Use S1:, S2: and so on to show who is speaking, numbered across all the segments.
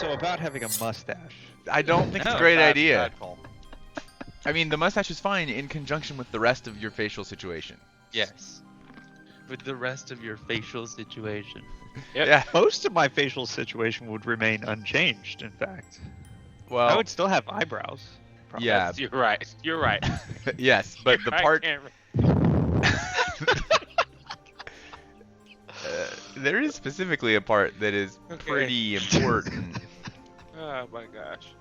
S1: So about having a mustache.
S2: I don't think it's a
S3: No,
S2: great idea.
S4: Bad call.
S2: I mean, the mustache is fine in conjunction with the rest of your facial situation.
S3: Yes. With the rest of your facial situation.
S4: Yep.
S2: Yeah.
S1: Most of my facial situation would remain unchanged, in fact.
S2: Well,
S1: I would still have eyebrows. probably.
S2: yeah.
S4: Yes, you're right. You're right.
S2: Yes, but the
S4: I
S2: part
S4: can't
S2: there is specifically a part that is
S4: Okay.
S2: pretty important.
S4: Oh my gosh.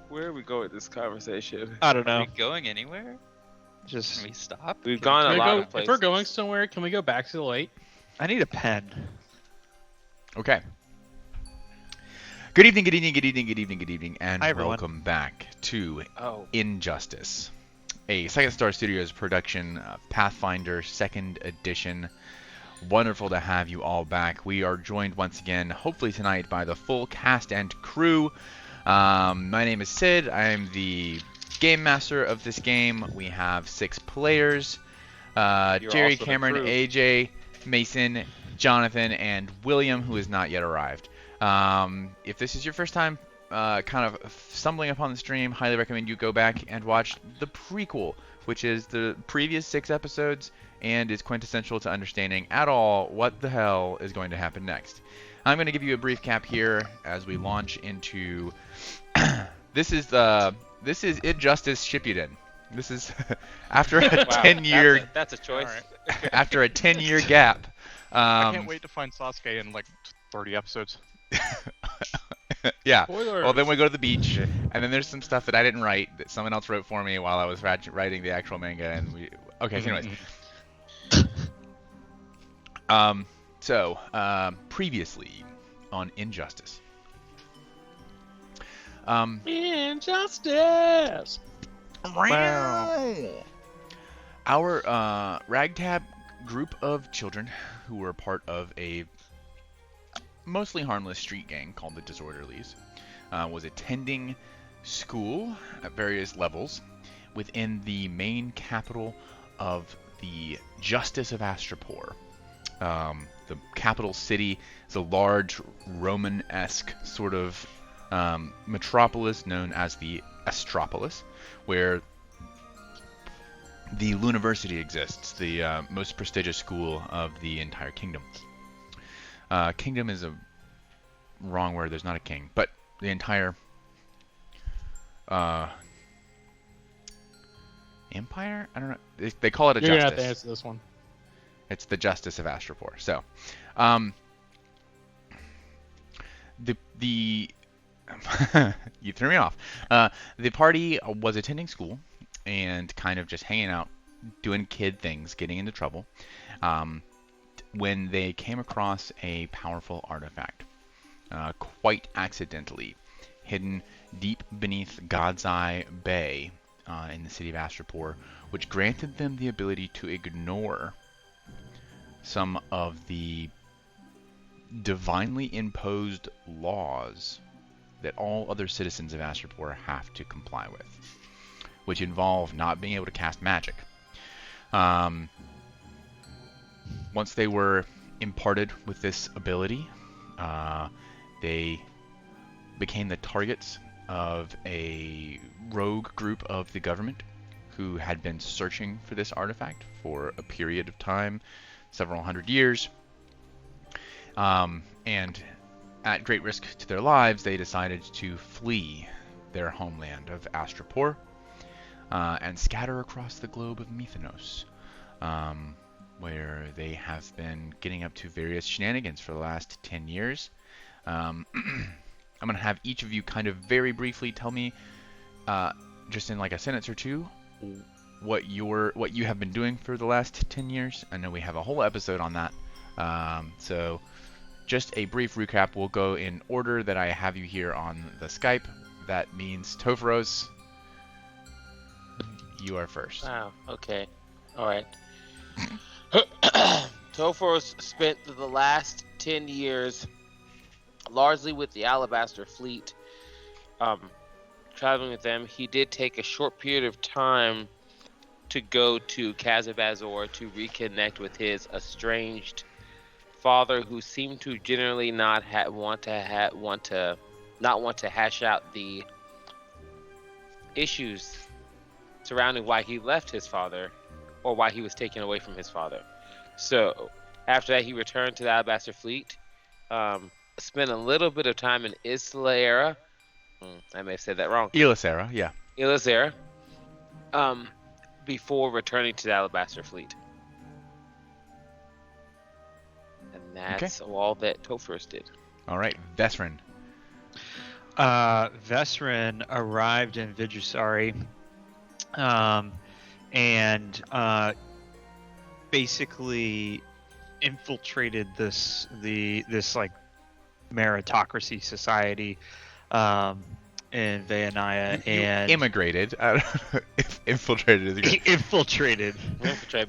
S4: Where are we going with this conversation?
S1: I don't
S3: Are
S1: know.
S3: we going anywhere? Can
S1: Just,
S3: we stop?
S4: We've
S3: Can
S4: gone
S3: we
S4: a
S5: Can we
S4: lot
S5: go,
S4: of places.
S5: if we're going somewhere, can we go back to the lake?
S1: I need a pen.
S2: Okay. Good evening, good evening, good evening, good evening, good evening, and
S1: Hi, everyone.
S2: welcome back to
S4: Oh,
S2: Injustice, a Second Star Studios production of Pathfinder 2nd Edition. Wonderful to have you all back. We are joined once again, hopefully tonight, by the full cast and crew. My name is Sid. I am the game master of this game. We have 6 players. Jerry,
S4: also the
S2: Cameron,
S4: crew.
S2: AJ, Mason, Jonathan, and William, who has not yet arrived. If this is your first time kind of stumbling upon the stream, highly recommend you go back and watch the prequel, which is the previous 6 episodes and is quintessential to understanding at all what the hell is going to happen next. I'm going to give you a brief cap here as we launch into this is Injustice Shippuden. This is after a
S4: wow.
S2: 10-year
S4: That's a choice.
S5: Alright.
S2: after a 10-year gap.
S6: I can't wait to find Sasuke in like 30 episodes.
S2: Yeah.
S5: Spoilers.
S2: Well, then we go to the beach, and then there's some stuff that I didn't write that someone else wrote for me while I was writing the actual manga, and we. Okay. So anyways. Previously on Injustice.
S5: Injustice.
S2: Our ragtag group of children who were part of a mostly harmless street gang called the Disorderlies was attending school at various levels within the main capital of the Justice of Astropor. The capital city is a large Roman-esque sort of metropolis known as the Astropolis, where the Luniversity exists, the most prestigious school of the entire kingdom. Kingdom is a wrong word, there's not a king, but the entire empire? I don't know. They call it a
S5: You're gonna have
S2: justice.
S5: to answer this one.
S2: It's the Justice of Astropor. So, the you threw me off. The party was attending school and kind of just hanging out, doing kid things, getting into trouble, when they came across a powerful artifact, quite accidentally, hidden deep beneath God's Eye Bay in the city of Astropor, which granted them the ability to ignore some of the divinely imposed laws that all other citizens of Astropor have to comply with, which involve not being able to cast magic. Once they were imparted with this ability, they became the targets of a rogue group of the government who had been searching for this artifact for a period of time, several hundred years, and at great risk to their lives, they decided to flee their homeland of Astropor and scatter across the globe of Mythonos, where they have been getting up to various shenanigans for the last 10 years. I'm going to have each of you kind of very briefly tell me, just in like a sentence or two, what you have been doing for the last 10 years. I know we have a whole episode on that. So just a brief recap. We'll go in order that I have you here on the Skype. That means Topharos, you are first.
S4: Wow. Okay. All right. Topharos spent the last 10 years largely with the Alabaster Fleet, traveling with them. He did take a short period of time to go to Kazabazor to reconnect with his estranged father, who seemed to generally not want to not want to hash out the issues surrounding why he left his father or why he was taken away from his father. So after that, he returned to the Alabaster Fleet, spent a little bit of time in Isla. I may have said that wrong.
S2: Elisera, yeah.
S4: Elisera, before returning to the Alabaster Fleet. And that's all that Topherus did.
S2: All right, Vesrin.
S1: Vesrin arrived in Vijusari, and basically infiltrated this like meritocracy society in Vayanaya, and
S2: Immigrated. I don't know if infiltrated is a good.
S1: infiltrated.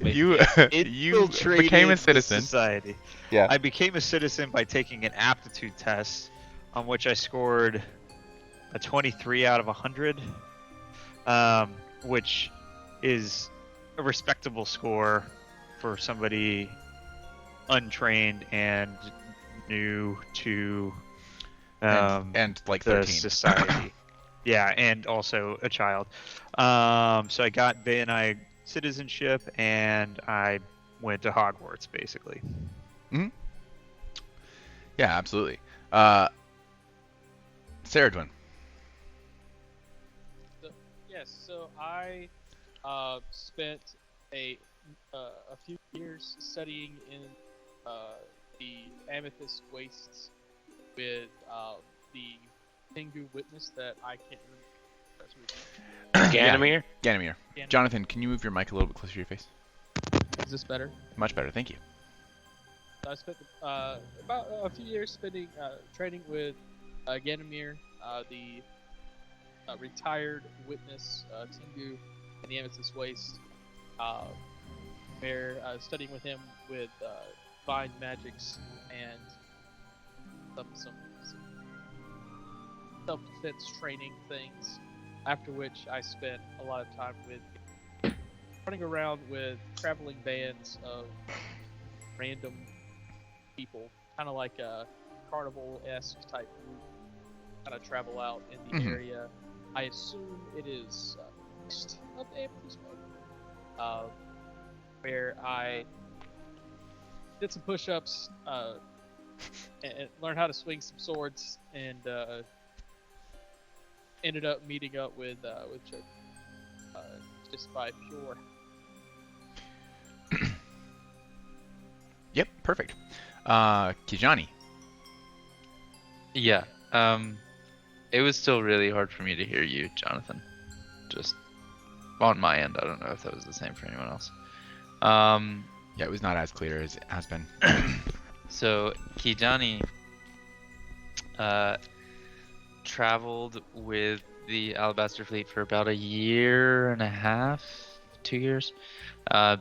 S2: You
S1: Infiltrated
S2: became a
S1: the
S2: citizen.
S1: society.
S2: Yeah.
S1: I became a citizen by taking an aptitude test, on which I scored a 23 out of 100, which is a respectable score for somebody untrained and new to
S2: and like
S1: the
S2: 13.
S1: society. Yeah, and also a child. So I got Vayanaya citizenship, and I went to Hogwarts, basically.
S2: Yeah, absolutely. Saradwin.
S5: Yes, so I spent a few years studying in the Amethyst Wastes with the Tengu witness that I can't remember.
S4: Ganymede?
S2: Ganymede. Jonathan, can you move your mic a little bit closer to your face?
S5: Is this better?
S2: Much better, thank you.
S5: I spent about a few years spending training with Ganymede, the retired witness Tengu in the Amethyst Waste, where studying with him with divine magics and some self-defense training things. After which I spent a lot of time with running around with traveling bands of random people, kind of like a carnival-esque type group, kind of travel out in the area. I assume it is east of the Amethyst Way, where I did some push-ups and learned how to swing some swords, and ended up meeting up with Choke just by pure.
S2: Yep, perfect. Kijani.
S3: Yeah. It was still really hard for me to hear you, Jonathan. Just on my end. I don't know if that was the same for anyone else.
S2: Yeah, it was not as clear as it has been.
S3: So Kijani traveled with the Alabaster Fleet for about a year and a half, 2 years,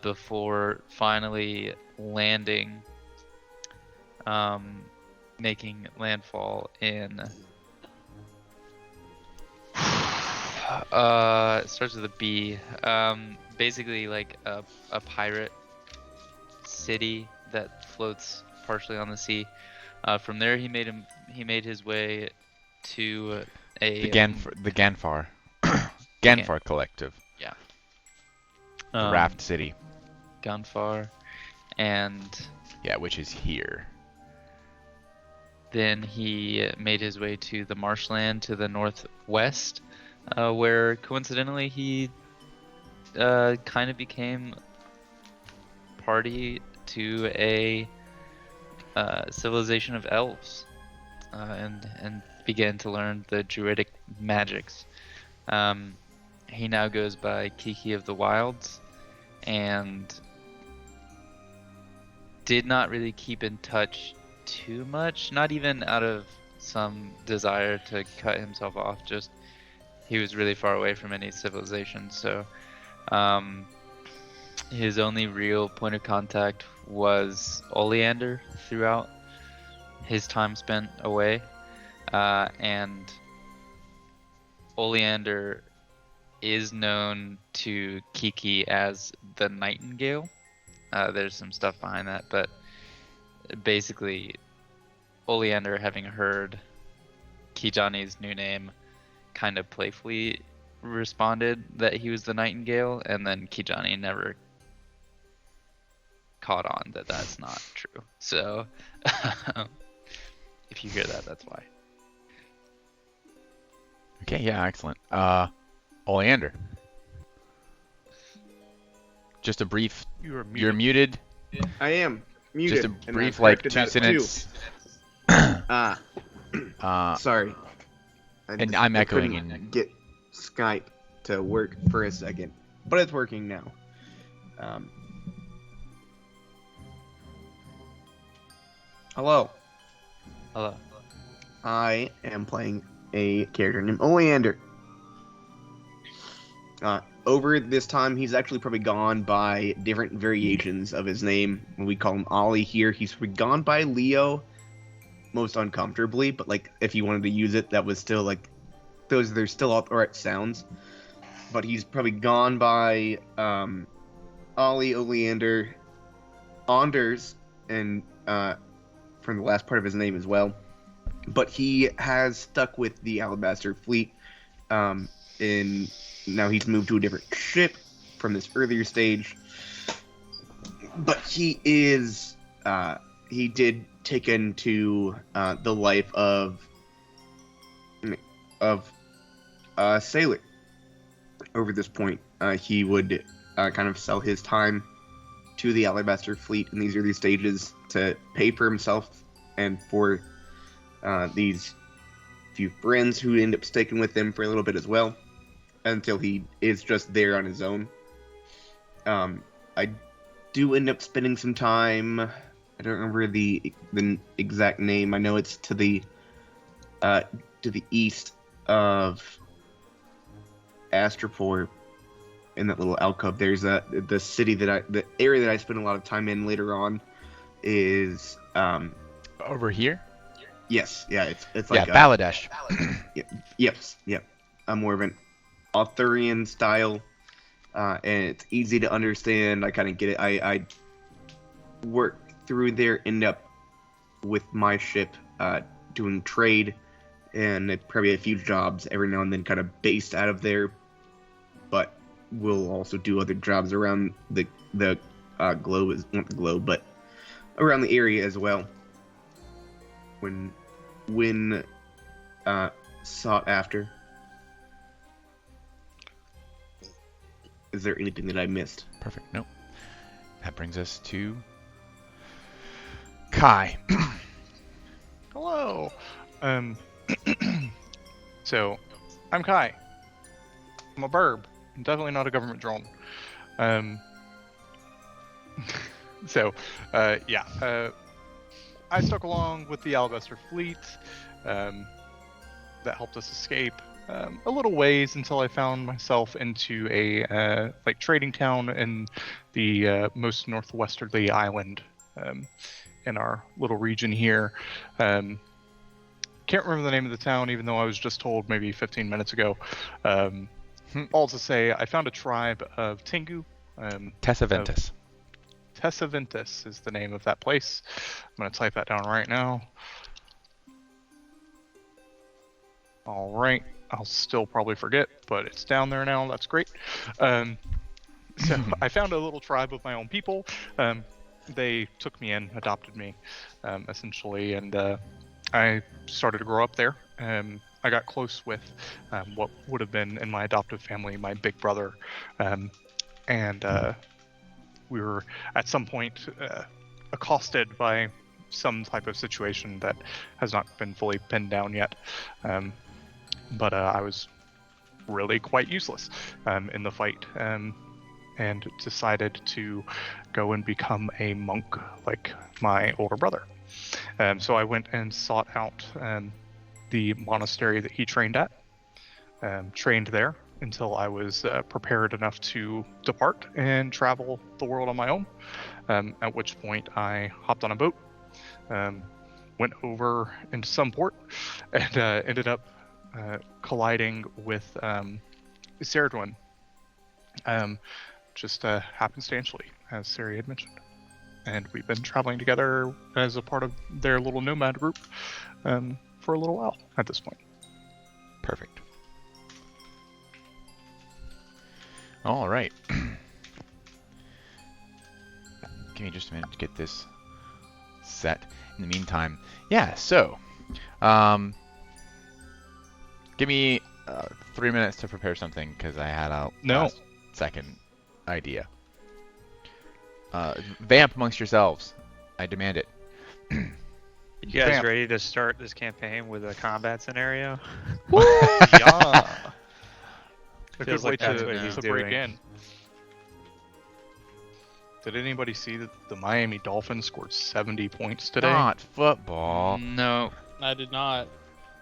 S3: before finally landing, making landfall in. It starts with a B. Basically like a pirate city that floats partially on the sea. From there, he made his way to a
S2: The Ganfar. Ganfar Collective.
S3: Yeah.
S2: The Raft City.
S3: Gunfar, and
S2: Yeah, which is here.
S3: then he made his way to the marshland to the northwest, where coincidentally he kind of became party to a civilization of elves, and began to learn the druidic magics. He now goes by Kiki of the Wilds, and did not really keep in touch too much, not even out of some desire to cut himself off, just he was really far away from any civilization, so his only real point of contact was Oleander throughout his time spent away, and Oleander is known to Kiki as the Nightingale. There's some stuff behind that, but basically Oleander, having heard Kijani's new name kind of playfully responded that he was the Nightingale, and then Kijani never caught on that that's not true. So if you hear that, that's why.
S2: Okay, yeah, excellent. Oleander. Just a brief.
S6: You are muted.
S2: You're muted.
S7: I am muted.
S2: Just a
S7: and
S2: brief,
S7: I've
S2: like,
S7: corrected that
S2: 2-sentence.
S7: Sorry.
S2: And I'm echoing
S7: couldn't
S2: in.
S7: Get Skype to work for a second, but it's working now. Hello.
S3: Hello.
S7: I am playing a character named Oleander. Over this time, he's actually probably gone by different variations of his name. We call him Ollie here. He's probably gone by Leo most uncomfortably, but like if you wanted to use it, that was still like they're still alright sounds. But he's probably gone by Ollie, Oleander, Anders, and from the last part of his name as well. But he has stuck with the Alabaster Fleet, and now he's moved to a different ship from this earlier stage. But he did take into the life of a sailor. Over this point, he would kind of sell his time to the Alabaster Fleet in these early stages to pay for himself and for these few friends who end up sticking with him for a little bit as well, until he is just there on his own. I do end up spending some time. I don't remember the exact name. I know it's to the east of Astropor. In that little alcove, there's the area that I spend a lot of time in later on is
S2: Over here?
S7: yes, yeah, it's
S2: Yeah,
S7: like
S2: Baladesh.
S7: Yep. I'm more of an Arthurian style, and it's easy to understand. I kind of get it. I work through there, end up with my ship doing trade, and probably a few jobs every now and then, kind of based out of there. But we'll also do other jobs around the globe, not the globe, but around the area as well. When sought after. Is there anything that I missed?
S2: Perfect. Nope. That brings us to Kai.
S6: Hello. So, I'm Kai. I'm a burb. I'm definitely not a government drone. I stuck along with the Alabaster Fleet. That helped us escape a little ways until I found myself into a trading town in the most northwesterly island in our little region here. Can't remember the name of the town, even though I was just told maybe 15 minutes ago. All to say, I found a tribe of Tengu.
S2: Tessaventus.
S6: Tessaventus is the name of that place. I'm going to type that down right now. All right. I'll still probably forget, but it's down there now. That's great. So I found a little tribe of my own people. They took me in, adopted me, essentially, and I started to grow up there. I got close with what would have been in my adoptive family, my big brother, and we were at some point accosted by some type of situation that has not been fully pinned down yet. But I was really quite useless in the fight, and decided to go and become a monk like my older brother. So I went and sought out the monastery that he trained at, trained there until I was prepared enough to depart and travel the world on my own, at which point I hopped on a boat, went over into some port, and ended up colliding with Ceridwen, just happenstantially, as Sari had mentioned. And we've been traveling together as a part of their little nomad group for a little while at this point.
S2: Perfect. All right. Give me just a minute to get this set. In the meantime, yeah. So, give me 3 minutes to prepare something because I had a last second idea. Vamp amongst yourselves. I demand it.
S1: You guys
S6: Vamp.
S1: ready to start this campaign with a combat scenario?
S6: Yeah. A
S1: Feels
S6: good way
S1: like that's what
S6: to
S1: he's
S6: break
S1: doing.
S6: in. Did anybody see that the Miami Dolphins scored 70 points today?
S2: Not football.
S3: No.
S5: I did not.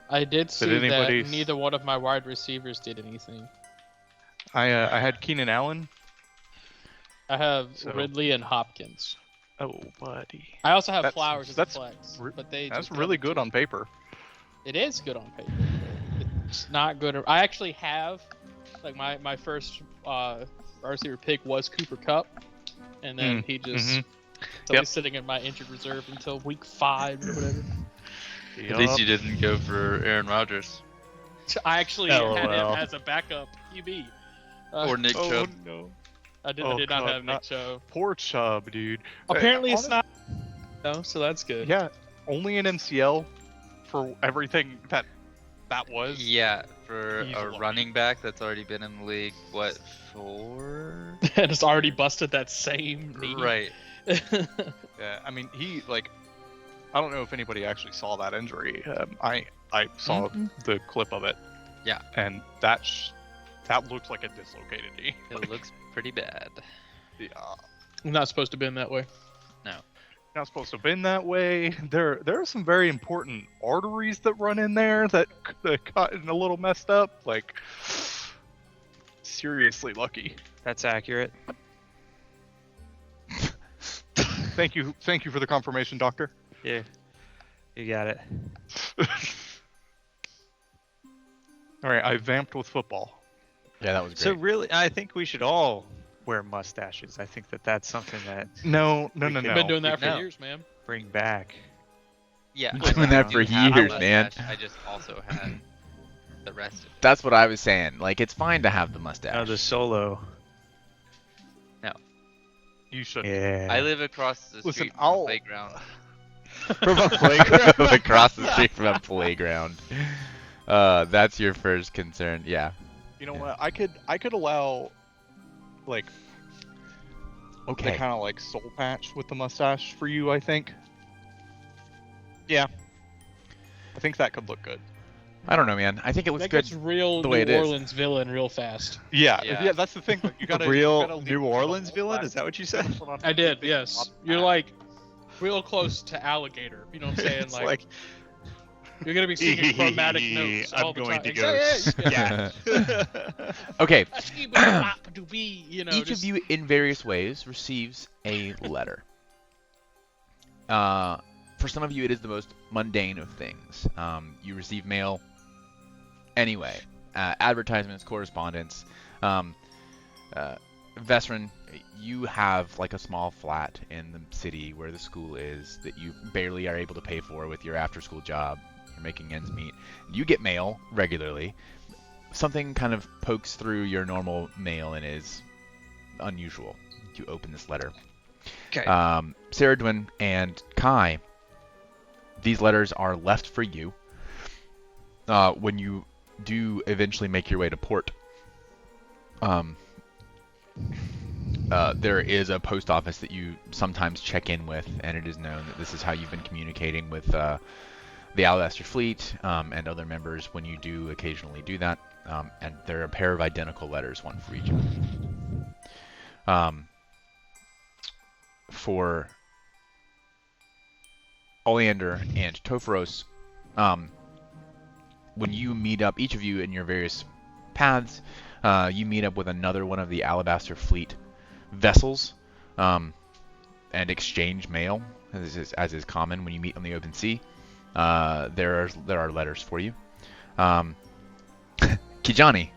S5: I did see
S6: anybody
S5: that neither one of my wide receivers did anything.
S6: I had Keenan Allen.
S5: I have
S6: So-
S5: Ridley and Hopkins.
S6: Oh, buddy.
S5: I also have
S6: That's-
S5: Flowers as a
S6: that's
S5: flex,
S6: re-
S5: but they
S6: That's
S5: just
S6: really
S5: double
S6: good on paper.
S5: It is good on paper. It's not good. I actually have, like, my first receiver pick was Cooper Cup, and then he just
S6: mhm.
S5: so
S6: Yep.
S5: he's sitting in my injured reserve until week 5 or whatever.
S3: At least you didn't go for Aaron Rodgers
S5: I actually had him
S1: LOL.
S5: as a backup QB.
S3: or Nick
S6: Oh,
S3: Chubb.
S6: no.
S5: I did
S6: Oh,
S5: not
S6: God,
S5: have Nick Chubb.
S6: Poor Chubb, dude.
S5: Apparently, it's
S6: Honest-
S5: not. No, so that's good.
S6: Yeah, only an MCL for everything that was.
S3: Yeah, for
S6: He's
S3: a
S6: lucky.
S3: running back that's already been in the league, what, 4?
S5: And it's already busted that same knee.
S3: Right.
S6: Yeah, I mean, he like, I don't know if anybody actually saw that injury. I saw the clip of it.
S3: Yeah.
S6: And that looks like a dislocated knee.
S3: It looks pretty bad.
S6: Yeah.
S5: I'm not supposed to bend that way.
S6: Not supposed to have been that way. There are some very important arteries that run in there that got a little messed up. Like, seriously lucky.
S1: That's accurate.
S6: Thank you for the confirmation, doctor.
S1: Yeah, you got it.
S6: All right, I vamped with football.
S2: Yeah, that was great.
S1: So really, I think we should all wear mustaches. I think that's something that
S6: No.
S5: I've been doing that for
S3: No.
S5: years, man.
S1: bring back.
S3: Yeah,
S2: Been
S3: I
S2: doing that
S3: do
S2: for
S3: have a
S2: years, man.
S3: mustache, I just also had the rest of it.
S2: That's what I was saying. Like, it's fine to have the mustache.
S1: No, the solo.
S6: You should.
S1: Yeah.
S3: I live across the
S6: Listen,
S3: street from
S6: I'll-
S3: a playground.
S2: From a playground across the street from a playground. That's your first concern. Yeah.
S6: You know what? I could allow, like, the
S2: Okay.
S6: kind of like soul patch with the mustache for you. I think. Yeah. I think that could look good.
S2: I don't know, man. I think it looks
S5: That
S2: good.
S5: gets real
S2: the
S5: New
S2: way it is.
S5: Orleans villain real fast.
S6: Yeah.
S3: Yeah.
S6: That's the thing. Like, you gotta
S1: A real
S6: you gotta leave
S1: New
S6: it
S1: Orleans
S6: on
S1: villain?
S6: black.
S1: Is that what you said?
S6: Put on
S5: I did,
S6: big
S5: yes.
S6: top
S5: You're
S6: hat.
S5: like real close to alligator. You know what I'm saying?
S1: It's
S5: Like, you're gonna be singing chromatic notes
S1: I'm
S5: all the
S1: going
S5: time.
S1: to go.
S5: Yeah.
S2: Okay.
S5: You know,
S2: Each
S5: just,
S2: of you, in various ways, receives a letter. For some of you, it is the most mundane of things. You receive mail anyway. Advertisements, correspondence. Vesrin, you have like a small flat in the city where the school is that you barely are able to pay for with your after-school job. You're making ends meet. You get mail regularly. Something kind of pokes through your normal mail and is unusual. You open this letter.
S1: Okay.
S2: Sarah Dwin and Kai, these letters are left for you when you do eventually make your way to port. There is a post office that you sometimes check in with, and it is known that this is how you've been communicating with the Alabaster Fleet and other members when you do occasionally do that. And there are a pair of identical letters, one for each of you. For Oleander and Tophoros, when you meet up, each of you in your various paths, you meet up with another one of the Alabaster Fleet vessels and exchange mail, as is common when you meet on the open sea. There are letters for you. Kijani,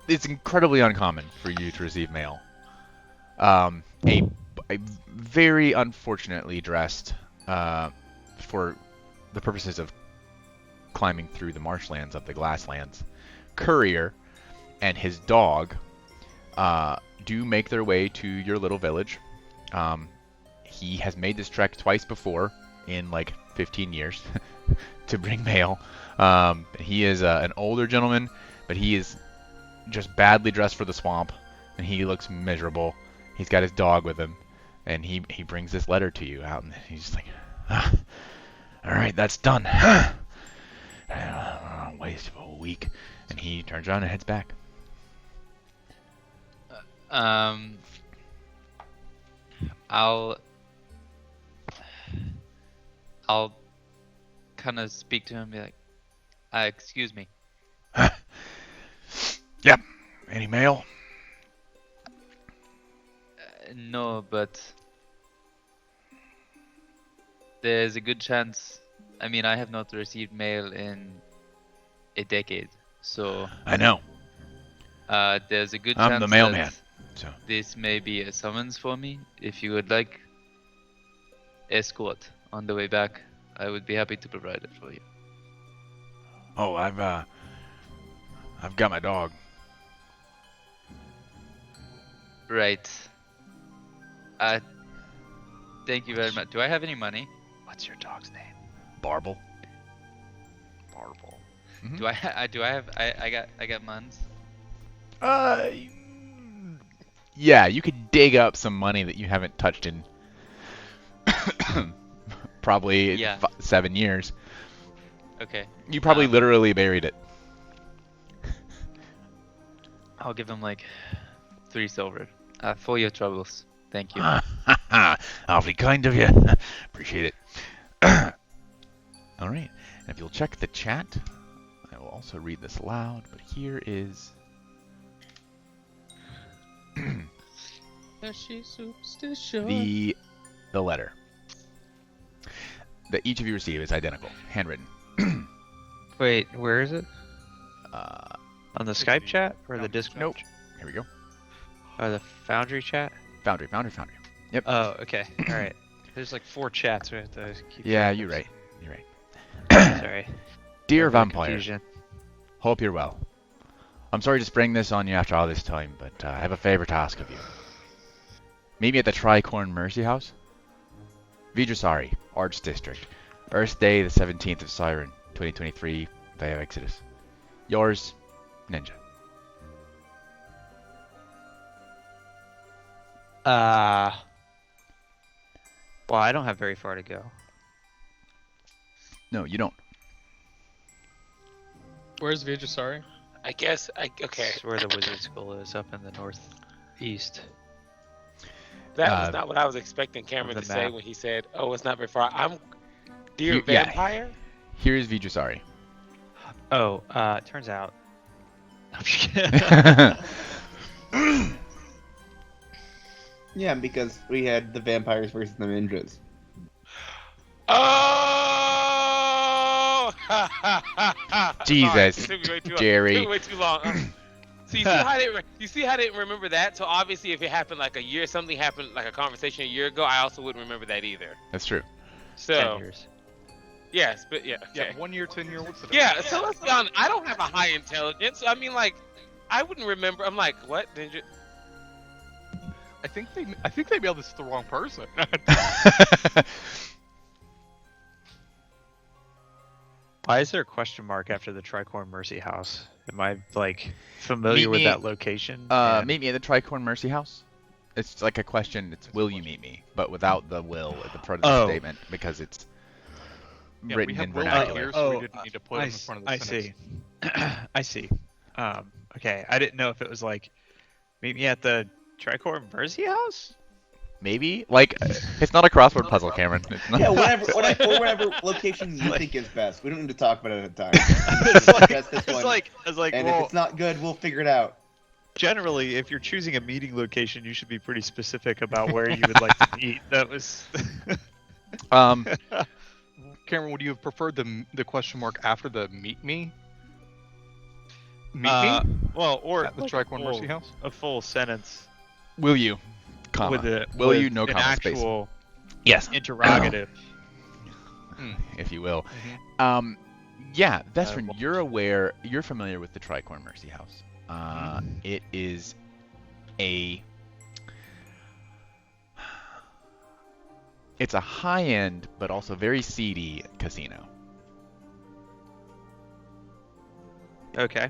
S2: it's incredibly uncommon for you to receive mail. A very unfortunately dressed, for the purposes of climbing through the marshlands of the Glasslands. Courier and his dog do make their way to your little village. He has made this trek twice before in like 15 years to bring mail. He is an older gentleman, but he is just badly dressed for the swamp, and he looks miserable. He's got his dog with him, and he brings this letter to you out, and he's just like, all right, that's done. Waste of a week. And he turns around and heads back.
S3: I'll kind of speak to him and be like, excuse me.
S2: Yep. Any mail?
S3: No, but there's a good chance. I mean, I have not received mail in a decade, so
S2: I know.
S3: there's a good
S2: I'm
S3: chance
S2: the mailman,
S3: that
S2: so.
S3: this may be a summons for me. If you would like escort on the way back, I would be happy to provide it for you.
S2: Oh, I've got my dog.
S3: Right. Thank you very much. Do I have any money?
S1: What's your dog's name?
S2: Barble.
S1: Marble.
S2: Mhm.
S3: Do I got muns?
S2: Yeah, you could dig up some money that you haven't touched in probably
S3: Yeah.
S2: 7 years.
S3: Okay.
S2: You probably literally buried it.
S3: I'll give him like 3 silver. For your troubles. Thank you.
S2: Awfully kind of you. Appreciate it. All right. And if you'll check the chat, I will also read this aloud. But here is the letter that each of you receive is identical, handwritten.
S1: Wait, where is it?
S2: Uh,
S1: On the Skype chat or the Discord?
S2: Nope. Here we go.
S1: Or the Foundry chat?
S2: Foundry. Yep.
S1: Oh, okay. All right. There's like 4 chats we have to keep.
S2: Yeah,
S1: track of.
S2: you're right. You're right.
S1: Sorry.
S2: Dear
S1: Little
S2: vampire,
S1: confusion.
S2: hope you're well. I'm sorry to spring this on you after all this time, but I have a favor to ask of you. Meet me at the Tricorn Mercy House, Vidrasari, Arts District, Earth Day, the 17th of Siren, 2023, Day of Exodus. Yours, Ninja.
S1: Well, I don't have very far to go.
S2: No, you don't.
S5: Where's Vidrasari?
S4: I guess. Okay.
S1: It's where the wizard school is, up in the northeast.
S4: That
S2: Uh,
S4: was not what I was expecting Cameron
S1: the
S4: to say
S1: map.
S4: when he said, "Oh, it's not very far." Dear
S2: Yeah.
S4: vampire.
S2: Here is Vidrasari.
S1: Oh, turns out. I'm just kidding.
S7: Yeah, because we had the vampires versus the ninjas.
S4: Oh!
S2: Jesus,
S4: Sorry, it took me way too
S2: Jerry.
S4: Long. It took me way too long. So you see how I didn't remember that? So obviously, if it happened like a year, something happened like a conversation a year ago, I also wouldn't remember that either.
S2: That's true.
S1: 10
S4: So
S1: years.
S4: yes, but yeah, okay.
S6: Yeah, 1 year, 10 year. What's the
S4: Yeah, so let's be honest. I don't have a high intelligence. I mean, like, I wouldn't remember. I'm like, what? Ninja?
S6: I think they mailed this to the wrong person.
S1: Why is there a question mark after the Tricorn Mercy House? Am I like familiar
S2: Meet
S1: with
S2: me-
S1: that location? And-
S2: Meet me at the Tricorn Mercy House. It's like a question. It's will you meet me, but without the will at the front of the
S1: Oh.
S2: statement because it's
S6: Yeah,
S2: written
S6: we have
S2: in
S6: Will
S2: vernacular.
S6: here, so we
S1: Oh,
S6: didn't need to put him in front of the
S1: I
S6: sentence.
S1: see. I see. Okay. I didn't know if it was like, meet me at the Tricorn Mercy House?
S2: Maybe like it's not a crossword puzzle, Cameron. It's not.
S7: Yeah, whatever location you think is best. We don't need to talk about it at a time.
S1: It's like,
S7: That's this
S1: it's
S7: one.
S1: like, I was like,
S7: And
S1: well,
S7: if it's not good, we'll figure it out.
S1: generally, if you're choosing a meeting location, you should be pretty specific about where you would like to meet. That was.
S6: Cameron, would you have preferred the question mark after the meet me? Meet me
S1: Well, or
S6: at the
S1: like
S6: Tricorn Mercy House?
S1: a full sentence
S2: Will you? Comma.
S1: with a
S2: Will
S1: with
S2: you? No
S1: an
S2: comma space.
S1: actual
S2: Yes.
S1: interrogative.
S2: If you will.
S6: Mhm.
S2: Yeah, Vestrin, you're familiar with the Tricorn Mercy House. It is it's a high-end but also very seedy casino.
S1: Okay.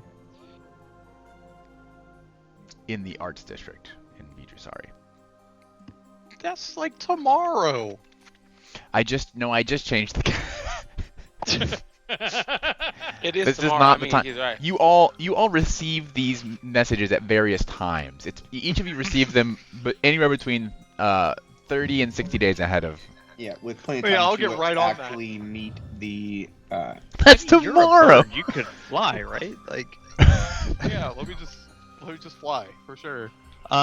S2: In the Arts District in Vidrusari.
S6: That's like tomorrow.
S2: I just changed the.
S4: It is
S2: This is
S4: tomorrow.
S2: not
S4: I
S2: the
S4: mean,
S2: time.
S4: he's right.
S2: You all receive these messages at various times. Each of you receive them, but anywhere between 30 and 60 days ahead of.
S7: Yeah, with plenty of
S6: Yeah,
S7: time
S6: I'll
S7: to
S6: get right on that.
S7: actually meet the.
S2: That's
S1: I mean, you're a
S2: tomorrow.
S1: bird, you could fly, right? Like,
S6: Yeah, let me just fly for sure.
S1: Do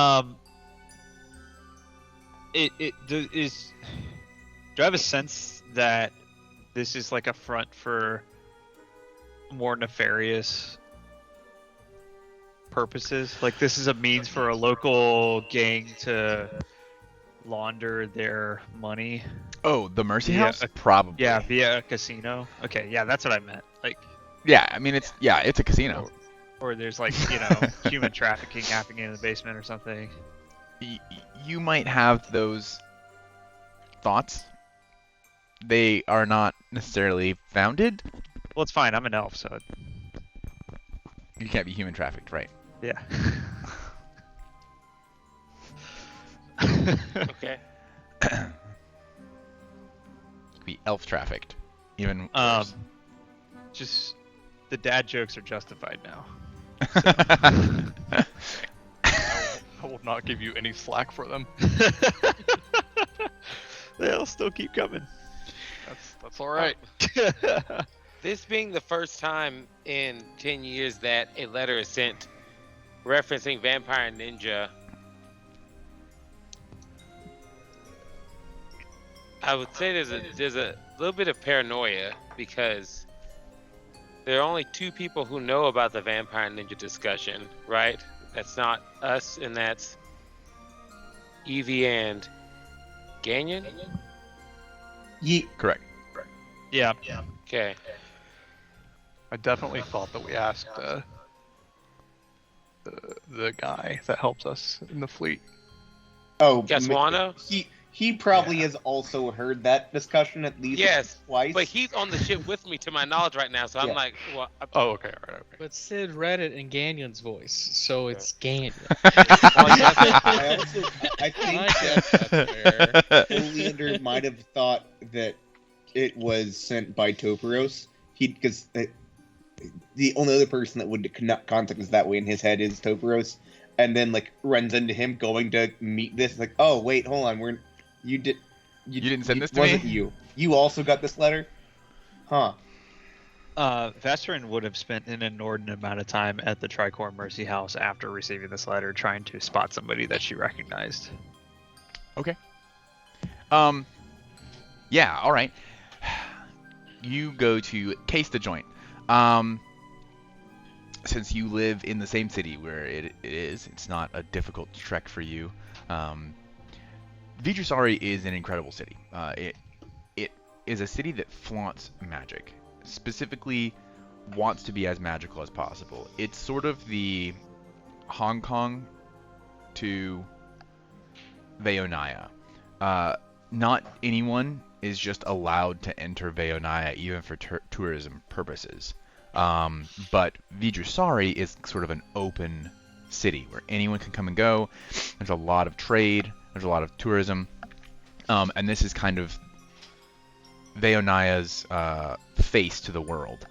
S1: I have a sense that this is like a front for more nefarious purposes? Like this is a means for a local gang to launder their money?
S2: Oh, the Mercy
S1: Yeah,
S2: House? Probably.
S1: Yeah, via a casino. Okay, yeah, that's what I meant. Like,
S2: Yeah, I mean it's a casino.
S1: or there's like human trafficking happening in the basement or something.
S2: You might have those thoughts. They are not necessarily founded.
S1: Well, it's fine. I'm an elf, so
S2: You can't be human trafficked, right?
S1: yeah.
S4: Okay.
S2: Be elf trafficked. Even worse.
S1: Just the dad jokes are justified now.
S6: I will not give you any slack for them.
S1: They'll still keep coming.
S6: That's all right.
S4: This being the first time in 10 years that a letter is sent referencing Vampire Ninja, I would say there's a little bit of paranoia because there are only two people who know about the Vampire Ninja discussion, right? That's not us, and that's Evie and Ganyan?
S2: Correct.
S1: Yeah.
S4: Okay.
S6: I definitely thought that we asked the guy that helps us in the fleet.
S7: Oh,
S4: Gaswano?
S7: He probably has also heard that discussion at least
S4: Yes,
S7: twice.
S4: but he's on the ship with me to my knowledge right now, so I'm
S7: Yeah.
S4: like, well,
S6: Oh, okay, all right, okay.
S5: But Sid read it in Ganyon's voice, so it's Ganyon.
S7: I think
S5: I
S7: that
S5: guess that's fair.
S7: Oleander might have thought that it was sent by Toporos. Because the only other person that would contact us that way in his head is Toporos, and then like runs into him going to meet this. Like, oh wait, hold on, you
S2: didn't send this to
S7: wasn't
S2: me?
S7: You also got this letter, huh?
S1: Vesserin would have spent an inordinate amount of time at the Tricorn Mercy House after receiving this letter, trying to spot somebody that she recognized.
S2: Okay. Yeah, all right. You go to Case the Joint. Since you live in the same city where it is, it's not a difficult trek for you. Vidrusari is an incredible city. It is a city that flaunts magic. Specifically, wants to be as magical as possible. It's sort of the Hong Kong to Veonia. Not anyone is just allowed to enter Veonia, even for tourism purposes. But Vidrusari is sort of an open city where anyone can come and go. There's a lot of trade. There's a lot of tourism. And this is kind of Veonia's face to the world.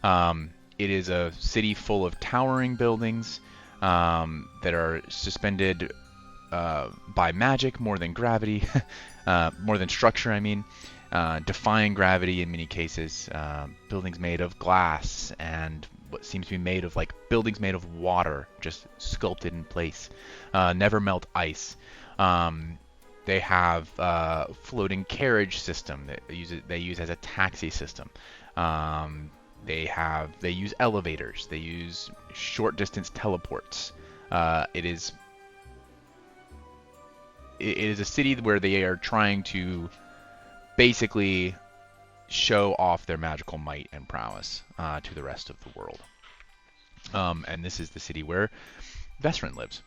S2: It is a city full of towering buildings that are suspended by magic more than gravity, more than structure, I mean. Defying gravity in many cases. Buildings made of glass and what seems to be made of like buildings made of water, just sculpted in place. Never melt ice. They have floating carriage system that they use as a taxi system. They use elevators. They use short distance teleports. It is a city where they are trying to basically show off their magical might and prowess to the rest of the world. And this is the city where Vesryn lives.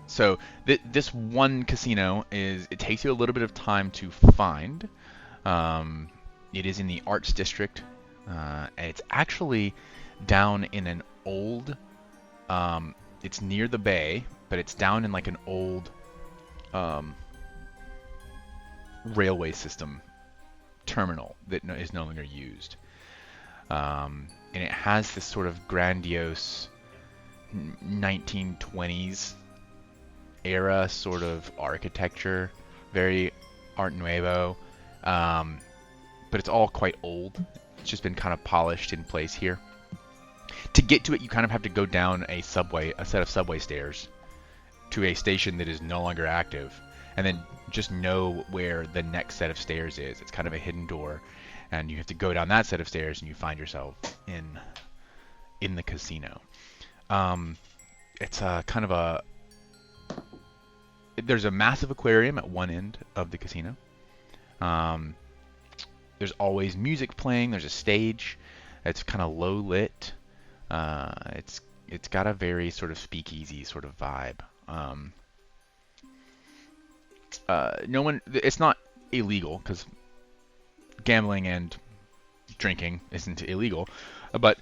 S2: So this one casino it takes you a little bit of time to find. It is in the Arts District. And it's actually down in an old. It's near the bay, but it's down in like an old railway system terminal that is no longer used. And it has this sort of grandiose 1920s era sort of architecture, very Art Nouveau, but it's all quite old. It's just been kind of polished in place here. To get to it, you kind of have to go down a set of subway stairs to a station that is no longer active, and then just know where the next set of stairs is. It's kind of a hidden door, and you have to go down that set of stairs, and you find yourself in the casino. It's kind of a there's a massive aquarium at one end of the casino. There's always music playing. There's a stage. It's kind of low lit. It's got a very sort of speakeasy sort of vibe. It's not illegal because gambling and drinking isn't illegal, but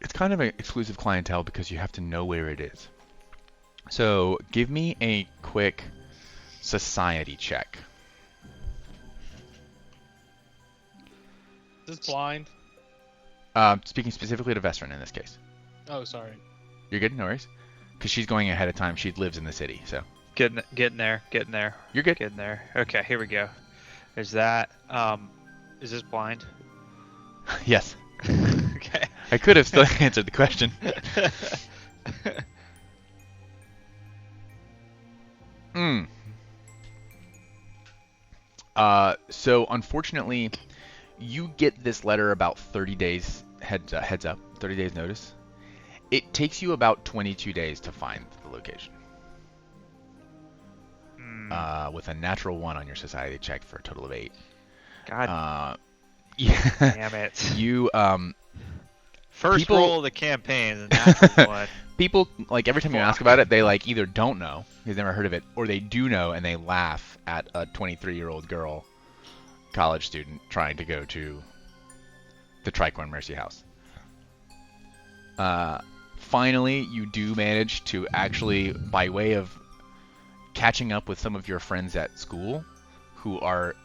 S2: it's kind of an exclusive clientele because you have to know where it is. So give me a quick society check.
S5: Is this blind?
S2: Speaking specifically to Vesryn in this case.
S5: Oh, sorry.
S2: You're good, no worries. Because she's going ahead of time. She lives in the city, so.
S1: Getting there.
S2: You're good.
S1: Getting there. Okay, here we go. There's that. Is this blind?
S2: Yes.
S1: Okay.
S2: I could have still answered the question. So unfortunately, you get this letter about 30 days heads up, 30 days notice. It takes you about 22 days to find the location. With a natural 1 on your society check for a total of 8.
S1: God
S2: yeah.
S1: damn it.
S2: You
S1: First roll of the campaign, the natural one.
S2: People, like, every time you ask about it, they, like, either don't know, they've never heard of it, or they do know and they laugh at a 23-year-old girl, college student, trying to go to the Tricorn Mercy House. Finally, you do manage to actually, by way of catching up with some of your friends at school, who are,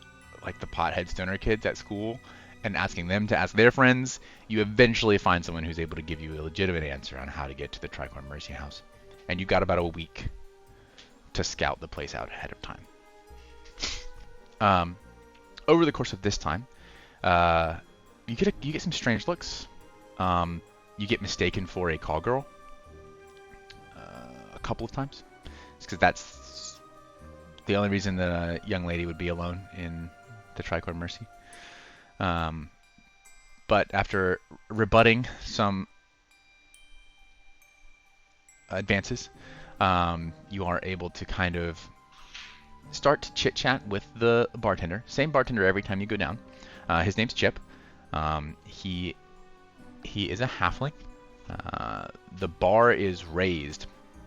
S2: like, the pothead stoner kids at school, and asking them to ask their friends, you eventually find someone who's able to give you a legitimate answer on how to get to the Tricorn Mercy House. And you got about a week to scout the place out ahead of time. Over the course of this time, you get some strange looks. You get mistaken for a call girl a couple of times. It's because that's the only reason that a young lady would be alone in the Tricorn Mercy. But after rebutting some advances, you are able to kind of start to chit-chat with the bartender. Same bartender every time you go down. His name's Chip. He is a halfling. The bar is raised.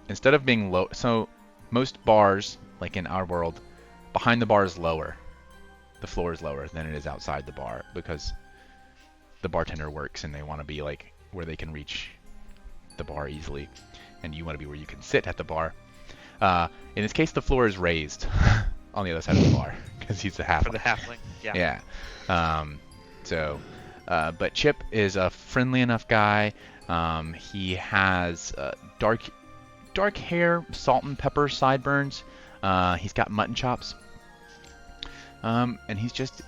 S2: Instead of being low, so most bars, like in our world, behind the bar is lower. The floor is lower than it is outside the bar because the bartender works and they want to be like where they can reach the bar easily, and you want to be where you can sit at the bar. In this case, the floor is raised on the other side of the bar because he's a halfling.
S1: For the halfling, yeah.
S2: But Chip is a friendly enough guy. He has dark hair, salt and pepper sideburns. He's got mutton chops. And he's just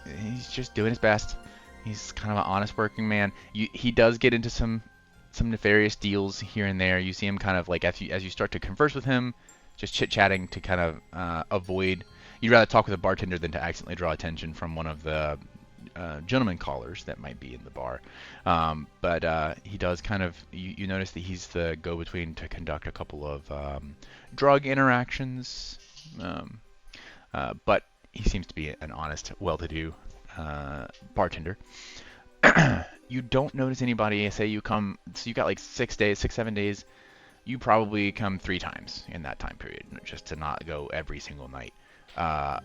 S2: doing his best. He's kind of an honest working man. He does get into some nefarious deals here and there. You see him kind of like as you start to converse with him, just chit-chatting to kind of avoid. You'd rather talk with a bartender than to accidentally draw attention from one of the gentleman callers that might be in the bar. But he does kind of. You notice that he's the go-between to conduct a couple of drug interactions. But he seems to be an honest, well-to-do bartender. You don't notice anybody. Say you come, so you got like 6 days, 7 days. You probably come 3 times in that time period, just to not go every single night. I'd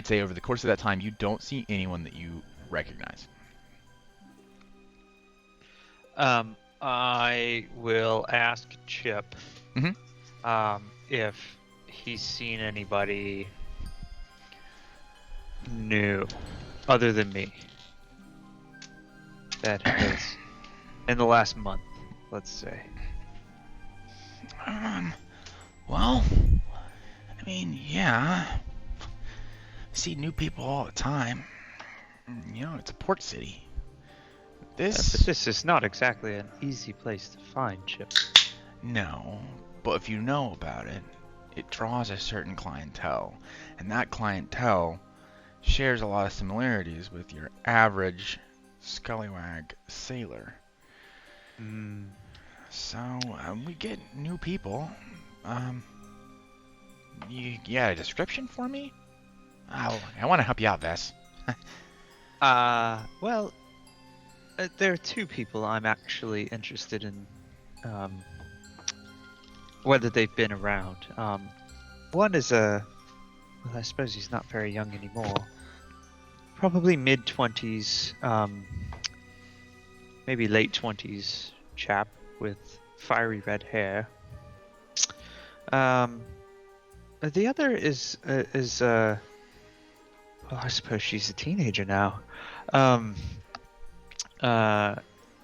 S2: say over the course of that time, you don't see anyone that you recognize.
S1: I will ask Chip
S2: Mhm.
S1: if he's seen anybody new other than me that has in the last month, let's say.
S2: Well, I mean, yeah. See new people all the time. You know, it's a port city.
S1: But
S2: This,
S1: this is not exactly an easy place to find, Chip.
S2: no. But if you know about it, it draws a certain clientele. And that clientele shares a lot of similarities with your average scallywag sailor. So, we get new people. You got a description for me? Oh, I want to help you out, Vess.
S1: Well, there are 2 people I'm actually interested in, whether they've been around. One is well, I suppose he's not very young anymore. Probably mid-20s, maybe late 20s chap with fiery red hair. The other is well, I suppose she's a teenager now.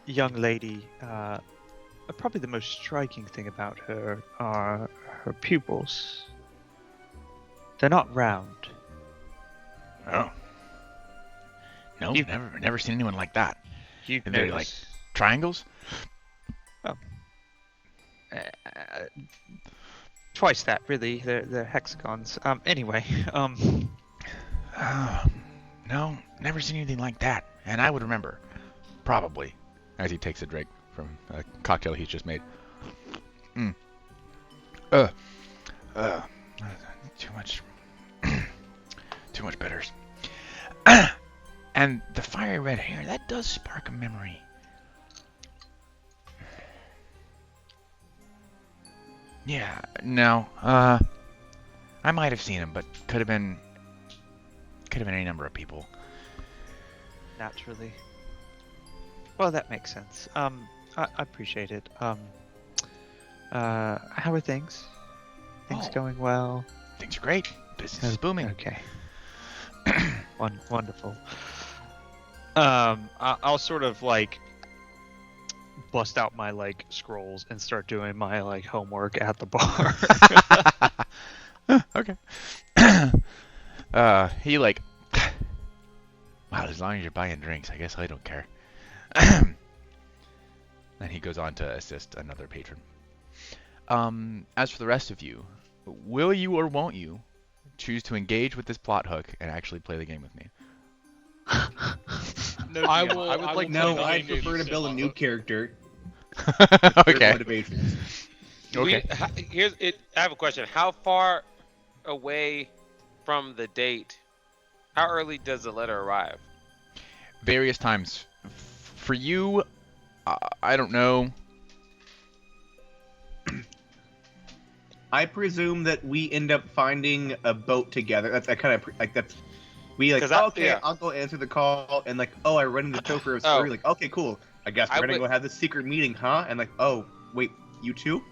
S1: Young lady. Probably the most striking thing about her are her pupils. They're not round.
S2: Oh. No,
S1: You-
S2: never seen anyone like that.
S1: You
S2: And they're
S1: notice.
S2: like triangles?
S1: Twice that, really. They're hexagons. Anyway,
S2: No, never seen anything like that. And I would remember. Probably. As he takes a drink from a cocktail he's just made. Too much. Too much bitters. And the fiery red hair, that does spark a memory. Yeah, no, I might have seen him, but could have been any number of people.
S1: naturally. Well, that makes sense. I appreciate it. How are things? Things
S2: Oh.
S1: going well?
S2: Things are great. Business is booming.
S1: Okay. Wonderful. I'll sort of like bust out my like scrolls and start doing my like homework at the bar.
S2: Okay. He like, wow, as long as you're buying drinks, I guess I don't care. And he goes on to assist another patron. As for the rest of you, will you or won't you choose to engage with this plot hook and actually play the game with me?
S6: No,
S5: I
S6: DM,
S5: will-
S6: I would
S5: I
S6: like
S5: will
S6: to
S5: play
S7: No,
S5: the
S7: I'd
S5: game
S7: prefer to
S5: to
S7: build a
S5: sit
S7: new
S5: on.
S7: character.
S2: Okay.
S7: Motivations.
S2: Okay.
S4: I have a question. How far away from the date? How early does the letter arrive?
S2: Various times. For you, I don't know.
S7: I presume that we end up finding a boat together. That's kind of like that's. We like
S4: 'Cause I-
S7: okay,
S4: yeah.
S7: I'll go answer the call and like I run into Topher of
S4: Oh.
S7: Surrey. Like okay, cool. I guess we're
S4: I
S7: gonna
S4: would-
S7: go have this secret meeting, huh? And like wait, you too?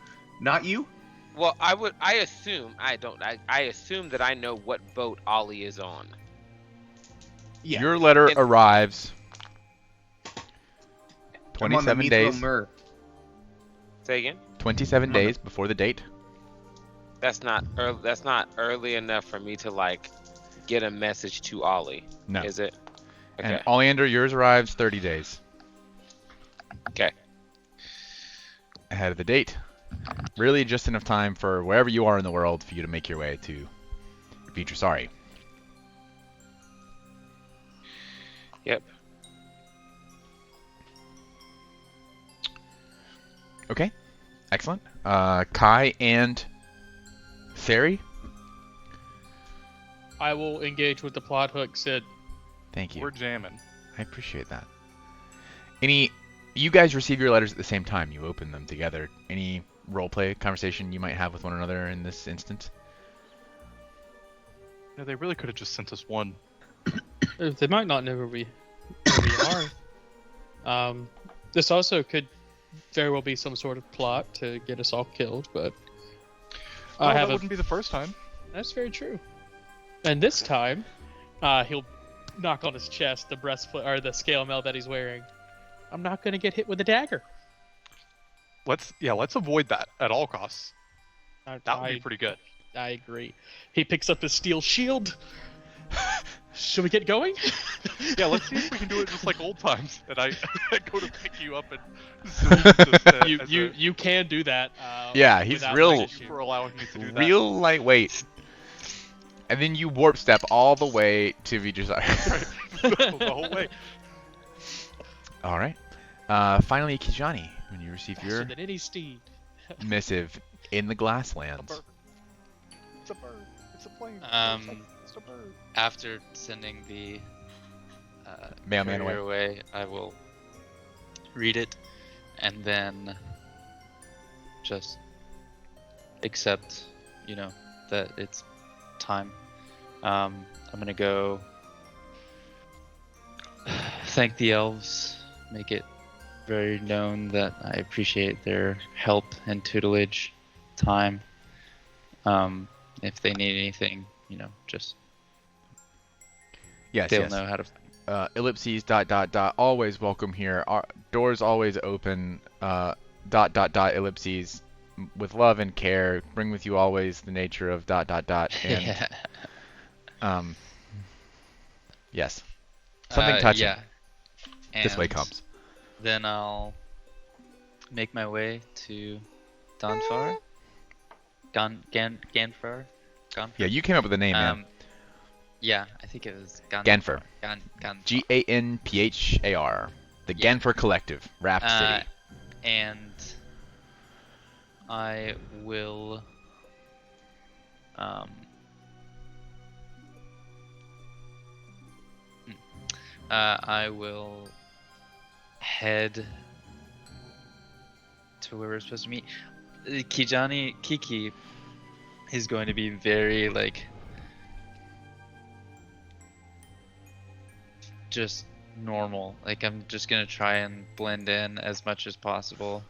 S7: Not you?
S4: Well, I assume that I know what boat Ollie is on.
S7: Yeah.
S2: Your letter
S4: And-
S2: arrives
S7: I'm on the
S2: 27
S7: Mithra
S2: days.
S7: Mur.
S4: Say again.
S2: 27
S7: I'm on the-
S2: days before the date.
S4: That's not early. That's not early enough for me to like get a message to Ollie.
S2: No.
S4: Is it? Okay.
S2: And Oleander, yours arrives 30 days
S4: Okay.
S2: ahead of the date. Really just enough time for wherever you are in the world for you to make your way to Future Sorry.
S4: Yep.
S2: Okay. Excellent. Kai and Sari?
S5: I will engage with the plot hook, Sid.
S2: Thank you.
S6: We're jamming.
S2: I appreciate that. You guys receive your letters at the same time. You open them together. Any roleplay conversation you might have with one another in this instance?
S6: No, they really could have just sent us one.
S5: They might not know where we are. This also could very well be some sort of plot to get us all killed, but
S6: Well,
S5: I have
S6: that
S5: a.
S6: wouldn't be the first time.
S5: That's very true. And this time, he'll knock on his chest the breastplate or the scale mail that he's wearing. I'm not gonna get hit with a dagger.
S6: Let's avoid that at all costs. That would be pretty good.
S5: I agree. He picks up his steel shield. Should we get going?
S6: Yeah, let's see if we can do it just like old times. And I go to pick you up and salute just,
S5: You can do that.
S2: Yeah, he's
S5: without
S2: real-
S5: my
S6: thank you
S5: issue.
S6: for allowing me to do that.
S2: Real lightweight. And then you warp step all the way to Vijayasara.
S6: The whole way.
S2: All right. Finally, Kijani, when you receive
S5: Faster
S2: your
S5: than any steed.
S2: missive in the Glasslands.
S6: It's a bird. It's a plane. It's a bird.
S3: After sending the
S2: Mailman
S3: courier
S2: away.
S3: away, I will read it and then just accept, that it's time. I'm gonna go thank the elves, make it very known that I appreciate their help and tutelage, time. If they need anything, just
S2: Yes,
S3: they'll
S2: yes.
S3: know how to.
S2: Ellipses ... always welcome here. Our doors always open. ... ellipses with love and care. Bring with you always the nature of ... And
S3: Yeah.
S2: yes, something touching.
S3: Yeah.
S2: This way
S3: And
S2: comes.
S3: Then I'll make my way to Ganfar. Ganfar.
S2: Yeah, you came up with the name, man.
S3: Yeah, I think it was
S2: Ganfar.
S3: Ganfar.
S2: Ganphar. The
S3: Yeah.
S2: Ganfar Collective, Raft City.
S3: And I will I will head to where we're supposed to meet. Kiki is going to be very just normal. I'm just gonna try and blend in as much as possible.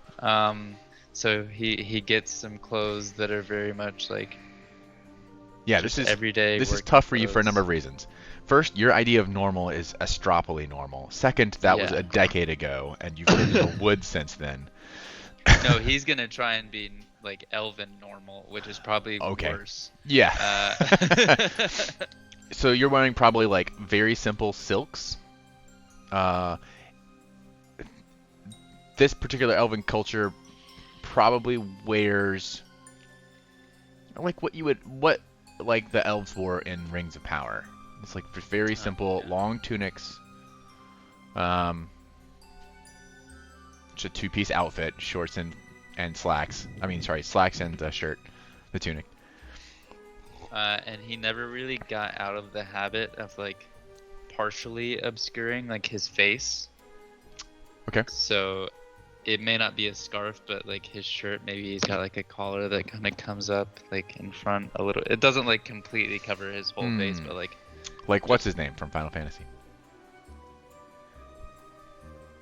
S3: So he gets some clothes that are very much
S2: Yeah,
S3: just
S2: this is
S3: everyday.
S2: This is
S3: work
S2: tough for you for a
S3: clothes.
S2: number of reasons. First, your idea of normal is astropoly normal. Second, that was
S3: Yeah.
S2: a decade ago, and you've lived in the woods since then.
S3: No, he's gonna try and be elven normal, which is probably
S2: Okay.
S3: worse.
S2: Yeah. So you're wearing probably very simple silks. This particular elven culture probably wears what the elves wore in Rings of Power. It's very simple,
S3: yeah.
S2: long tunics. Just a two-piece outfit, shorts and slacks. I mean, sorry, slacks and a shirt, the tunic.
S3: And he never really got out of the habit of partially obscuring his face.
S2: Okay.
S3: So it may not be a scarf, but his shirt, maybe he's got a collar that kind of comes up in front a little. It doesn't completely cover his whole face, but
S2: What's his name from Final Fantasy?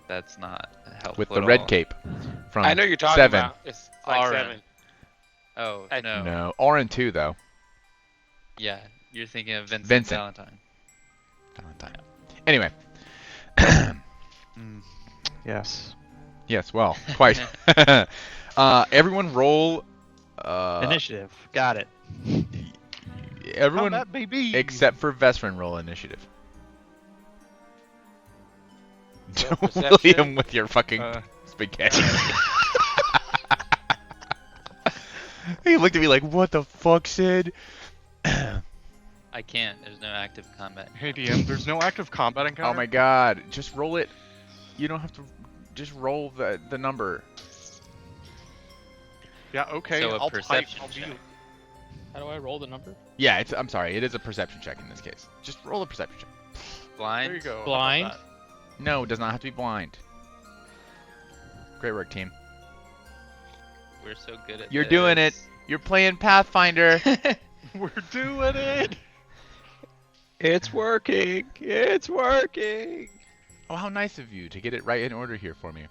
S3: that's not helpful.
S2: With the
S3: at
S2: red
S3: all.
S2: cape from
S4: I know you're talking
S2: 7.
S4: about. It's like
S3: Auron.
S4: 7.
S3: Oh
S4: I-
S3: no.
S2: No, Auron 2 though.
S3: Yeah, you're thinking of Vincent,
S2: Vincent.
S3: Valentine.
S2: Valentine. Anyway.
S6: Yes.
S2: Yes, well, quite. Everyone roll.
S1: Initiative. Got it.
S2: Everyone
S6: Combat, baby.
S2: except for Vesrin roll initiative.
S4: Perception.
S2: William with your fucking spaghetti. He looked at me like, "What the fuck, Sid?"
S3: I can't. There's no active combat.
S6: Hey DM, there's no active combat encounter.
S2: Oh my god! Just roll it. You don't have to. Just roll the number.
S6: Yeah, okay.
S3: So a
S6: I'll
S3: perception
S6: I'll be,
S3: check.
S8: How do I roll the number?
S2: Yeah, I'm sorry. It is a perception check in this case. Just roll a perception check.
S3: Blind.
S6: There you go. How about
S8: Blind.
S6: that?
S2: No, it does not have to be blind. Great work, team.
S3: We're so good at
S2: You're doing it.
S3: this.
S2: You're playing Pathfinder.
S6: We're doing it.
S1: It's working. It's working.
S2: Oh, how nice of you to get it right in order here for me.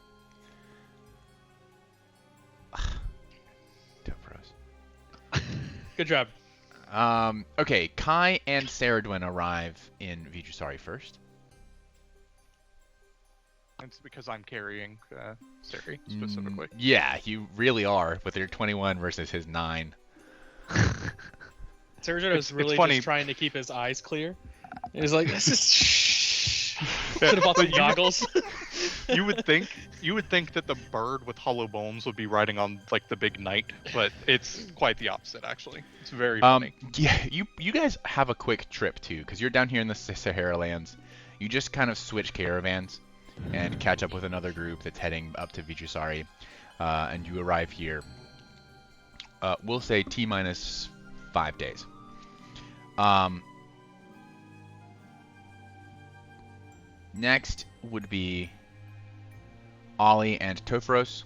S2: Topros.
S8: Good job.
S2: Okay, Kai and Saradwin arrive in Vijusari first.
S6: It's because I'm carrying Sari specifically.
S2: Yeah, you really are with your 21 versus his 9.
S8: Sergio
S6: It's
S8: is really
S6: funny.
S8: just trying to keep his eyes clear. He's like, this is shh. Should have bought some goggles.
S6: You would think that the bird with hollow bones would be riding on like the big knight, but it's quite the opposite actually. It's very funny.
S2: Yeah, you guys have a quick trip too, because you're down here in the Sahara lands. You just kind of switch caravans and catch up with another group that's heading up to Vijusari, and you arrive here. We'll say T-minus 5 days. Next would be Ollie and Topros.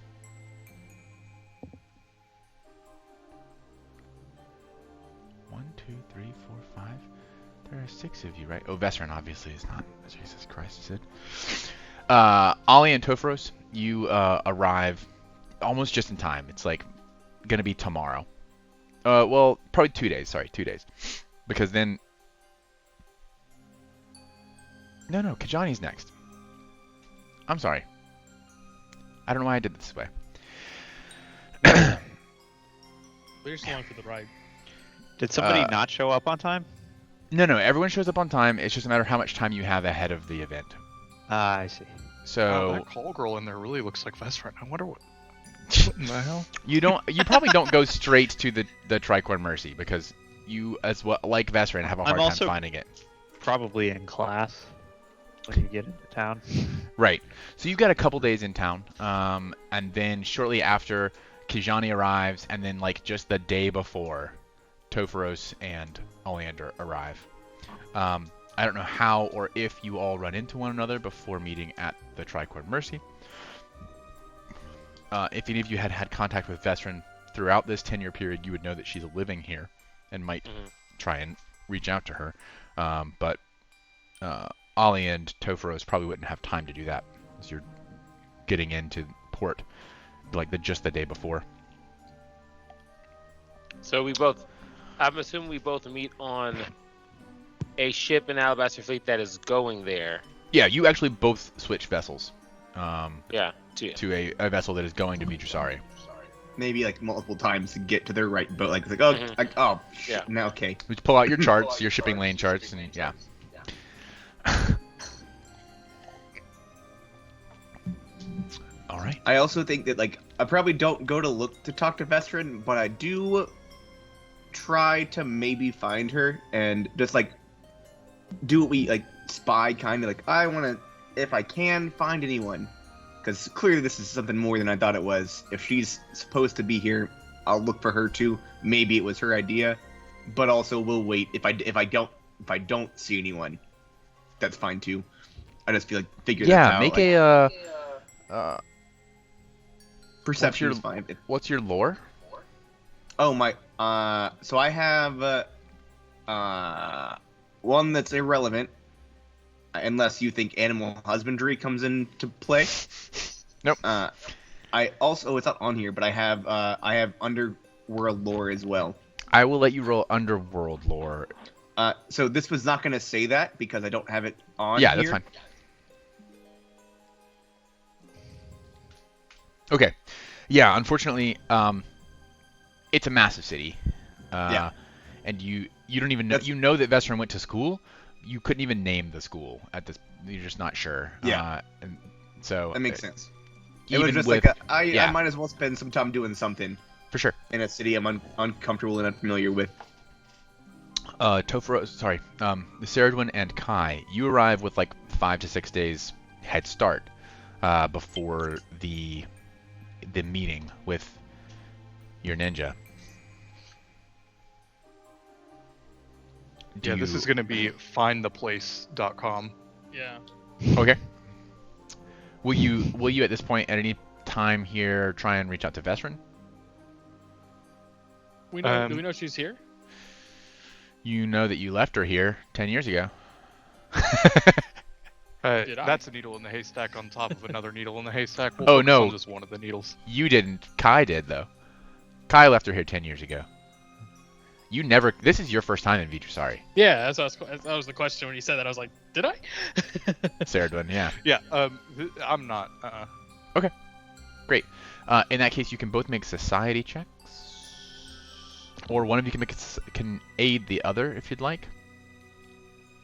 S2: One, two, three, four, five. There are 6 of you, right? Oh, Vesserin obviously is not. Jesus Christ, Sid. Ollie and Topros, you arrive almost just in time. It's like gonna be tomorrow. Well, probably 2 days. Sorry, 2 days, because then. No, Kajani's next. I'm sorry. I don't know why I did it this way.
S8: We're just along for the ride.
S1: Did somebody not show up on time?
S2: No, everyone shows up on time. It's just a matter of how much time you have ahead of the event.
S1: I see.
S2: So
S6: That call girl in there really looks like Vesserin. I wonder what in the hell?
S2: you probably don't go straight to the Tricorn Mercy, because you, as well, like Vesserin, have a hard
S1: I'm
S2: time
S1: also-
S2: finding it.
S1: Probably in class when you get into town.
S2: Right. So you've got a couple days in town, and then shortly after, Kijani arrives, and then like just the day before, Topharos and Oleander arrive. I don't know how or if you all run into one another before meeting at the Tricorn Mercy. If any of you had had contact with Vesserin throughout this 10-year period, you would know that she's living here and might try and reach out to her. But Ollie and Topharos probably wouldn't have time to do that, as you're getting into port like just the day before.
S4: So I'm assuming we both meet on a ship in Alabaster Fleet that is going there.
S2: Yeah, you actually both switch vessels
S4: Yeah.
S2: to a vessel that is going to Vijusari.
S7: Maybe like multiple times to get to their right boat. Like, it's like oh,
S4: Yeah.
S7: now okay.
S2: You pull out your charts, your shipping lane charts, and yeah. All right.
S7: I also think that like I probably don't go to talk to Vesserin, but I do try to maybe find her and just like do what we like spy kind of like I want to, if I can, find anyone, because clearly this is something more than I thought it was. If she's supposed to be here, I'll look for her too. Maybe it was her idea, but also we'll wait. If I don't see anyone, that's fine too. I just feel like figure that out.
S2: Make
S7: like,
S2: a
S7: perception
S2: what's
S7: is fine.
S2: what's your lore?
S7: Oh my. So I have one that's irrelevant, unless you think animal husbandry comes into play.
S2: Nope.
S7: I also, it's not on here, but I have underworld lore as well.
S2: I will let you roll underworld lore.
S7: So this was not going to say that because I don't have it on.
S2: Yeah,
S7: here.
S2: that's fine. Okay. Yeah, unfortunately, it's a massive city.
S7: Yeah.
S2: And you don't even know. You know that Vesserin went to school. You couldn't even name the school at this. You're just not sure.
S7: Yeah.
S2: And so
S7: That makes sense. It
S2: Even
S7: was just
S2: with,
S7: like I
S2: yeah.
S7: might as well spend some time doing something
S2: for sure.
S7: in a city I'm uncomfortable and unfamiliar with.
S2: Topharos, sorry, the Saradwin and Kai, you arrive with like 5 to 6 days head start before the meeting with your ninja.
S6: Yeah, this is going to be findtheplace.com.
S8: Yeah.
S2: Okay. Will you at this point at any time here try and reach out to Vesrin?
S8: We know. Do we know she's here?
S2: You know that you left her here 10 years ago.
S8: Did I?
S6: That's a needle in the haystack on top of another needle in the haystack. We'll
S2: Oh,
S6: focus
S2: no.
S6: on just one of the needles.
S2: You didn't. Kai did, though. Kai left her here 10 years ago. You never... This is your first time in Vitrussari.
S8: Yeah, that was the question when you said that. I was like, did I?
S2: Saradwin, yeah.
S6: Yeah, I'm not.
S2: Great. In that case, you can both make society checks. Or one of you can aid the other if you'd like.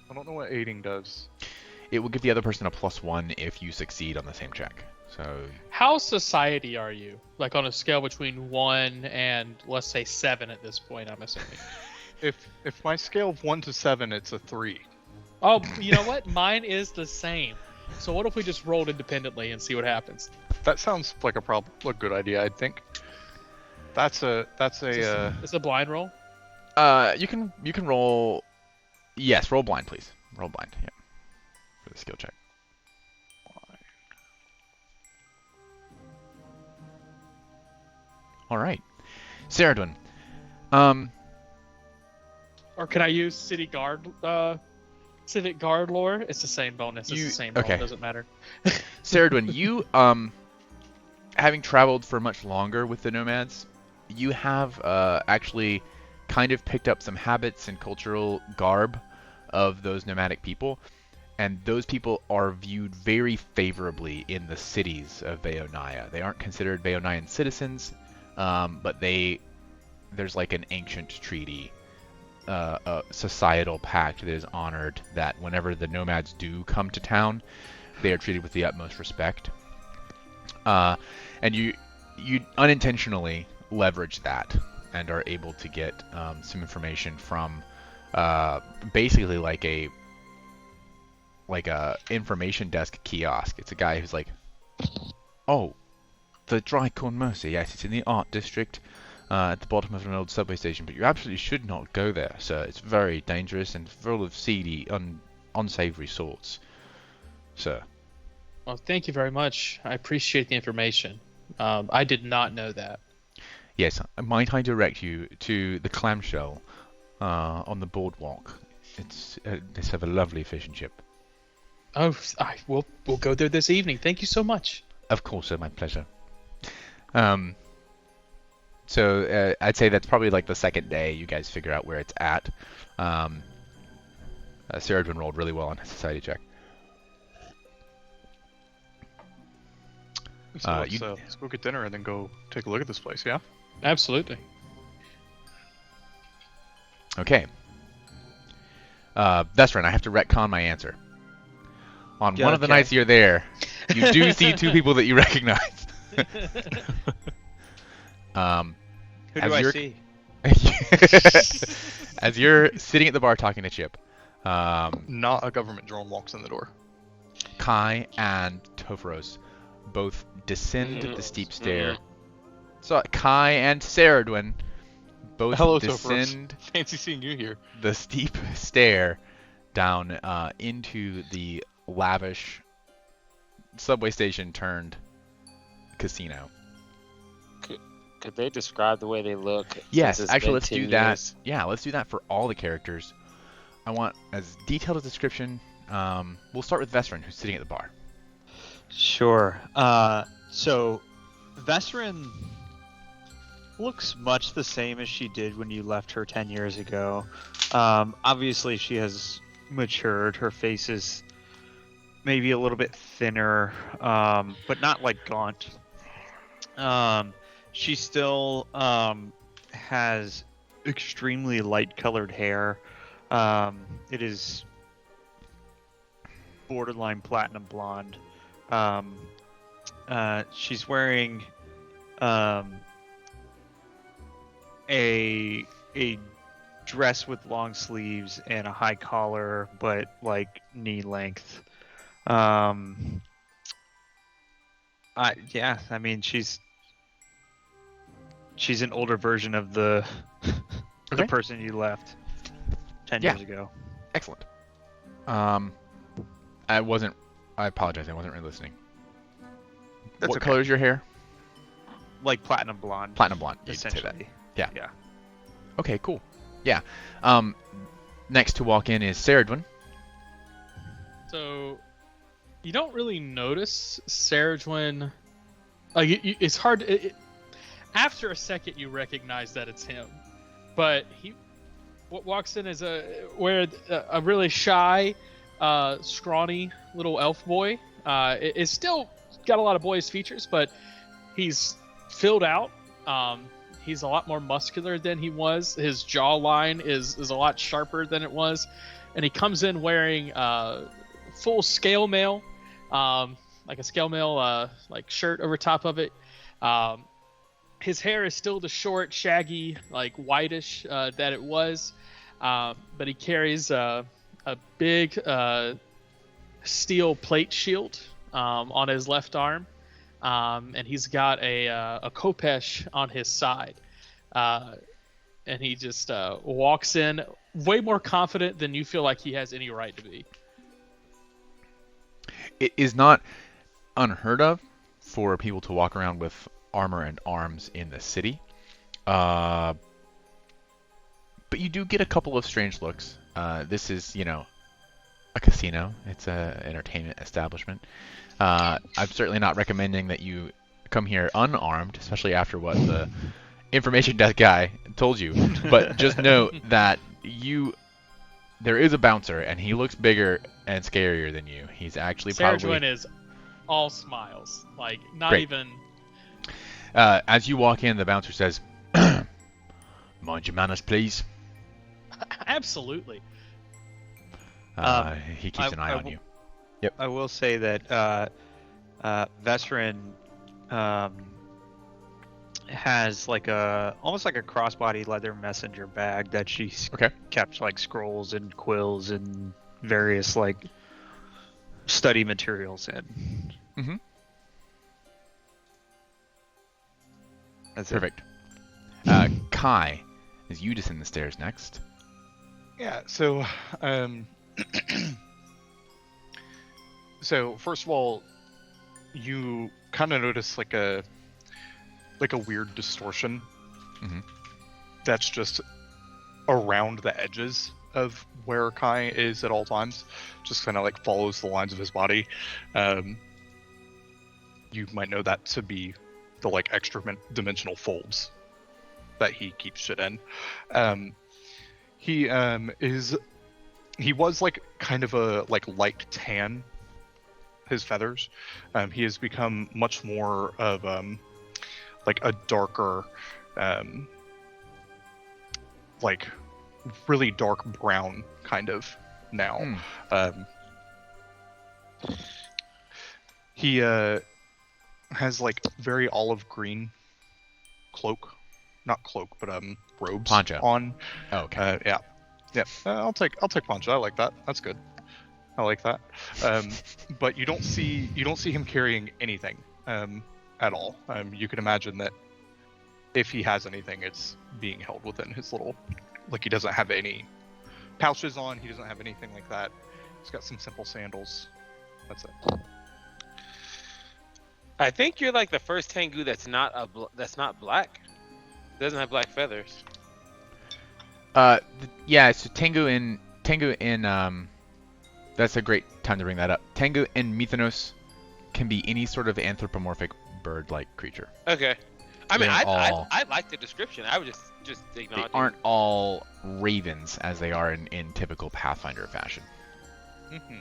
S6: I don't know what aiding does.
S2: It will give the other person a +1 if you succeed on the same check. So
S8: How society are you? Like on a scale between 1 and let's say 7 at this point, I'm assuming.
S6: If my scale of 1 to 7, it's a 3.
S8: Oh, you know what? Mine is the same. So what if we just rolled independently and see what happens?
S6: That sounds like a good idea, I think. That's a
S8: It's a blind roll.
S2: you can roll. Yes, roll blind, please. Roll blind. Yeah. For the skill check. All right, Saradwin.
S8: Or can I use civic guard lore? It's the same bonus. It's the same roll.
S2: okay.
S8: It doesn't matter.
S2: Saradwin, you having traveled for much longer with the nomads, you have actually kind of picked up some habits and cultural garb of those nomadic people, and those people are viewed very favorably in the cities of Veonia. They aren't considered Veonian citizens, but there's like an ancient treaty, a societal pact that is honored that whenever the nomads do come to town, they are treated with the utmost respect. And you unintentionally leverage that and are able to get some information from basically like a information desk kiosk. It's a guy who's like, oh, the Drycorn Mercy, yes, it's in the art district at the bottom of an old subway station, but you absolutely should not go there, sir. It's very dangerous and full of seedy, unsavory sorts, sir.
S8: Well, thank you very much. I appreciate the information. I did not know that.
S2: Yes, might I direct you to the clamshell on the boardwalk? They have a lovely fish and chip.
S8: Oh, we'll go there this evening. Thank you so much.
S2: Of course, sir, my pleasure. So I'd say that's probably like the second day you guys figure out where it's at. Saradwin rolled really well on his society check.
S6: So let's go get dinner and then go take a look at this place, yeah?
S8: Absolutely.
S2: Okay. Vesrin, I have to retcon my answer. On one of the nights you're there, you do see two people that you recognize.
S1: Who do I see?
S2: As you're sitting at the bar talking to Chip,
S6: Not a government drone walks in the door.
S2: Kai and Topharos both descend the steep stair. So Kai and Saradwin both
S6: Hello,
S2: descend
S6: Fancy seeing you here.
S2: the steep stair down into the lavish subway station turned casino.
S4: Could they describe the way they look?
S2: Yes,
S4: since it's
S2: actually,
S4: been
S2: let's
S4: 10
S2: do that.
S4: years?
S2: Yeah, let's do that for all the characters. I want as detailed a description. We'll start with Vesrin, who's sitting at the bar.
S1: Sure. So Vesrin looks much the same as she did when you left her 10 years ago. Obviously, she has matured. Her face is maybe a little bit thinner, but not like gaunt. She still has extremely light-colored hair. It is borderline platinum blonde. She's wearing a dress with long sleeves and a high collar, but like knee length. I mean she's an older version of the
S2: Okay.
S1: person you left 10
S2: Yeah.
S1: years ago.
S2: Excellent. I apologize. I wasn't really listening.
S7: That's
S2: What
S7: okay.
S2: color is your hair?
S1: Like platinum blonde.
S2: Platinum blonde. You'd say that.
S1: essentially.
S2: Yeah.
S1: Yeah.
S2: Okay, cool. Yeah. Next to walk in is Saradwin.
S8: So you don't really notice Saradwin. Like it's hard. After a second, you recognize that it's him, but what walks in is a really shy, scrawny little elf boy. It's still got a lot of boyish features, but he's filled out. He's a lot more muscular than he was. His jawline is a lot sharper than it was, and he comes in wearing full scale mail, like a scale mail like shirt over top of it. His hair is still the short, shaggy, like whitish that it was, but he carries a big steel plate shield on his left arm, and he's got a khopesh on his side, and he just walks in way more confident than you feel like he has any right to be.
S2: It is not unheard of for people to walk around with armor and arms in the city. But you do get a couple of strange looks. This is, a casino. It's a entertainment establishment. I'm certainly not recommending that you come here unarmed, especially after what the information desk guy told you. But just know that there is a bouncer, and he looks bigger and scarier than you. He's actually probably...
S8: Saradwin is all smiles, like not
S2: Great.
S8: even.
S2: As you walk in, the bouncer says, "Mind your manners, please."
S8: Absolutely.
S2: He keeps an eye on you.
S1: I will say that Vesrin has like almost like a crossbody leather messenger bag that she's
S2: Okay.
S1: kept like scrolls and quills and various like study materials in.
S2: Mm-hmm.
S1: That's
S2: Perfect. Kai, as you descend the stairs next.
S6: Yeah, so so first of all, you kind of notice like a weird distortion
S2: Mhm.
S6: that's just around the edges of where Kai is at all times, just kind of like follows the lines of his body. You might know that to be the like extra dimensional folds that he keeps shit in. He was like kind of a like light tan, his feathers. He has become much more of like a darker, like really dark brown kind of now. He has like very olive green not cloak, but robes
S2: Poncho.
S6: on.
S2: Oh, okay.
S6: Yeah. I'll take poncho. I like that. That's good. I like that. But you don't see him carrying anything at all. You can imagine that if he has anything, it's being held within his little. Like he doesn't have any pouches on. He doesn't have anything like that. He's got some simple sandals. That's it.
S4: I think you're like the first Tengu that's not black. Doesn't have black feathers.
S2: Yeah, so Tengu in that's a great time to bring that up. Tengu in Mythnos can be any sort of anthropomorphic bird-like creature.
S4: Okay. I mean,
S2: They're
S4: I
S2: all-
S4: like the description. I would just
S2: They
S4: acknowledge.
S2: aren't all ravens as they are in typical Pathfinder fashion.
S6: Mm-hmm.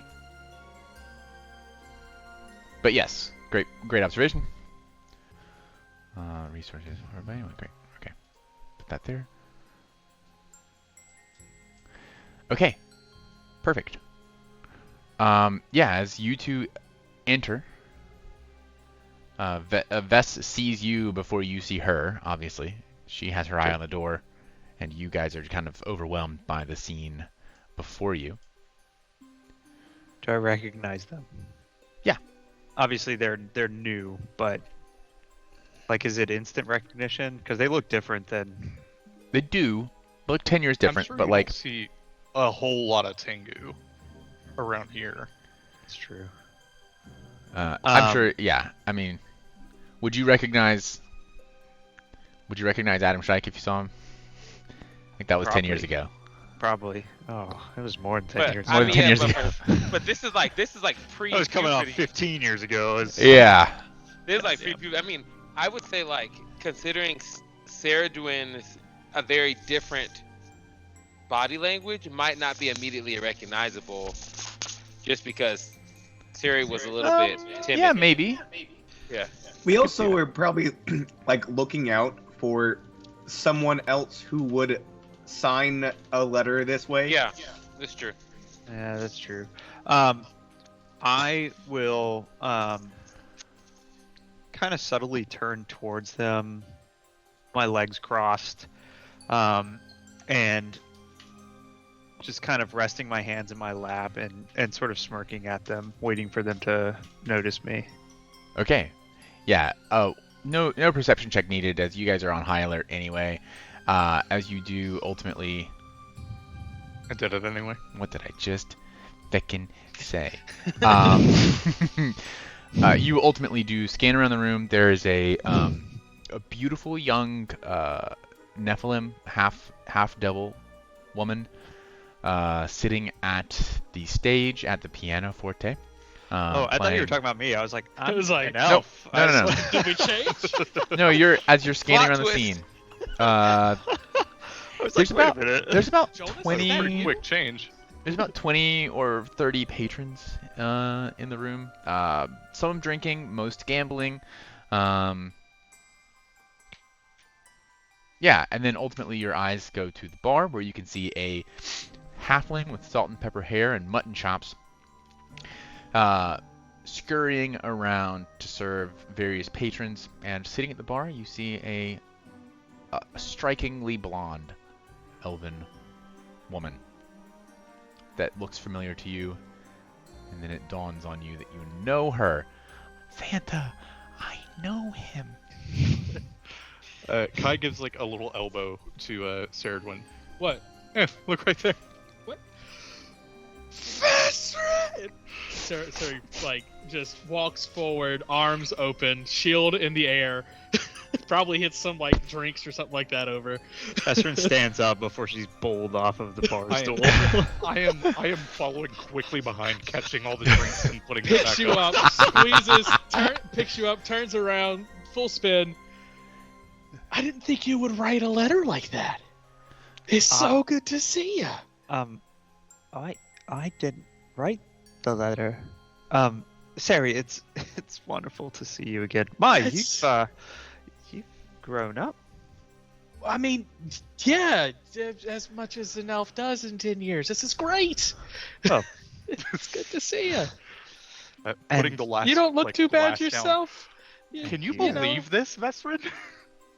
S2: But yes, great observation. Resources. But anyway, great. Okay, put that there. Okay, perfect. Yeah, as you two enter, Vess sees you before you see her. Obviously, she has her eye on the door, and you guys are kind of overwhelmed by the scene before you.
S1: Do I recognize them?
S2: Yeah.
S1: Obviously, they're new, but like, is it instant recognition? Because they look different than.
S2: They do look 10 years different,
S6: I'm sure
S2: but
S6: you
S2: like
S6: don't see a whole lot of Tengu around here.
S1: It's true.
S2: I'm sure. Yeah. I mean, would you recognize Adam Shike if you saw him? I think that was 10 years
S1: Probably.
S2: ago.
S1: Probably. Oh, it was more than 10
S4: But,
S1: years
S2: More
S4: I
S2: than
S4: mean,
S2: 10
S4: yeah,
S2: years
S4: but,
S2: ago.
S4: but this is like pre.
S1: I was coming on
S4: puberty.
S1: 15 years ago.
S2: Yeah.
S4: This is like pre. I mean, I would say like considering Ceridwen's a very different body language might not be immediately recognizable, just because Ciri was a little bit timid.
S2: Yeah, maybe.
S4: Yeah.
S7: We also were probably like looking out for someone else who would sign a letter this way.
S4: Yeah, that's true.
S1: Yeah, that's true. I will kind of subtly turn towards them, my legs crossed, and just kind of resting my hands in my lap and sort of smirking at them, waiting for them to notice me.
S2: Okay. Yeah. Oh, no perception check needed, as you guys are on high alert anyway. As you do ultimately.
S6: I did it anyway.
S2: What did I just feckin' say? You ultimately do scan around the room. There is a beautiful young Nephilim half devil woman sitting at the stage at the pianoforte.
S1: I thought you were
S2: playing-
S1: talking about me. I was like, I'm
S8: was like,
S1: an elf.
S2: no, no, no.
S8: Did we change?
S2: No, as you're scanning
S4: Plot
S2: around the
S4: twist.
S2: scene.
S1: I was
S2: There's
S1: like,
S2: about
S1: wait a minute.
S2: there's about
S8: Jonas, that's
S6: Pretty
S2: 20
S6: quick change.
S2: there's about 20 or 30 patrons in the room. Some of them drinking, most gambling. Yeah, and then ultimately your eyes go to the bar where you can see a halfling with salt and pepper hair and mutton chops scurrying around to serve various patrons. And sitting at the bar, you see a strikingly blonde elven woman that looks familiar to you, and then it dawns on you that you know her. Fanta, I know him.
S6: Kai gives like a little elbow to Ceridwen.
S8: What?
S6: Eh, look right there.
S8: Sarah, like, just walks forward, arms open, shield in the air. Probably hits some, like, drinks or something like that over.
S1: Estrin stands up before she's bowled off of the bar stool.
S6: I am following quickly behind, catching all the drinks and putting them
S8: Picks
S6: back
S8: you
S6: up.
S8: up, squeezes, picks you up, turns around, full spin. I didn't think you would write a letter like that. It's so good to see you.
S1: I didn't write the letter. Sari, it's wonderful to see you again. You've grown up.
S8: I mean, yeah, as much as an elf does in 10 years. This is great.
S1: Oh.
S8: It's good to see you.
S6: Putting
S1: And
S6: the last.
S8: You don't look
S6: like,
S8: too bad
S6: lash down.
S8: yourself.
S6: Can you
S8: know.
S6: believe this, Vesrin?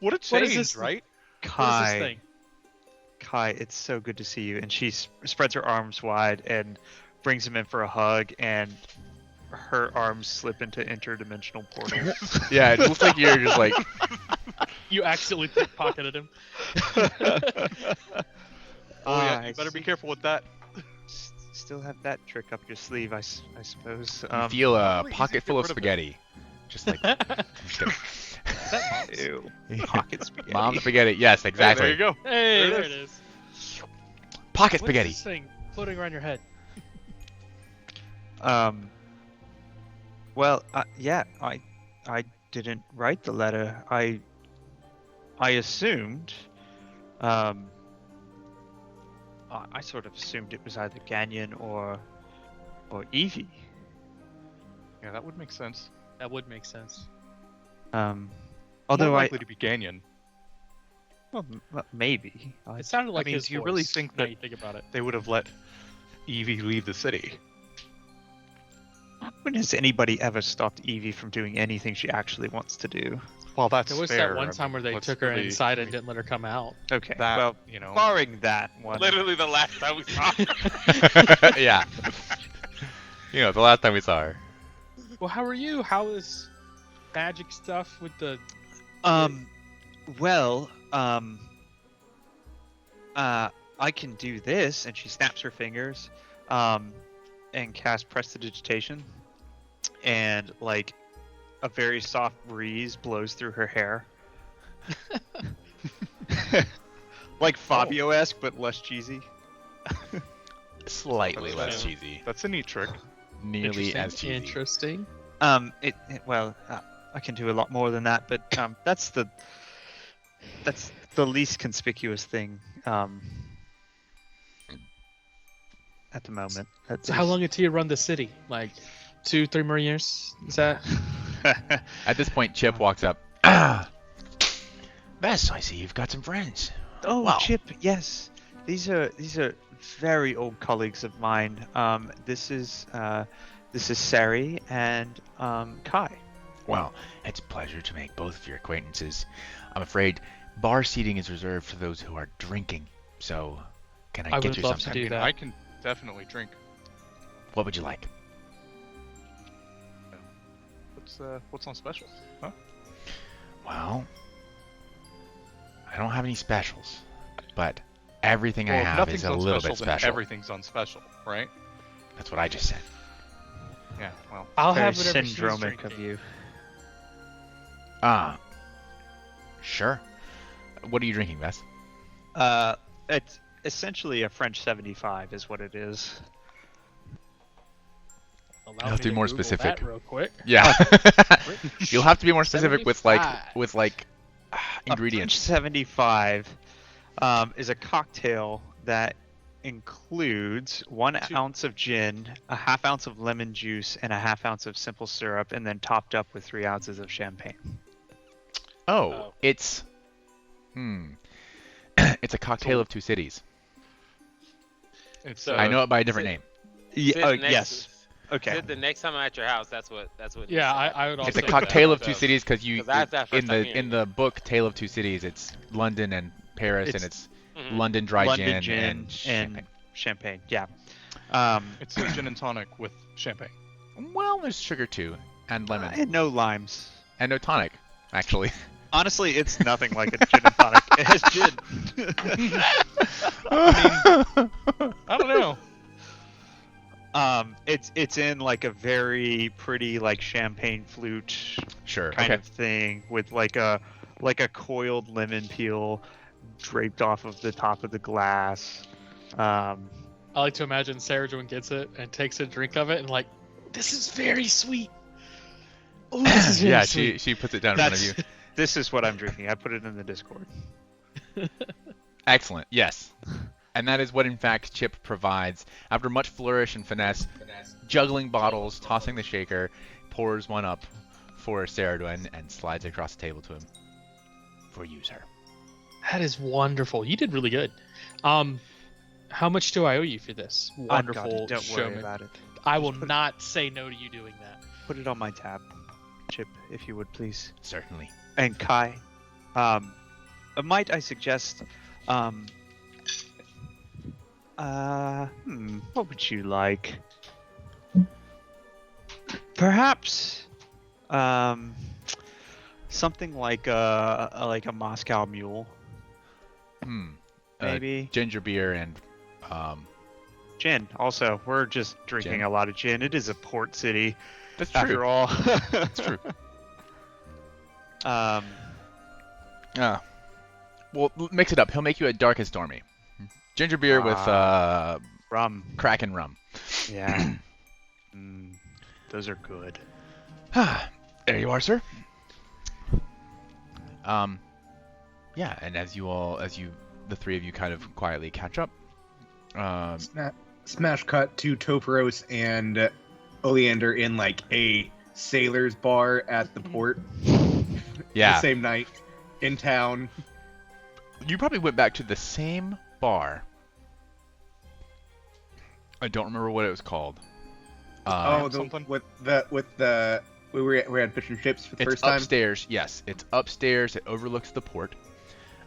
S6: What a
S8: What is
S6: change,
S8: this?
S6: right?
S8: What is this
S1: Kai,
S8: thing?
S1: Kai, it's so good to see you. And she spreads her arms wide and brings him in for a hug, and her arms slip into interdimensional portals.
S2: Yeah, it looks like you're just like.
S8: You accidentally pickpocketed him.
S6: Oh yeah, you better be careful with that.
S1: Still have that trick up your sleeve, I suppose.
S2: You feel a
S6: really easy to
S2: pocket
S6: get
S2: full of
S6: rid of it.
S2: spaghetti. Just like. Just kidding.
S1: Ew. Pocket spaghetti.
S2: Mom spaghetti. Yes,
S6: Hey,
S2: exactly.
S6: there you go.
S8: Hey,
S6: There
S8: there
S6: it
S8: it is.
S2: Pocket
S8: What is
S2: spaghetti.
S8: this thing floating around your head?
S1: Well, yeah, I didn't write the letter. I assumed, I sort of assumed it was either Ganyan or Evie.
S6: Yeah, that would make sense.
S8: That would make sense.
S1: Although
S6: More
S1: I,
S6: likely to be Ganyan.
S1: well, maybe.
S8: It sounded like
S6: mean,
S8: his
S6: do you really
S8: voice,
S6: think
S8: now
S6: that-
S8: you think about it?
S6: They would have let Evie leave the city.
S1: When has anybody ever stopped Evie from doing anything she actually wants to do?
S6: Well, that's
S8: There was
S6: fair.
S8: that one
S6: I
S8: time where
S6: mean,
S8: they
S6: let's
S8: took her
S6: really-
S8: inside and didn't let her come out.
S1: Okay,
S6: That,
S1: well,
S6: you know.
S1: barring that one.
S4: Literally the last time we saw her.
S2: Yeah. You know, the last time we saw her.
S8: Well, how are you? How is magic stuff with the...
S1: I can do this, and she snaps her fingers, and casts prestidigitation, and like a very soft breeze blows through her hair, like Fabio-esque but less cheesy.
S2: Slightly
S6: That's
S2: less
S6: true.
S2: cheesy.
S6: That's a neat trick.
S2: Nearly as cheesy.
S8: Interesting.
S1: I can do a lot more than that, but that's the least conspicuous thing at the moment.
S8: So how long until you run the city? Like 2-3 more years? Is that?
S2: At this point, Chip walks up. Ah, Bess, I see you've got some friends.
S1: Oh,
S2: Wow.
S1: Chip, yes. These are very old colleagues of mine. This is Sari and Kai.
S2: Well, it's a pleasure to make both of your acquaintances. I'm afraid bar seating is reserved for those who are drinking. So, can I
S8: I
S2: get
S8: would
S2: you
S8: love to
S2: something?
S8: do that.
S6: I can definitely drink.
S2: What would you like?
S6: What's on special? Huh?
S2: Well, I don't have any specials, but everything I
S6: Well, if
S2: have
S6: nothing's
S2: is a
S6: on
S2: little
S6: special,
S2: bit
S6: then
S2: special.
S6: everything's on special, right?
S2: That's what I just said.
S6: Yeah. Well,
S8: I'll
S1: Very
S8: have whatever she's
S1: syndromic
S8: drinking.
S1: of you.
S2: Ah, sure. What are you drinking, Bess?
S1: It's essentially a French 75 is what it is.
S8: Allow
S2: have
S8: me
S2: to be more
S8: Google
S2: specific.
S8: that real quick.
S2: Yeah. You'll have to be more specific with
S8: 75.
S2: ingredients.
S1: A French 75 is a cocktail that includes 1 ounce of gin, a ½ ounce of lemon juice, and a ½ ounce of simple syrup, and then topped up with 3 ounces of champagne.
S2: Oh, it's it's a cocktail of two cities.
S6: it's
S4: So-
S2: I know it by a different
S4: Sid-
S2: name.
S4: Sid, next-
S1: Yes. Okay.
S4: Sid, the next time I'm at your house, that's what.
S8: Yeah, I would also.
S2: It's a
S8: say
S2: cocktail
S8: that.
S2: of two cities because you
S4: 'Cause that's that first
S2: in
S4: time
S2: the
S4: hearing
S2: in the book Tale of Two Cities, it's London and Paris, and it's
S4: Mhm.
S2: London dry
S1: London
S2: gin, and champagne.
S1: champagne. Yeah.
S6: It's a gin and tonic with champagne.
S2: Well, there's sugar too, and lemon,
S1: And no limes.
S2: and no tonic, actually.
S1: Honestly, it's nothing like a gin and tonic. It has gin.
S6: I don't know.
S1: It's in like a very pretty like champagne flute
S2: Sure.
S1: kind
S2: Okay.
S1: of thing with like a coiled lemon peel draped off of the top of the glass.
S8: I like to imagine Sarah Joan gets it and takes a drink of it and like, this is very sweet. Oh, this is very
S2: Yeah,
S8: sweet.
S2: she puts it down in front of you.
S1: This is what I'm drinking. I put it in the Discord.
S2: Excellent. Yes. And that is what, in fact, Chip provides. After much flourish and finesse, juggling bottles, tossing the shaker, pours one up for Saradwin and slides it across the table to him. For you, sir.
S8: That is wonderful. You did really good. How much do I owe you for this wonderful
S1: Don't worry
S8: showman?
S1: about it.
S8: I will not say no to you doing that.
S1: Put it on my tab, Chip, if you would please.
S2: Certainly.
S1: And Kai, might I suggest, what would you like? Perhaps, something like a Moscow Mule, maybe.
S2: Ginger beer and
S1: Gin. Also, we're just drinking
S2: Gin.
S1: a lot of gin. It is a port city,
S2: that's
S1: after
S2: true.
S1: all.
S2: That's true. Well, mix it up. He'll make you a dark and stormy. Ginger beer with
S1: Rum.
S2: Kraken rum.
S1: Yeah. Those are good.
S2: There you are, sir. Yeah, and as the three of you kind of quietly catch up.
S7: Smash cut to Topros and Oleander in like a sailor's bar at the port
S2: Yeah,
S7: the same night in town.
S2: you probably went back to the same bar. I don't remember what it was called.
S7: Oh,
S6: something?
S7: we had fish and chips for the
S2: It's
S7: first time.
S2: upstairs. Yes, it's upstairs. It overlooks the port.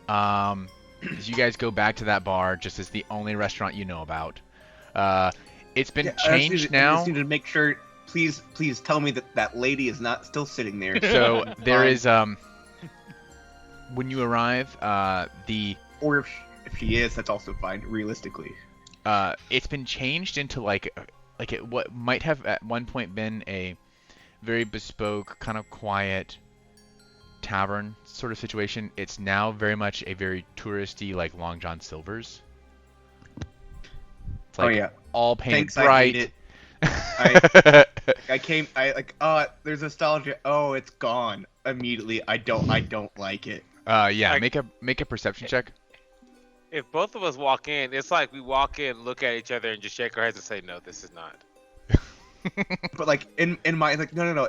S2: As you guys go back to that bar, just as the only restaurant you know about. It's been
S7: Yeah,
S2: changed
S7: I
S2: now.
S7: just need to make sure. Please tell me that lady is not still sitting there.
S2: So there is when you arrive, the
S7: Or if she is, that's also fine, realistically.
S2: It's been changed into like what might have at one point been a very bespoke, kind of quiet tavern sort of situation. It's now very much a very touristy, like Long John Silver's. It's like
S7: Oh yeah.
S2: all painted
S7: Thanks,
S2: bright.
S7: I hate it. There's nostalgia. Oh, it's gone immediately. I don't like it.
S2: Yeah,
S4: Like-
S2: make a perception check.
S4: If both of us walk in, it's like we walk in, look at each other, and just shake our heads and say, "No, this is not."
S7: But like in my like no.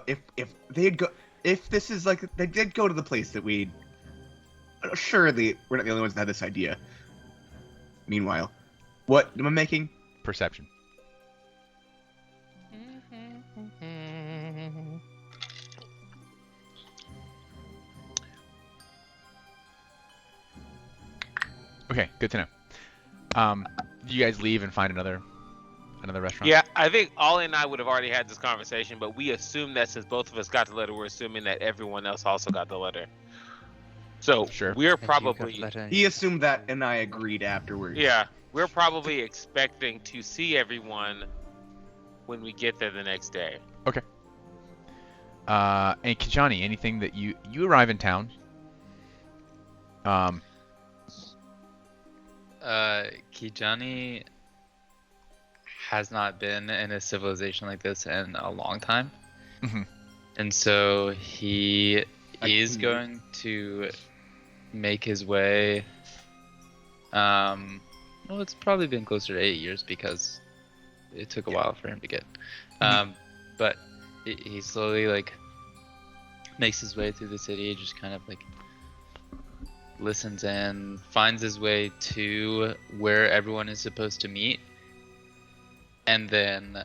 S7: If this is like they did go to the place that we surely we're not the only ones that had this idea. Meanwhile, what am I making?
S2: Perception. Okay, good to know. Do you guys leave and find another restaurant?
S4: Yeah, I think Ollie and I would have already had this conversation, but we assume that since both of us got the letter, we're assuming that everyone else also got the letter. So
S2: Sure.
S4: we're
S3: Have you got
S4: probably
S3: letter?
S7: He assumed that, and I agreed afterwards.
S4: yeah, we're probably expecting to see everyone when we get there the next day.
S2: And Kijani, anything that you arrive in town?
S3: Kijani has not been in a civilization like this in a long time.
S2: Mhm.
S3: And so he is
S7: Mhm.
S3: going to make his way. Well, it's probably been closer to 8 years because it took a while for him to get. But he slowly like makes his way through the city, just kind of like listens in, finds his way to where everyone is supposed to meet, and then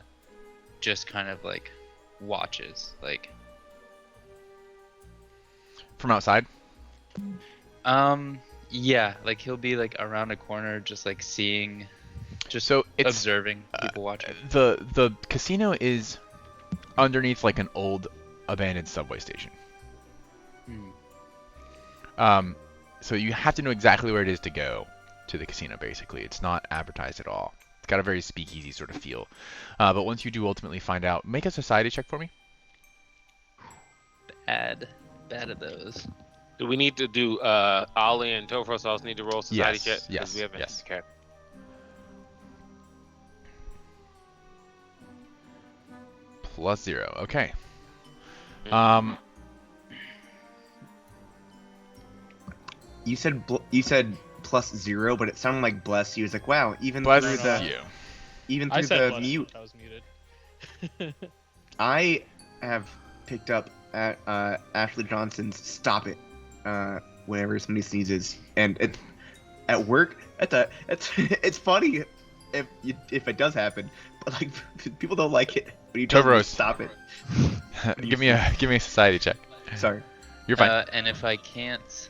S3: just kind of like watches, like
S2: From outside?
S3: yeah, like he'll be like around a corner just like seeing, just
S2: So it's
S3: observing people watching.
S2: the casino is underneath like an old abandoned subway station.
S3: Hmm.
S2: So you have to know exactly where it is to go to the casino. Basically, it's not advertised at all. It's got a very speakeasy sort of feel. But once you do ultimately find out, make a society check for me.
S3: Bad at those.
S4: Do we need to do Ollie and Tofros also need to roll society
S2: Yes,
S4: check? 'Cause
S2: yes,
S4: we haven't.
S2: yes.
S4: Okay.
S2: +0. Okay.
S7: You said +0, but it sounded like bless. He was like, wow, even
S2: Bless
S7: through the
S2: you.
S7: even
S8: I
S7: through
S8: said
S7: the
S8: bless
S7: mute.
S8: I was muted.
S7: I have picked up at Ashley Johnson's "Stop It" whenever somebody sneezes, and it at work. It's funny if it does happen, but like people don't like it when you tell them to
S2: Tobros.
S7: stop it.
S2: give me a society check.
S7: Sorry.
S2: You're fine.
S3: And if I can't,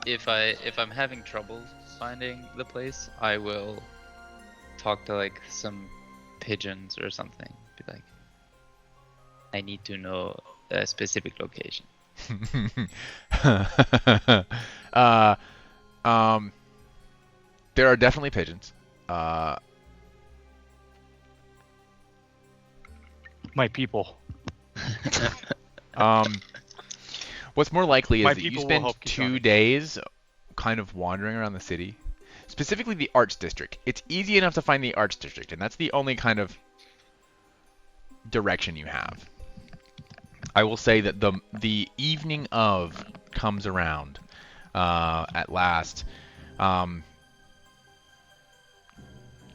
S3: if I'm having trouble finding the place, I will talk to like some pigeons or something. Be like, I need to know a specific location.
S2: There are definitely pigeons.
S6: My people.
S2: What's more likely is
S6: My
S2: that you
S6: people will
S2: spend
S6: help you,
S2: 2
S6: Johnny.
S2: days kind of wandering around the city, specifically the Arts District. It's easy enough to find the Arts District, and that's the only kind of direction you have. I will say that the evening of comes around at last.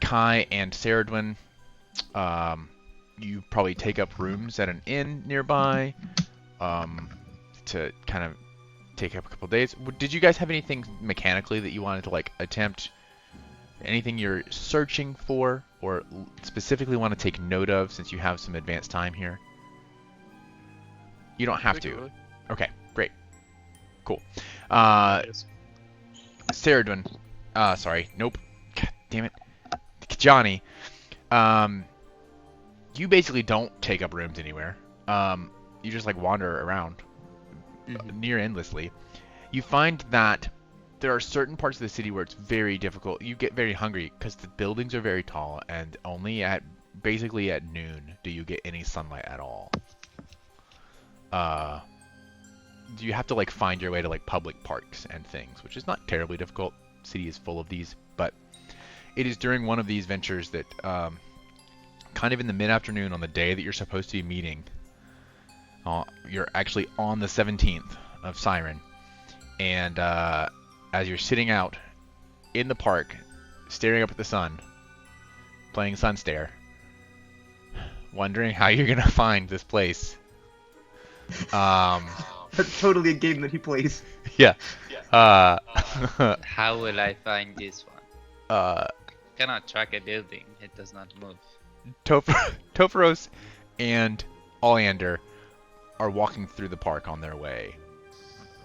S2: Kai and Saradwin, you probably take up rooms at an inn nearby to kind of take up a couple days. Did you guys have anything mechanically that you wanted to like attempt? Anything you're searching for or specifically want to take note of since you have some advanced time here? You don't have to. Okay, great. Cool.
S8: Yes.
S2: Saradwin. Sorry. Nope. God damn it. Johnny. You basically don't take up rooms anywhere. You just like wander around near endlessly. You find that there are certain parts of the city where it's very difficult. You get very hungry because the buildings are very tall, and only basically at noon do you get any sunlight at all. You have to like find your way to like public parks and things, which is not terribly difficult. The city is full of these, but it is during one of these ventures that kind of in the mid-afternoon on the day that you're supposed to be meeting, you're actually on the 17th of Siren, and as you're sitting out in the park, staring up at the sun, playing Sun Stare, wondering how you're gonna find this place.
S7: That's totally a game that he plays.
S2: Yeah.
S3: How will I find this one? Cannot track a building. It does not move.
S2: Topharos and Oleander are walking through the park on their way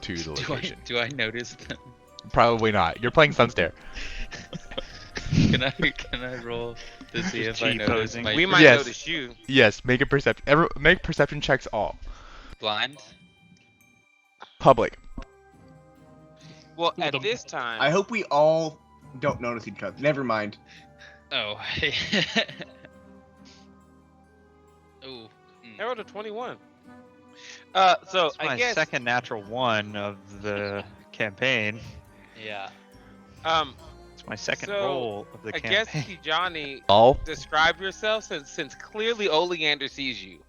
S2: to the location.
S3: Do I notice them?
S2: Probably not. You're playing Sunstare.
S3: Can I roll to see if I
S1: cheat
S3: notice
S1: posing.
S3: my
S4: We might
S2: Yes.
S4: notice you.
S2: Yes, make a perception. Make perception checks all.
S3: blind?
S2: Public.
S4: Well,
S8: Ooh,
S4: at
S8: the-
S4: this time,
S7: I hope we all don't notice each other. Never mind.
S3: Oh. Oh.
S4: I rolled a 21. So
S1: It's
S4: I
S1: my
S4: guess
S1: second natural one of the campaign.
S3: Yeah.
S1: It's my second
S4: So,
S1: roll of the
S4: I guess
S1: campaign.
S4: Kijani,
S2: All.
S4: describe yourself since clearly Oleander sees you.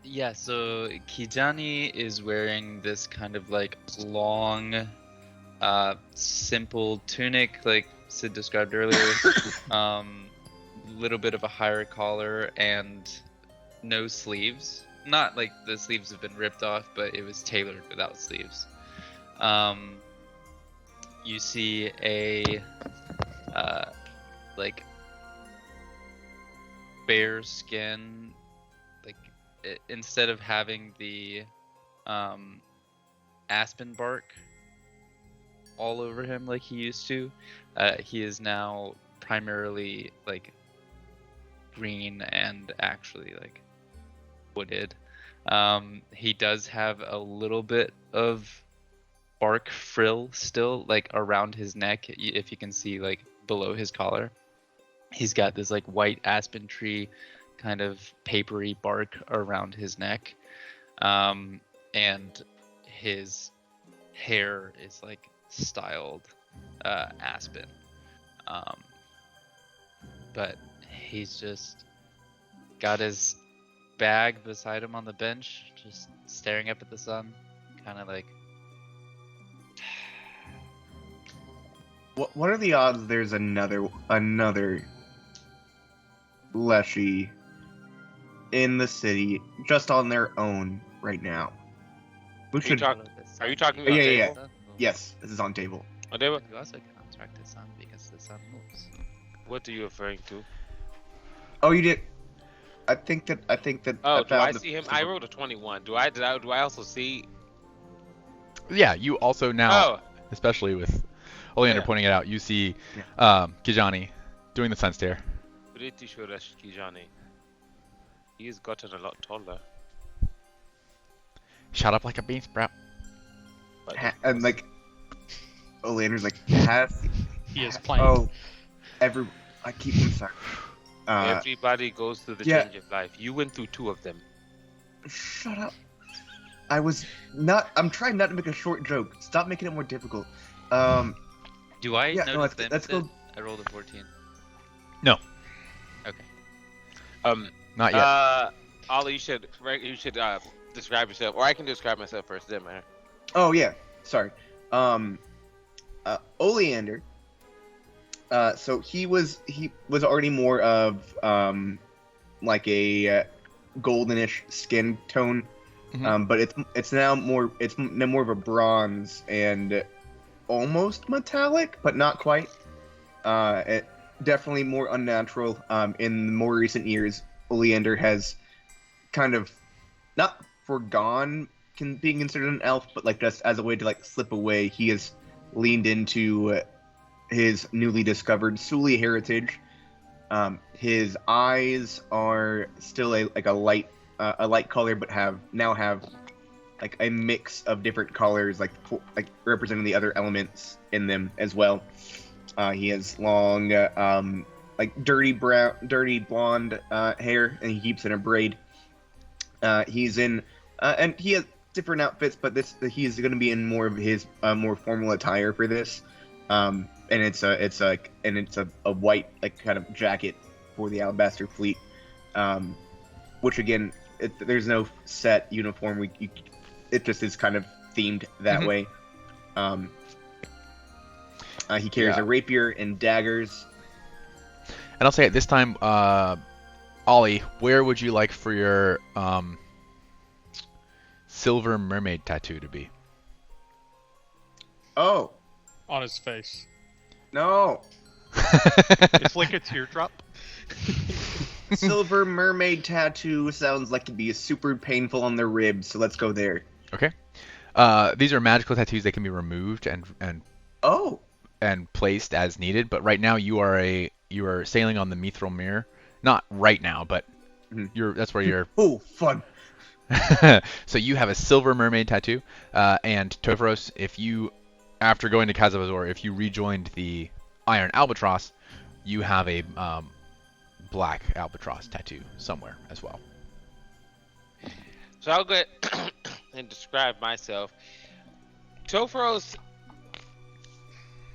S3: Yeah, so Kijani is wearing this kind of like long, simple tunic, like Sid described earlier. Little bit of a higher collar and no sleeves. Not like the sleeves have been ripped off, but it was tailored without sleeves. You see a like bare skin, like instead of having the aspen bark all over him like he used to, he is now primarily like green and actually like wooded. He does have a little bit of bark frill still like around his neck, if you can see like below his collar. He's got this like white aspen tree kind of papery bark around his neck, and his hair is like styled aspen, but he's just got his bag beside him on the bench, just staring up at the sun, kind of like.
S7: What are the odds there's another Leshy in the city just on their own right now? Who should?
S4: Are you talking
S7: Yeah,
S4: about
S7: yeah,
S4: table?
S7: Yes, this is on table.
S4: On table?
S3: You also cannot track the sun because the sun moves.
S4: What are you referring to?
S7: Oh, you did. I think that.
S4: Oh, do I
S7: found
S4: see him? I rolled a 21. Do I also see?
S2: Yeah, you also now,
S4: Oh,
S2: especially with Oleander
S4: Yeah.
S2: pointing it out, you see Kijani doing the sun stare.
S4: pretty sure that's Kijani. He's gotten a lot taller.
S2: Shut up like a bean sprout.
S4: But
S7: and like, Oleander's like, has.
S8: He is playing.
S7: Oh, I keep him sorry.
S4: everybody goes through the
S7: yeah.
S4: change of life. You went through 2 of them.
S7: Shut up. I was not. I'm trying not to make a short joke. Stop making it more difficult.
S3: Do I
S7: Yeah,
S3: notice
S7: no, let's-
S3: them
S7: let's
S3: that
S7: go-
S3: I rolled a 14?
S2: Not yet.
S4: Ollie, you should describe yourself, or I can describe myself first. Doesn't matter.
S7: Oh yeah, sorry. Oleander. So he was already more of like a goldenish skin tone,
S2: Mhm.
S7: but it's now more of a bronze and almost metallic, but not quite. It definitely more unnatural. In more recent years, Oleander has kind of not forgone being considered an elf, but like just as a way to like slip away, he has leaned into his newly discovered Suli heritage. His eyes are still a light color, but have like a mix of different colors, like representing the other elements in them as well. He has long, like dirty blonde hair, and he keeps in a braid. He's in, and he has different outfits, but he's going to be in more of his more formal attire for this. And it's a white like kind of jacket for the Alabaster Fleet, which again, there's no set uniform. It just is kind of themed that
S2: Mhm.
S7: way. He carries a rapier and daggers.
S2: And I'll say at this time, Ollie, where would you like for your silver mermaid tattoo to be?
S7: Oh
S8: On his face.
S7: no!
S6: It's like a teardrop.
S7: Silver mermaid tattoo sounds like it'd be super painful on the ribs, so let's go there.
S2: Okay. These are magical tattoos. They can be removed and
S7: Oh,
S2: placed as needed. But right now you are sailing on the Mithril Mirror. Not right now, but
S7: Mhm.
S2: that's where you're.
S7: oh, fun.
S2: So you have a silver mermaid tattoo, and Topharos, if you, after going to Khazad-dûr, if you rejoined the Iron Albatross, you have a black albatross tattoo somewhere as well.
S4: So I'll go and describe myself. Topharos,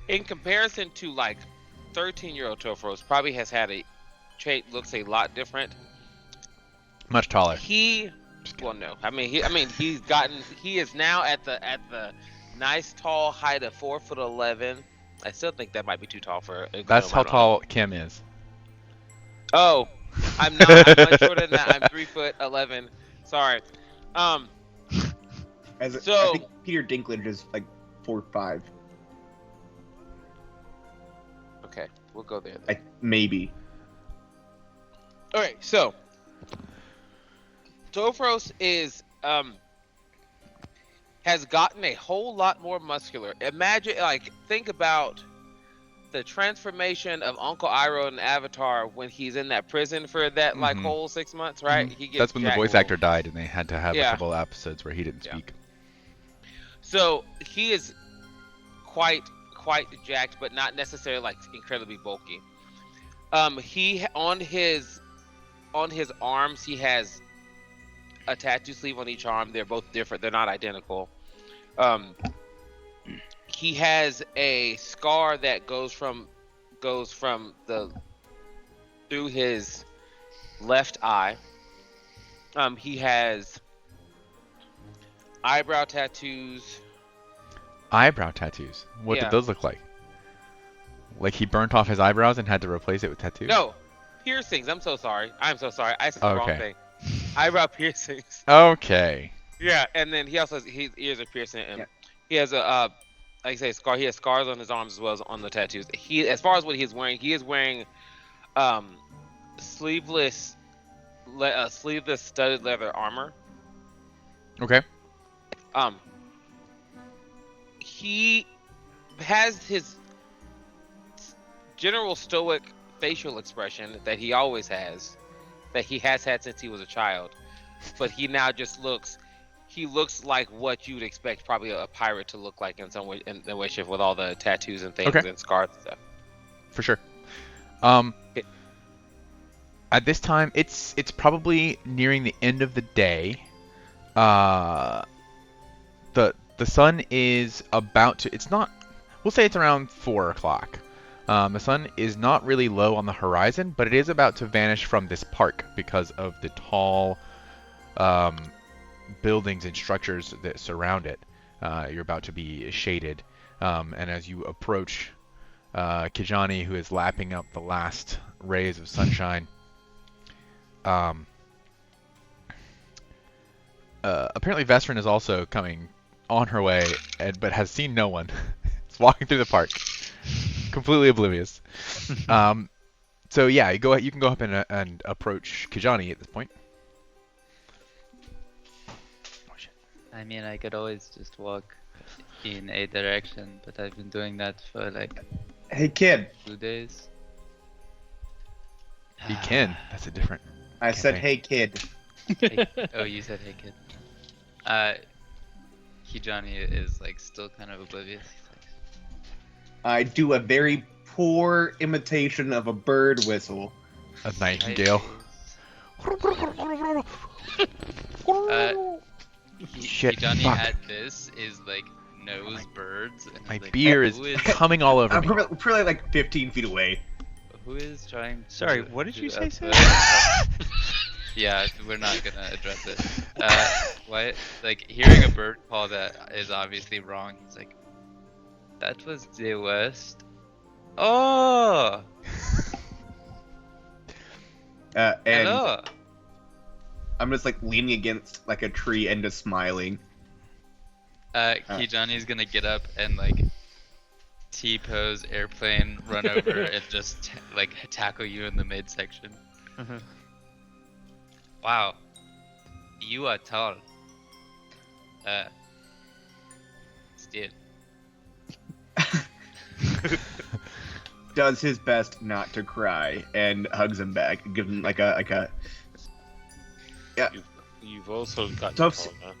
S4: in comparison to like 13-year-old Topharos, probably has had a trait looks a lot different.
S2: Much taller.
S4: Well, no, he is now at the nice tall height of 4'11". I still think that might be too tall for.
S2: That's how tall Kim is.
S4: Oh, I'm not. I'm much shorter than that. I'm 3'11". Sorry.
S7: I
S4: So-
S7: think Peter Dinklage is like 4'5".
S4: Okay, we'll go there. Then.
S7: Maybe.
S4: All right, so Topharos is has gotten a whole lot more muscular. Imagine, think about the transformation of Uncle Iroh in Avatar when he's in that prison for that
S2: Mhm.
S4: whole 6 months, right? He gets
S2: That's when the
S4: jacked.
S2: voice actor died, and they had to have a
S4: Yeah.
S2: couple episodes where he didn't
S4: Yeah.
S2: speak.
S4: So he is quite jacked, but not necessarily like incredibly bulky. He on his arms he has a tattoo sleeve on each arm. They're both different. They're not identical. He has a scar that goes from through his left eye. He has eyebrow tattoos.
S2: Eyebrow tattoos. What
S4: Yeah.
S2: did those look like? Like he burnt off his eyebrows and had to replace it with tattoos?
S4: No, piercings. I'm so sorry. I said the wrong
S2: Okay.
S4: thing. Eyebrow piercings.
S2: Okay.
S4: Yeah, and then he also has his ears are piercing, and
S7: Yeah.
S4: he has a like I say, scar. He has scars on his arms as well as on the tattoos. As far as what he's wearing, he is wearing sleeveless studded leather armor.
S2: Okay.
S4: He has his general stoic facial expression that he always has, that he has had since he was a child, but he now just looks like what you would expect probably a pirate to look like in some way, in the way, shape, with all the tattoos and things
S2: Okay.
S4: and scars and stuff.
S2: For sure.
S4: Okay.
S2: At this time, it's probably nearing the end of the day. The sun is about to. It's not. We'll say it's around 4 o'clock. The sun is not really low on the horizon, but it is about to vanish from this park because of the tall buildings and structures that surround it. You're about to be shaded, and as you approach Kijani, who is lapping up the last rays of sunshine, apparently Vestrin is also coming on her way, but has seen no one. It's walking through the park, completely oblivious. So yeah, you can go up and approach Kijani at this point.
S3: I mean, I could always just walk in a direction, but I've been doing that for like
S7: Hey kid,
S3: 2 days.
S2: You can. That's a different.
S7: I said
S2: Okay.
S7: hey kid.
S3: Oh, you said hey kid. Kijani is like still kind of oblivious. He's like,
S7: I do a very poor imitation of a bird whistle.
S2: A nightingale. Shit,
S3: Kijani
S2: fuck.
S3: at this is like knows birds. And
S2: My
S3: like,
S2: beer is
S3: who is
S2: coming all over
S7: I'm
S2: me.
S7: probably like 15 feet away.
S3: who is trying? To
S1: Sorry, what did
S3: do
S1: you say,
S3: that?
S1: Sam?
S3: Yeah, we're not gonna address it. What? Like hearing a bird call that is obviously wrong. He's like, that was the worst. Oh,
S7: And
S3: hello.
S7: I'm just like leaning against like a tree and just smiling.
S3: Kijani's gonna get up and like T-pose airplane, run over and just like tackle you in the midsection.
S1: Mhm.
S3: Wow, you are tall. Still.
S7: Does his best not to cry and hugs him back, give him like a
S4: You've also got
S7: Tufts-
S4: the phone,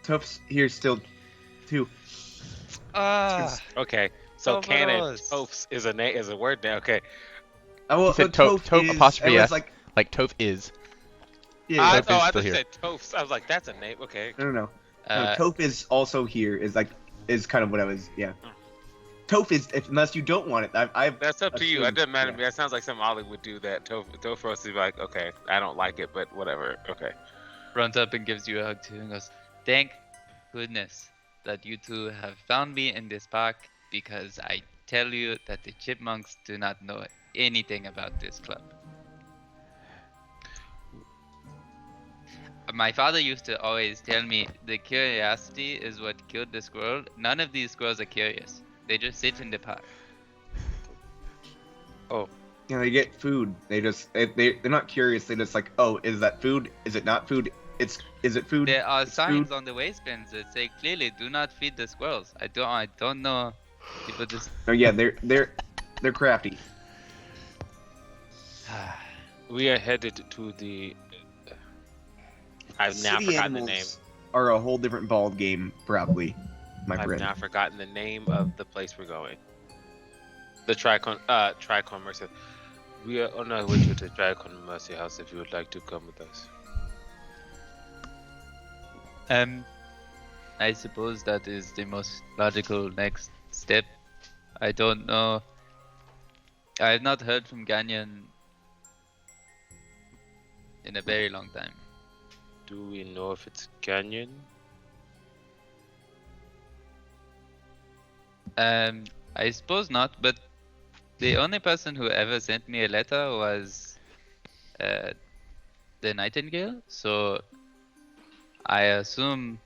S7: Tufts here still too.
S3: Ah,
S4: Okay, so canon
S3: Tovaros.
S4: Tofs is a word now. Okay,
S7: Oh, well,
S2: He said
S7: Toph
S2: Toph
S7: is-
S2: apostrophe
S7: it was
S2: S.
S7: like
S2: Like Toph is.
S7: yeah,
S4: I
S2: Toph is
S4: thought I
S2: still
S4: just
S2: here.
S4: said Tofs. I was like, that's a name. Okay,
S7: no. No,
S3: uh,
S7: Toph is also here. Is kind of what I was. Yeah. Toph is unless you don't want it. I've
S4: that's up to you. It
S7: assumed,
S4: doesn't matter to
S7: yeah.
S4: me. That sounds like something Ollie would do. That Tofros is like, okay, I don't like it, but whatever. Okay.
S3: runs up and gives you a hug too and goes, thank goodness that you two have found me in this park, because I tell you that the chipmunks do not know anything about this club. My father used to always tell me the curiosity is what killed the squirrel. None of these squirrels are curious. They just sit in the park.
S7: You know, they get food. They're not curious. They just like, oh, is that food? Is it not food? Is it food?
S3: There are
S7: It's
S3: signs
S7: food.
S3: on the waistbands that say clearly, "Do not feed the squirrels." I don't know. People just.
S7: Oh yeah, they're crafty.
S4: We are headed to the. I've now
S7: City
S4: forgotten the name.
S7: animals are a whole different ball game, probably, my
S4: I've
S7: friend.
S4: now forgotten the name of the place we're going. The Tricon Mercy. We are on our way to the Tricon Mercy House. If you would like to come with us.
S3: I suppose that is the most logical next step. I don't know. I have not heard from Ganyan in a very long time.
S4: Do we know if it's Canyon?
S3: I suppose not, but the only person who ever sent me a letter was the Nightingale, so I assume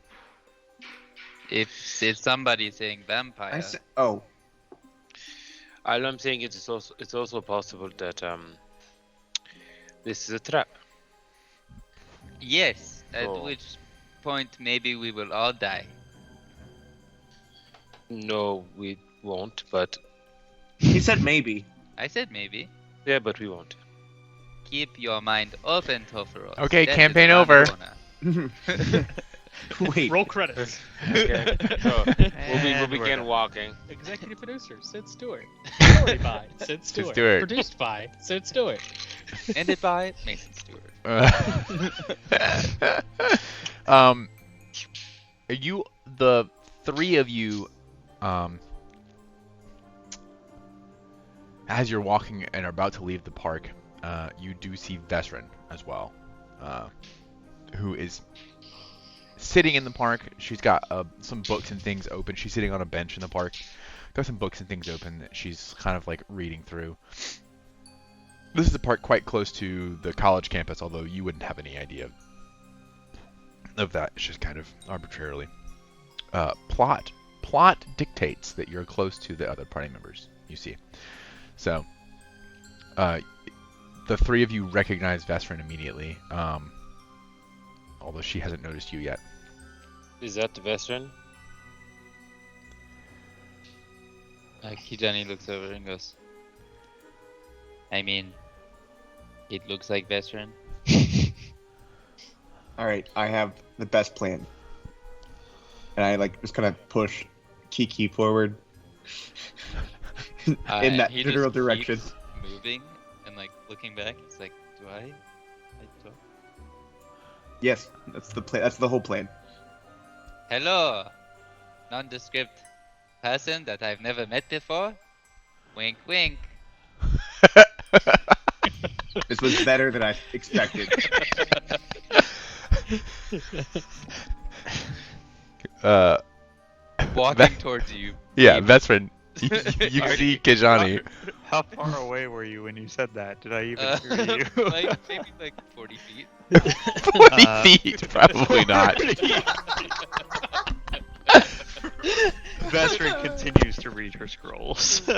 S3: if it's somebody saying vampire.
S7: Oh,
S4: All I'm saying is it's also possible that this is a trap.
S3: Yes, at
S4: Oh.
S3: which point maybe we will all die.
S4: No, we won't. But
S7: he said maybe.
S3: I said maybe.
S4: yeah, but we won't.
S3: Keep your mind open, Tofaros.
S2: Okay,
S3: That is
S2: campaign
S3: one
S2: over.
S3: corner.
S7: Wait.
S5: Roll credits.
S4: Okay. So we'll
S2: And we're
S4: begin
S2: done.
S4: walking.
S5: Executive producer, Sid Stewart. Story by Sid Stewart.
S2: Stewart.
S5: Produced by Sid Stewart.
S3: Ended by Mason Stewart.
S2: You, the three of you, as you're walking and are about to leave the park, you do see Vesrin as well, who is sitting in the park. She's got some books and things open. She's sitting on a bench in the park. Got some books and things open that she's kind of like reading through. This is a park quite close to the college campus, although you wouldn't have any idea of that. It's just kind of arbitrarily. Plot dictates that you're close to the other party members, you see. So, the three of you recognize Vesrin immediately, although she hasn't noticed you yet.
S4: Is that the veteran?
S3: Kijani looks over and goes, I mean, it looks like veteran.
S7: All right, I have the best plan. and I like just kind of push Kiki forward in
S3: And
S7: that
S3: he
S7: general
S3: just
S7: direction.
S3: keeps moving and like looking back. He's like, do I talk?
S7: Yes, that's the plan. That's the whole plan.
S3: Hello, nondescript person that I've never met before. Wink, wink.
S7: This was better than I expected.
S3: Walking towards you.
S2: Yeah,
S3: Beep.
S2: Vesrin. You
S3: Already-
S2: see Kijani.
S1: How far away were you when you said that? Did I even hear you?
S3: like maybe like 40 feet.
S2: 40
S1: Uh,
S2: feet, probably not.
S1: Vesrin continues to read her scrolls.
S3: He's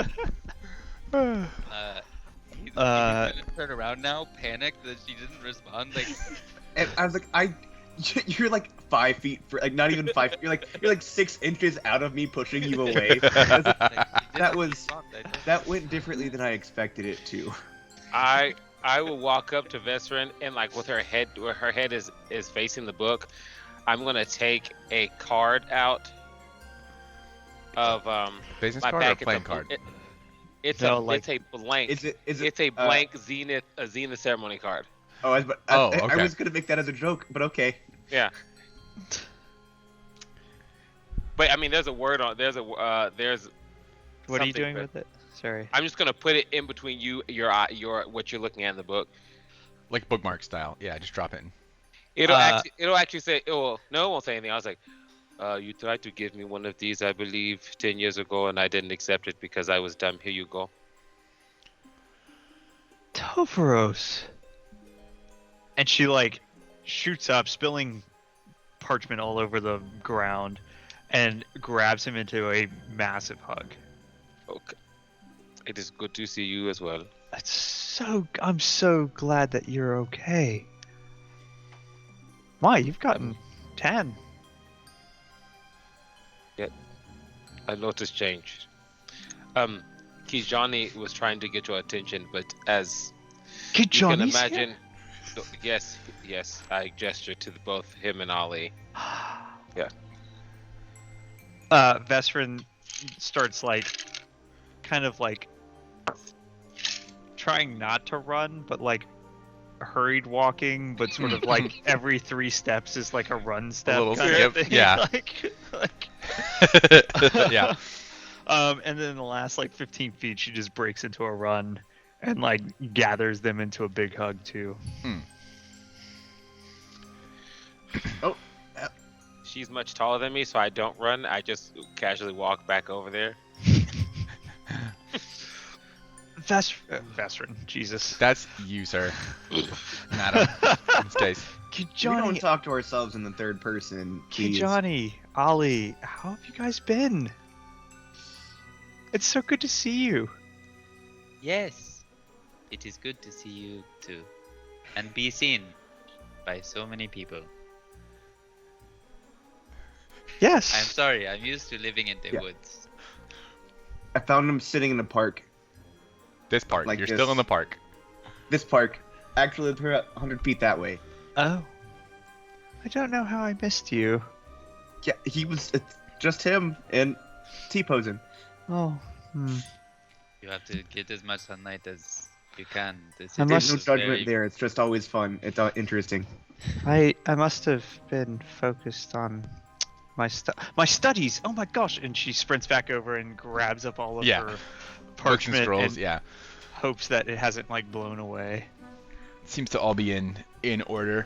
S1: Uh,
S3: gonna turn around now, panicked that she didn't respond. Like,
S7: And I was like, you're like 5 feet, like not even 5. You're like 6 inches out of me, pushing you away.
S3: like, she didn't
S7: That was-
S3: respond, I don't-
S7: That went differently than I expected it to.
S4: I will walk up to Vesrin and like with her head, where her head is facing the book, I'm gonna take a card out of
S2: Business
S4: my
S2: card or
S4: pack.
S2: playing card?
S4: It's
S1: No,
S4: a
S1: like-
S4: it's a blank.
S7: Is it?
S4: It's a blank Zenith ceremony card.
S7: Oh, I
S2: okay.
S7: was gonna make that as a joke, but okay.
S4: Yeah. But I mean, there's a word on. There's.
S1: What are you
S4: something
S1: doing
S4: that-
S1: with it? Sorry.
S4: I'm just gonna put it in between your eye, what you're looking at in the book.
S2: Like bookmark style. Yeah, just drop it in.
S4: It'll
S1: Uh,
S4: actually say. It won't say anything. I was like, you tried to give me one of these, I believe, 10 years ago, and I didn't accept it because I was dumb. Here you go.
S1: Tovaros. And she like shoots up, spilling parchment all over the ground, and grabs him into a massive hug.
S4: Okay. It is good to see you as well.
S1: I'm so glad that you're okay. My, you've gotten 10.
S4: I noticed change. Kijani was trying to get your attention, but as you can
S1: Johnny's
S4: imagine, yes, I gestured to both him and Ali. Yeah.
S1: Vesrin starts like, kind of like, trying not to run, but like hurried walking, but sort of like every 3 steps is like a run step.
S2: little
S1: kind
S2: skip,
S1: of thing.
S2: yeah.
S1: like,
S2: Yeah.
S1: And then the last like 15 feet, she just breaks into a run and like gathers them into a big hug too.
S4: She's much taller than me, so I don't run. I just casually walk back over there.
S1: Vesrin, Jesus.
S2: That's you, sir. Madam, in this case.
S7: We don't
S1: Johnny,
S7: talk to ourselves in the third person. Please.
S1: Johnny, Ollie, how have you guys been? It's so good to see you.
S3: Yes, it is good to see you too, and be seen by so many people.
S1: Yes.
S3: I'm sorry, I'm used to living in the
S7: Yeah.
S3: woods.
S7: I found him sitting in a park.
S2: This park.
S7: Like
S2: You're
S7: this.
S2: still in the park.
S7: This park, actually, about 100 feet that way.
S1: Oh. I don't know how I missed you.
S7: Yeah, it's just him and T-posing.
S1: Oh.
S3: You have to get as much sunlight as you can. This
S1: I
S3: is
S7: There's no
S1: must-
S7: judgment
S3: very-
S7: there. It's just always fun. It's interesting.
S1: I must have been focused on my studies. Oh my gosh! And she sprints back over and grabs up all of
S2: Yeah.
S1: her
S2: Books and
S1: parchment
S2: scrolls,
S1: and
S2: yeah.
S1: hopes that it hasn't like blown away.
S2: Seems to all be in order.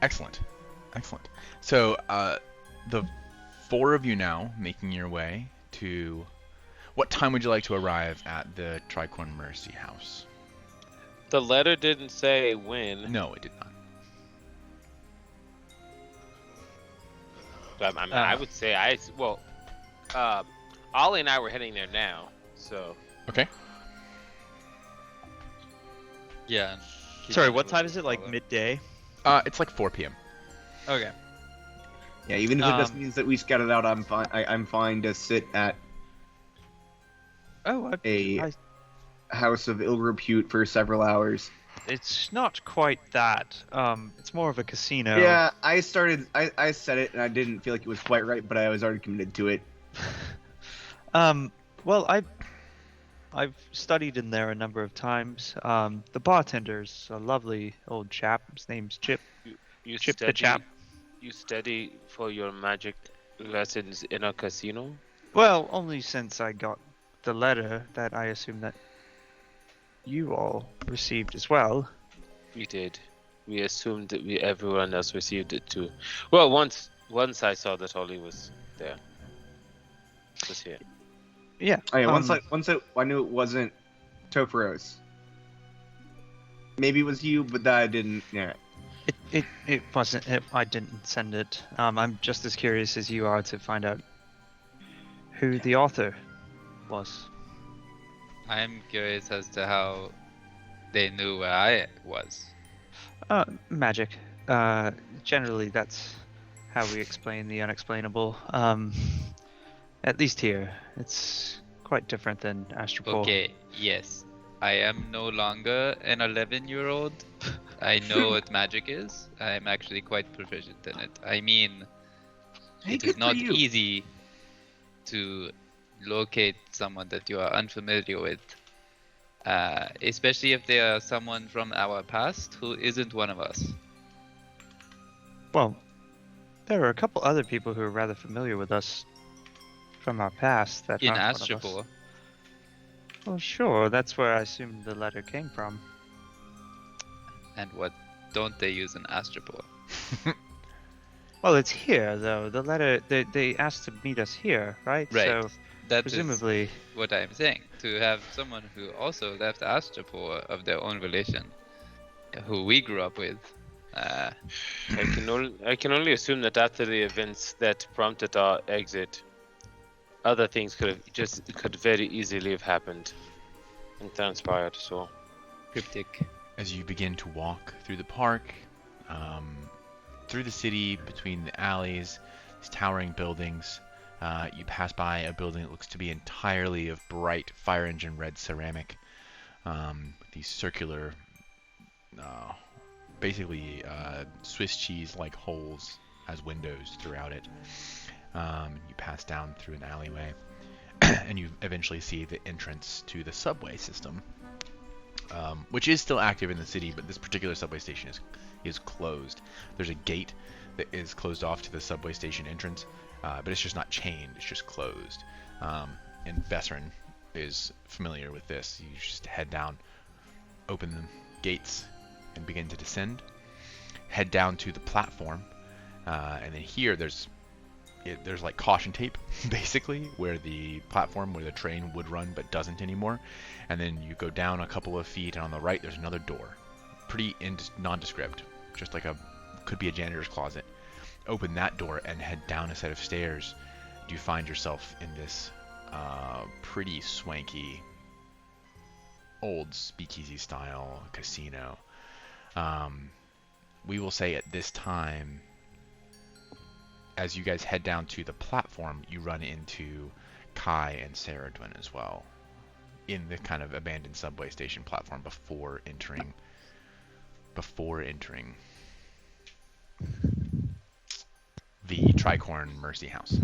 S2: Excellent. So, the 4 of you now making your way to... What time would you like to arrive at the Tricorn Mercy House?
S4: The letter didn't say when.
S2: No, it did not.
S4: But I mean, I would say Ollie and I were heading there now, so
S2: Okay.
S3: Yeah.
S1: Sorry,
S3: Kijani
S1: what
S3: would
S1: time
S3: be
S1: is it? Like
S3: taller.
S1: midday?
S2: It's like 4 p.m.
S3: Okay.
S7: Yeah, even if it just
S1: Um,
S7: means that we scattered out, I'm fine. I'm fine to sit at
S1: Oh,
S7: a house of ill repute for several hours.
S1: It's not quite that. It's more of a casino.
S7: Yeah, I said it and I didn't feel like it was quite right, but I was already committed to it.
S1: Well, I've studied in there a number of times. The bartender's a lovely old chap. His name's Chip.
S4: You
S1: Chip the
S4: study,
S1: chap.
S4: You study for your magic lessons in a casino?
S1: Well, only since I got the letter that I assume that you all received as well.
S4: We did. We assumed that everyone else received it too. Well, once I saw that Ollie was there. Was here.
S1: Yeah.
S7: Oh, yeah, I knew it wasn't Topheros. Maybe it was you, but that I didn't. Yeah.
S1: It wasn't. I didn't send it. I'm just as curious as you are to find out who the author was.
S3: I'm curious as to how they knew where I was.
S1: Magic. Generally, that's how we explain the unexplainable. At least here, it's quite different than Astropole.
S3: Okay, yes. I am no longer an 11-year-old. I know what magic is. I am actually quite proficient in it. I mean,
S7: Hey,
S3: it
S7: good
S3: is
S7: for
S3: not
S7: you.
S3: easy to locate someone that you are unfamiliar with. Especially if they are someone from our past who isn't one of us.
S1: Well, there are a couple other people who are rather familiar with us from our past that
S3: In
S1: aren't one of us.
S3: Astropole.
S1: Well, sure. That's where I assumed the letter came from.
S3: And what don't they use in Astropole?
S1: Well, it's here though. The letter they asked to meet us here, right?
S3: Right.
S1: So
S3: That is
S1: presumably,
S3: what I'm saying. To have someone who also left Astropole of their own relation, who we grew up with.
S4: I can only assume that after the events that prompted our exit, other things could very easily have happened and transpired. So
S3: Cryptic.
S2: As you begin to walk through the park, through the city, between the alleys, these towering buildings, you pass by a building that looks to be entirely of bright fire engine red ceramic, with these circular, basically Swiss cheese-like holes as windows throughout it. You pass down through an alleyway, and you eventually see the entrance to the subway system, which is still active in the city, but this particular subway station is closed. There's a gate that is closed off to the subway station entrance, but it's just not chained, it's just closed. And Vesserin is familiar with this. You just head down, open the gates, and begin to descend. Head down to the platform, and then here there's like caution tape, basically, where the platform where the train would run but doesn't anymore. And then you go down a couple of feet, and on the right there's another door, pretty nondescript, just like could be a janitor's closet. Open that door and head down a set of stairs. You find yourself in this pretty swanky old speakeasy style casino. We will say at this time, as you guys head down to the platform, you run into Kai and Saradwin as well, in the kind of abandoned subway station platform before entering the Tricorn Mercy House.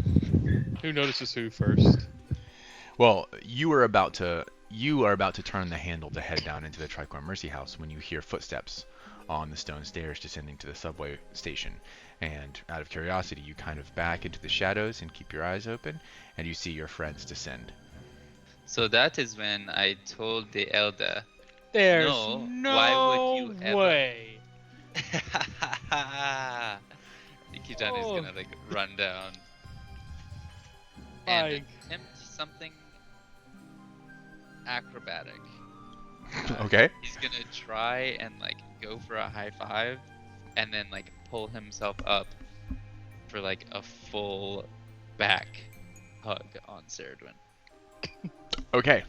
S8: Who notices who first?
S2: Well, you are about to turn the handle to head down into the Tricorn Mercy House when you hear footsteps on the stone stairs descending to the subway station. And out of curiosity, you kind of back into the shadows and keep your eyes open, and you see your friends descend.
S3: So that is when I told the elder.
S8: There's
S3: No,
S8: no
S3: why would you ever-
S8: way.
S3: Ikijan is gonna like run down and
S8: Like-
S3: attempt something acrobatic.
S2: Okay.
S3: He's gonna try and like go for a high five, and then like pull himself up for like a full back hug on Saradwin.
S2: Okay.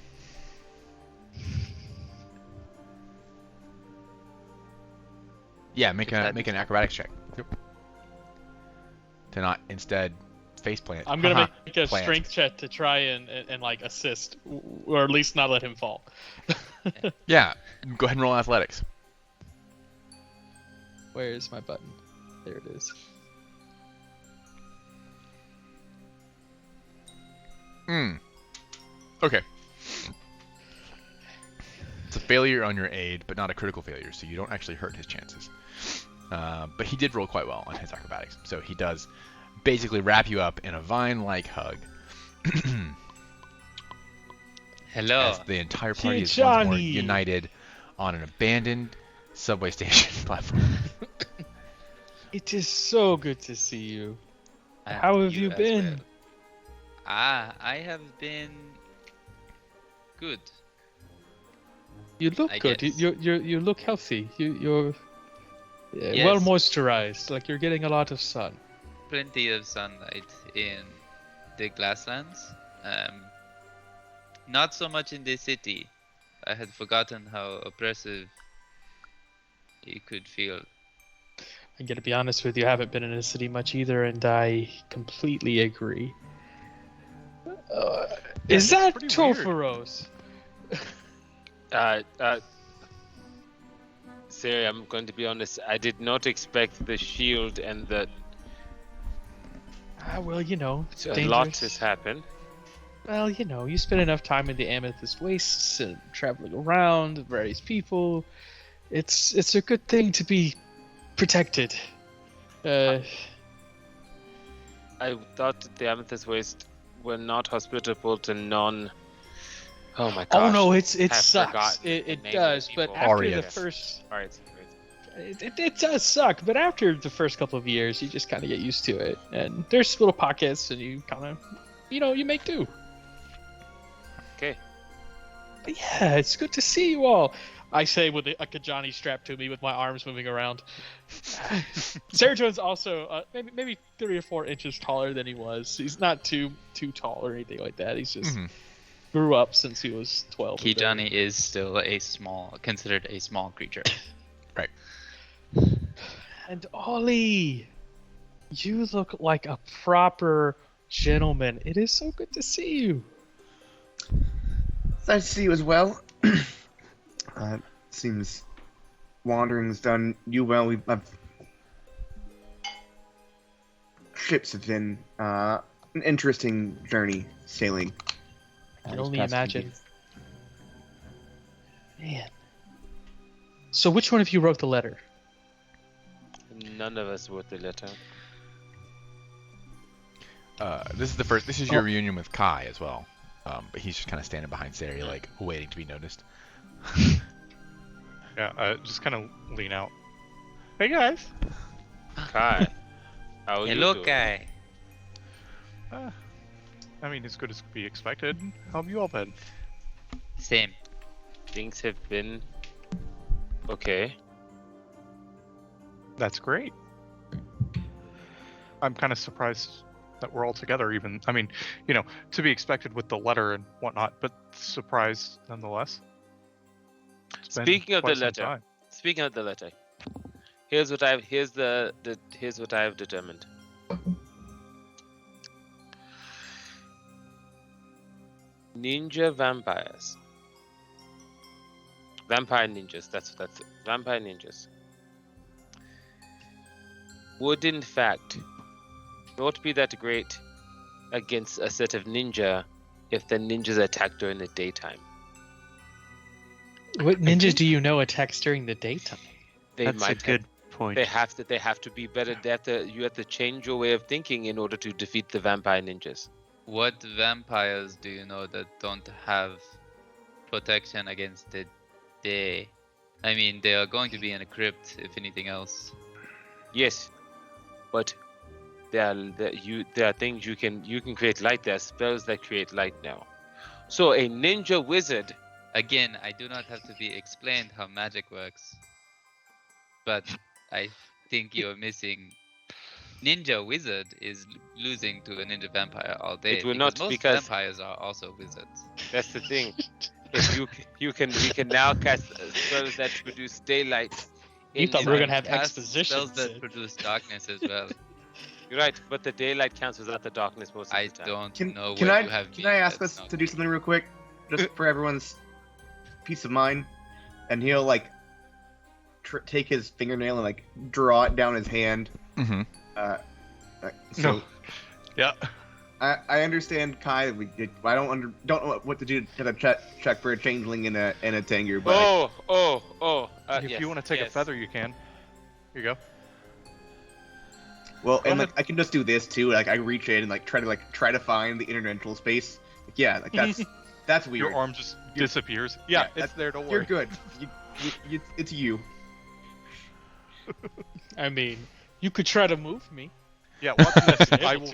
S2: Yeah, make an acrobatics check. Yep. To not instead face plant.
S8: I'm gonna make a
S2: Plant.
S8: strength check to try and like assist, or at least not let him fall.
S2: Yeah, go ahead and roll athletics.
S8: Where is my button? There it is.
S2: Okay. It's a failure on your aid, but not a critical failure, so you don't actually hurt his chances. But he did roll quite well on his acrobatics, so he does basically wrap you up in a vine-like hug.
S3: Hello.
S2: As the entire party is once more
S8: Johnny.
S2: united on an abandoned subway station platform.
S8: It is so good to see you.
S3: And
S8: How have you
S3: as
S8: been?
S3: well. I have been good.
S8: You look
S3: I
S8: good.
S3: guess.
S8: You look healthy. You're
S3: Yes.
S8: well moisturized. Like you're getting a lot of sun.
S3: Plenty of sunlight in the Glasslands. Not so much in the city. I had forgotten how oppressive it could feel.
S8: I gotta be honest with you, I haven't been in a city much either, and I completely agree. Is that
S6: pretty weird.
S8: Topharos?
S4: Siri, I'm going to be honest. I did not expect the shield and the
S8: Well, you know, it's
S4: a
S8: dangerous.
S4: lot has happened.
S8: Well, you know, you spend enough time in the Amethyst Wastes and traveling around with various people. It's a good thing to be protected.
S4: I thought that the Amethyst Waste were not hospitable to non. Oh my gosh.
S8: Oh no, it
S4: Have
S8: sucks.
S4: forgotten
S8: It
S4: the name of the
S8: does, but
S4: people.
S8: after the
S2: Aureus.
S8: first,
S4: Alright.
S8: it does suck. But after the first couple of years, you just kind of get used to it, and there's little pockets, and you kind of, you make do.
S4: Okay.
S8: But yeah, it's good to see you all. I say with a Kajani strapped to me with my arms moving around. Sergio's also maybe 3 or 4 inches taller than he was. He's not too tall or anything like that. He's just grew up since he was 12. or whatever.
S3: Kijani is still considered a small creature.
S2: Right.
S8: And Ollie, you look like a proper gentleman. It is so good to see you.
S7: Nice to see you as well. Seems wandering's done you well. Ships have been an interesting journey sailing.
S8: I can
S7: these
S8: only
S7: past few
S8: imagine.
S7: days.
S8: Man. So which one of you wrote the letter?
S4: None of us wrote the letter.
S2: This is your reunion with Kai as well. But he's just kind of standing behind Sari, like waiting to be noticed.
S6: Yeah, just kind of lean out. Hey guys.
S4: Kai. How are you
S3: Hello,
S4: doing?
S3: guy.
S6: I mean, as good as could be expected. How have you all been?
S3: Same.
S4: Things have been okay.
S6: That's great. I'm kind of surprised that we're all together. Even, I mean, to be expected with the letter and whatnot, but surprised nonetheless. It's been
S4: Speaking of
S6: quite
S4: the
S6: some
S4: letter,
S6: time.
S4: here's what I've determined. Ninja vampires. Vampire ninjas, that's it. Vampire ninjas would in fact not be that great against a set of ninja if the ninjas attack during the daytime.
S8: What ninjas do you know attacks during the daytime?
S4: They
S1: That's a
S4: might
S1: good point.
S4: They have to be better. You have to change your way of thinking in order to defeat the vampire ninjas.
S3: What vampires do you know that don't have protection against the day? I mean, they are going to be in a crypt, if anything else.
S4: Yes, but there are things you can create light. There are spells that create light now. So a ninja wizard.
S3: Again, I do not have to be explained how magic works. But I think you're missing. Ninja wizard is losing to a ninja vampire all day.
S4: It will not,
S3: most
S4: because-
S3: vampires are also wizards.
S4: That's the thing. If we can now cast spells that produce daylight.
S8: You
S4: in
S8: thought we were
S4: time.
S8: gonna have
S3: Cast
S8: exposition.
S3: spells that produce darkness as well.
S4: You're right, but the daylight counts without the darkness most of
S3: I
S4: the time.
S3: don't know
S7: Can
S3: where
S7: I
S3: you have
S7: can
S3: been.
S7: I ask
S3: That's
S7: us
S3: not-
S7: to do something real quick, just for everyone's peace of mind? And he'll take his fingernail and like draw it down his hand.
S2: Mm-hmm.
S7: So
S6: No. Yeah.
S7: I understand, Kai. I don't know what to do to check for a changeling in a Tengu, but
S6: If
S4: yes,
S6: you want to take a
S4: yes.
S6: feather, you can. Here you go.
S7: well,
S6: Go
S7: and
S6: ahead.
S7: like I can just do this too. Like I reach in and like try to find the interdimensional space. Like, yeah, like that's weird.
S6: Your arm just disappears. Yeah,
S7: Yeah,
S6: it's there. Don't
S7: You're
S6: worry.
S7: good. It's you.
S8: I mean, you could try to move me.
S6: Yeah, watch this.
S8: Able
S6: I will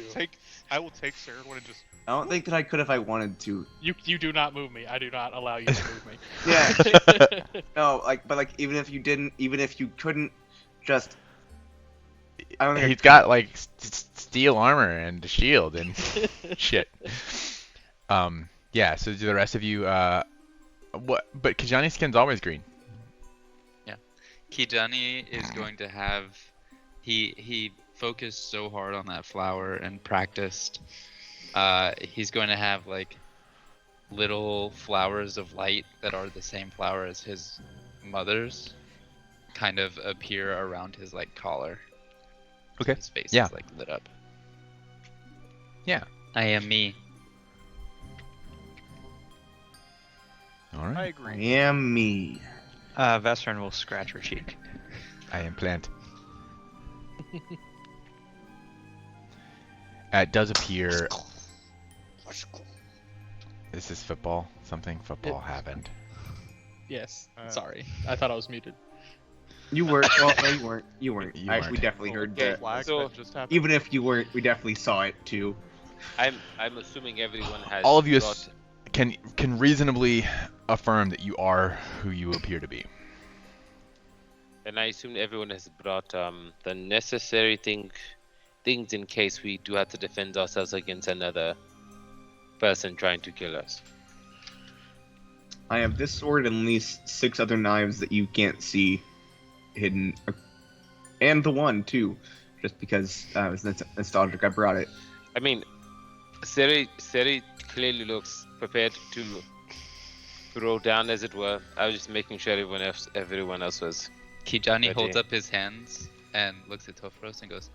S8: to.
S6: take Sarah and just.
S7: I don't think that I could if I wanted to.
S8: You do not move me. I do not allow you to move me.
S7: Yeah. No, but even if you didn't, even if you couldn't, just. I don't think
S2: He's got like steel armor and a shield and shit. Yeah. So do the rest of you? What? But Kijani's skin's always green.
S3: Kijani is going to have he focused so hard on that flower and practiced. He's going to have like little flowers of light that are the same flower as his mother's kind of appear around his like collar.
S2: Okay.
S3: His face
S2: Yeah.
S3: is like lit up.
S2: Yeah.
S3: I am me.
S2: All
S6: I
S2: right.
S7: I
S6: agree.
S7: am me.
S1: Vesrin will scratch her cheek.
S2: I am plant. It does appear. This is football. Something football happened.
S8: Yes. Sorry. I thought I was muted.
S7: You were. Well, no, you weren't. You weren't.
S2: You
S7: We
S2: weren't.
S7: definitely heard
S4: Okay.
S7: that.
S6: Flag
S4: So-
S6: that just happened.
S7: Even if you weren't, we definitely saw it too.
S4: I'm assuming everyone has.
S2: All of you
S4: brought-
S2: can reasonably affirm that you are who you appear to be.
S4: And I assume everyone has brought the necessary things in case we do have to defend ourselves against another person trying to kill us.
S7: I have this sword and at least 6 other knives that you can't see hidden, and the one too, just because I was nostalgic. I brought it.
S4: I mean, Seri clearly looks prepared to throw down, as it were. I was just making sure everyone else was.
S3: Kijani
S4: Ready.
S3: holds up his hands and looks at Tofros and goes,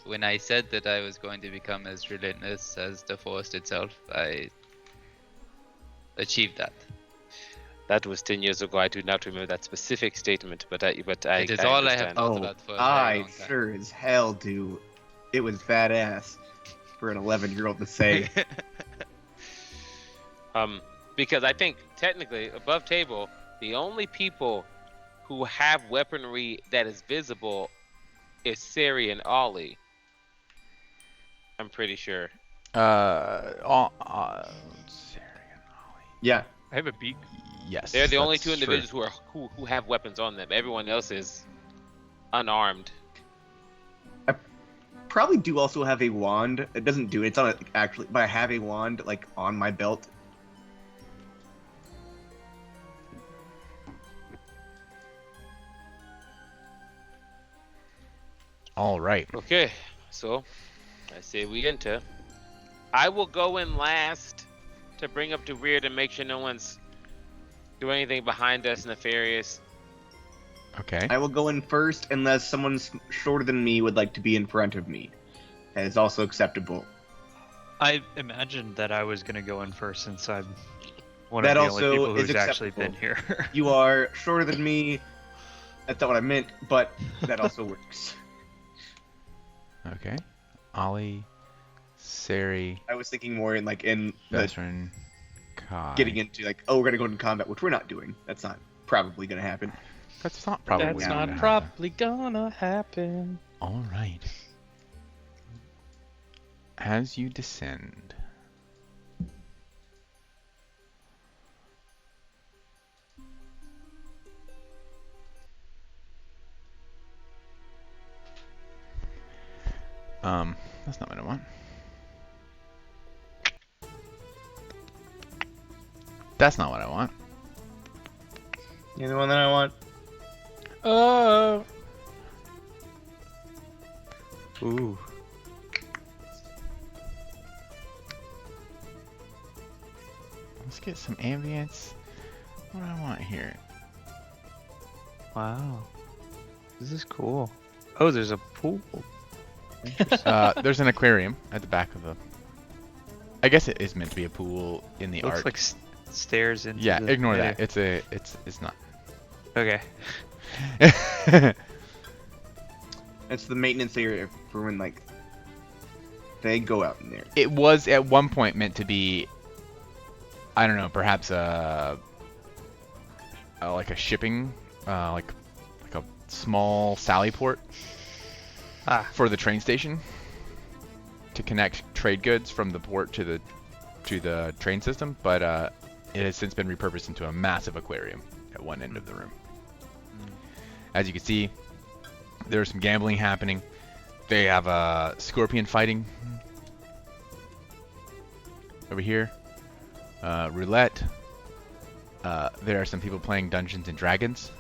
S3: "When I said that I was going to become as relentless as the forest itself, I achieved that.
S4: That was 10 years ago. I do not remember that specific statement, but I.
S3: It is all I have
S4: understand.
S3: thought
S7: Oh,
S3: about for a very
S7: I
S3: long time."
S7: sure as hell do. It was badass for an 11-year-old to say.
S4: Because I think technically above table, the only people who have weaponry that is visible is Seri and Ollie. I'm pretty sure.
S2: Sarah and Ollie.
S7: Yeah,
S6: I have a beak.
S2: Yes.
S4: They're the only
S2: that's
S4: two
S2: true.
S4: individuals who have weapons on them. Everyone else is unarmed.
S7: probably do also have a wand. It doesn't do it. It's not actually, but I have a wand like on my belt.
S2: All right.
S4: Okay, so I say we enter. I will go in last to bring up the rear to make sure no one's doing anything behind us nefarious.
S2: Okay.
S7: I will go in first unless someone's shorter than me would like to be in front of me. That is also acceptable.
S1: I imagined that I was going to go in first since I'm one
S7: That
S1: of the
S7: also
S1: only people
S7: is
S1: who's actually
S7: acceptable.
S1: been here.
S7: You are shorter than me. That's not what I meant, but that also works.
S2: Okay. Ollie, Sari,
S7: I was thinking more in the
S2: Vesrin, Kai.
S7: getting into like, oh, we're gonna go into combat, which we're not doing. That's not probably gonna happen.
S2: That's not probably.
S8: That's
S2: gonna
S8: not
S2: happen.
S8: probably gonna happen.
S2: All right. As you descend, that's not what I want. That's not what I want.
S7: You're the one that I want.
S2: Ooh. Let's get some ambience. What do I want here?
S1: Wow. This is cool. Oh, there's a pool.
S2: There's an aquarium at the back of the. I guess it is meant to be a pool in the
S1: Looks
S2: art.
S1: like stairs into
S2: Yeah,
S1: the
S2: ignore
S1: area.
S2: that. It's not.
S1: Okay.
S7: It's the maintenance area for when like they go out in there.
S2: It was at one point meant to be, I don't know, perhaps like a shipping, like a small Sally port for the train station to connect trade goods from the port to the train system, but it has since been repurposed into a massive aquarium at one end of the room. As you can see, there's some gambling happening. They have scorpion fighting over here. Roulette. There are some people playing Dungeons and Dragons.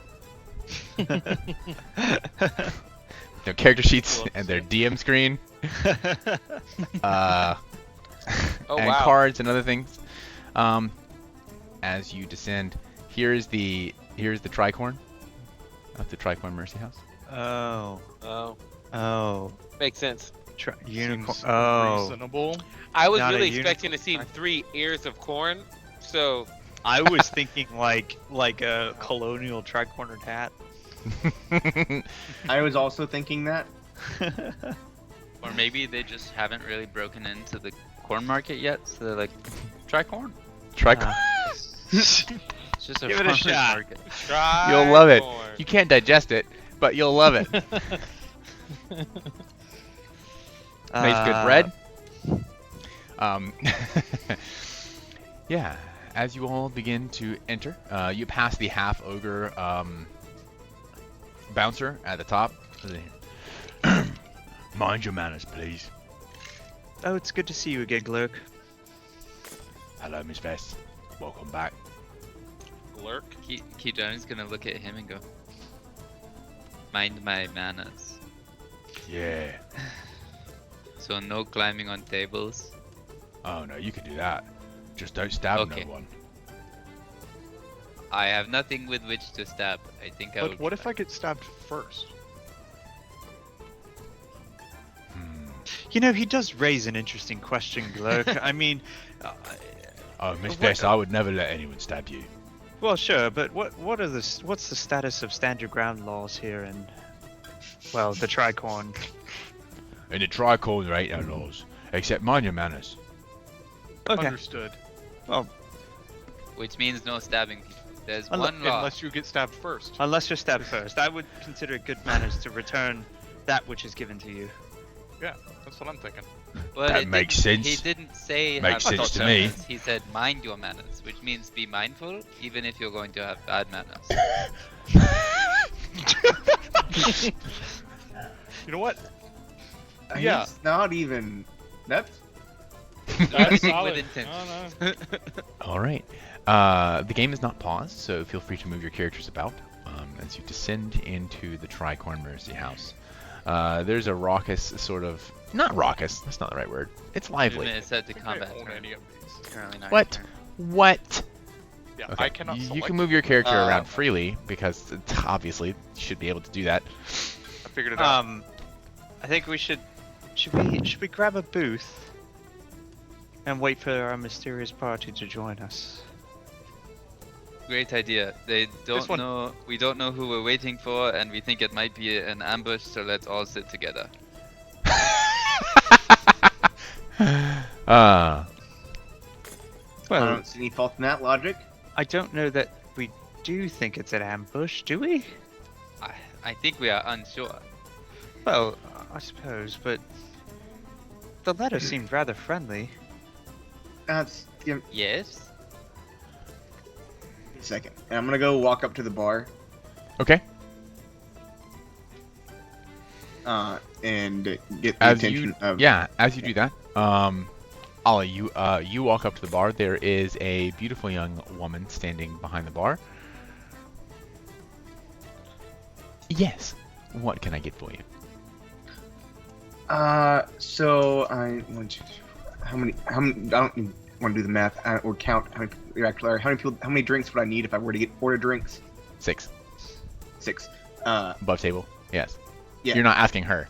S2: Their character sheets and their DM screen.
S4: Oh,
S2: And
S4: wow.
S2: cards and other things. As you descend, here's the tricorn of the Tricorn Mercy House.
S1: Oh.
S4: Oh,
S1: Oh.
S4: makes sense.
S1: Unicorn.
S6: Seems
S1: Oh.
S6: reasonable.
S4: I was
S1: Not a
S4: really expecting to see
S1: unicorn.
S4: 3 ears of corn. So
S1: I was thinking like a colonial tri-cornered hat.
S7: I was also thinking that.
S3: Or maybe they just haven't really broken into the corn market yet, so they're like, try corn.
S2: Tricorn.
S3: It's just a
S1: Give it a
S3: farmer's
S1: shot.
S3: market.
S4: try
S2: You'll love it.
S4: corn.
S2: You can't digest it, but you'll love it. Makes good bread. Yeah, as you all begin to enter, you pass the half ogre bouncer at the top. Mind your manners, please.
S1: Oh, it's good to see you again, Glurk.
S2: Hello, Miss Vest. Welcome back.
S4: Lurk.
S3: Kijani's gonna look at him and go, mind my manners.
S2: Yeah.
S3: So no climbing on tables.
S2: Oh no, you can do that. Just don't stab
S3: Okay.
S2: no one.
S3: I have nothing with which to stab. I think I will.
S6: But what if I get stabbed first?
S1: You know, he does raise an interesting question, Glurk. I mean,
S2: Oh, Miss
S1: What-
S2: Vest, I would never let anyone stab you.
S1: well, sure, but what's the status of stand your ground laws here in, well, the Tricorn?
S2: In the Tricorn, there ain't no laws. Except mind your manners.
S1: Okay.
S6: Understood.
S3: Which means no stabbing people. There's
S1: Unle-
S3: one law.
S6: Unless you get stabbed first.
S1: Unless you're stabbed first, I would consider it good manners to return that which is given to you.
S6: Yeah, that's what I'm thinking.
S3: But
S2: That
S3: it
S2: makes
S3: didn't- He
S2: sense.
S3: didn't say
S2: Makes
S3: have
S2: sense
S3: good
S2: to me.
S3: manners. He said mind your manners, which means be mindful, even if you're going to have bad manners.
S6: You know what?
S7: Yeah.
S6: Yeah.
S7: It's not even. That's.
S8: That's
S3: With
S8: solid.
S3: intent.
S8: No.
S2: All right. The game is not paused, so feel free to move your characters about as you descend into the Tricorn Mercy House. There's a raucous sort of... Not raucous, that's not the right word. It's
S3: 2
S2: lively.
S3: minutes set to
S6: I
S3: combat.
S6: don't own
S3: turn.
S6: any of these.
S3: Currently not
S2: What?
S3: your turn.
S2: What?
S6: Yeah,
S2: Okay.
S6: I cannot
S2: You
S6: select.
S2: can move your character
S4: Uh,
S2: around freely, because obviously you should be able to do that.
S6: I figured it out.
S1: I think we should we grab a booth and wait for our mysterious party to join us?
S3: Great idea. They don't
S6: one-
S3: know. We don't know who we're waiting for, and we think it might be an ambush. So let's all sit together.
S7: I
S1: Well,
S7: don't see any fault in that logic.
S1: I don't know that we do think it's an ambush, do we?
S3: I think we are unsure.
S1: Well, I suppose, but the letter seemed rather friendly.
S7: That's. Give me
S3: Yes.
S7: a second. And I'm gonna go walk up to the bar.
S2: Okay.
S7: And get the
S2: As
S7: attention
S2: you,
S7: of.
S2: yeah, as you do that, Ollie, you walk up to the bar. There is a beautiful young woman standing behind the bar. Yes. What can I get for you?
S7: So I want to. How many? I don't want to do the math or count how many. Actually, how many people? How many drinks would I need if I were to order drinks?
S2: 6.
S7: 6.
S2: Above table. Yes.
S7: Yeah.
S2: You're not asking her.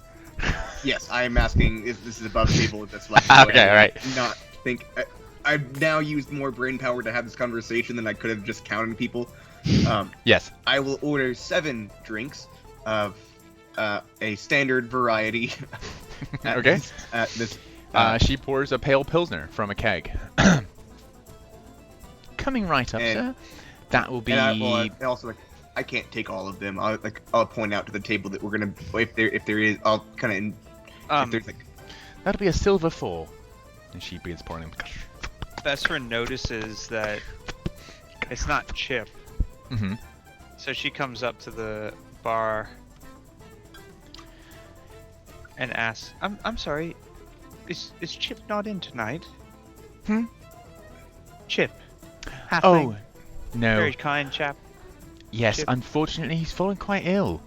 S7: Yes, I am asking if this is above table. That's like
S2: Okay, all right.
S7: Not think. I've now used more brain power to have this conversation than I could have just counted people.
S2: Yes.
S7: I will order 7 drinks of a standard variety.
S2: Okay.
S7: At this.
S2: She pours a pale pilsner from a keg. Coming right up,
S7: And-
S2: sir. That will be.
S7: And I also like. I can't take all of them. I'll point out to the table that we're gonna if there is I'll kind of if there's like
S2: That'll be a silver 4. And she begins pouring them.
S1: Vesrin notices that it's not Chip,
S2: Mm-hmm.
S1: so she comes up to the bar and asks, "I'm sorry, is Chip not in tonight?"
S2: Hmm?
S1: Chip, halfling,
S2: Oh, no.
S1: very kind chap.
S2: Yes,
S1: Chip.
S2: unfortunately, he's fallen quite ill.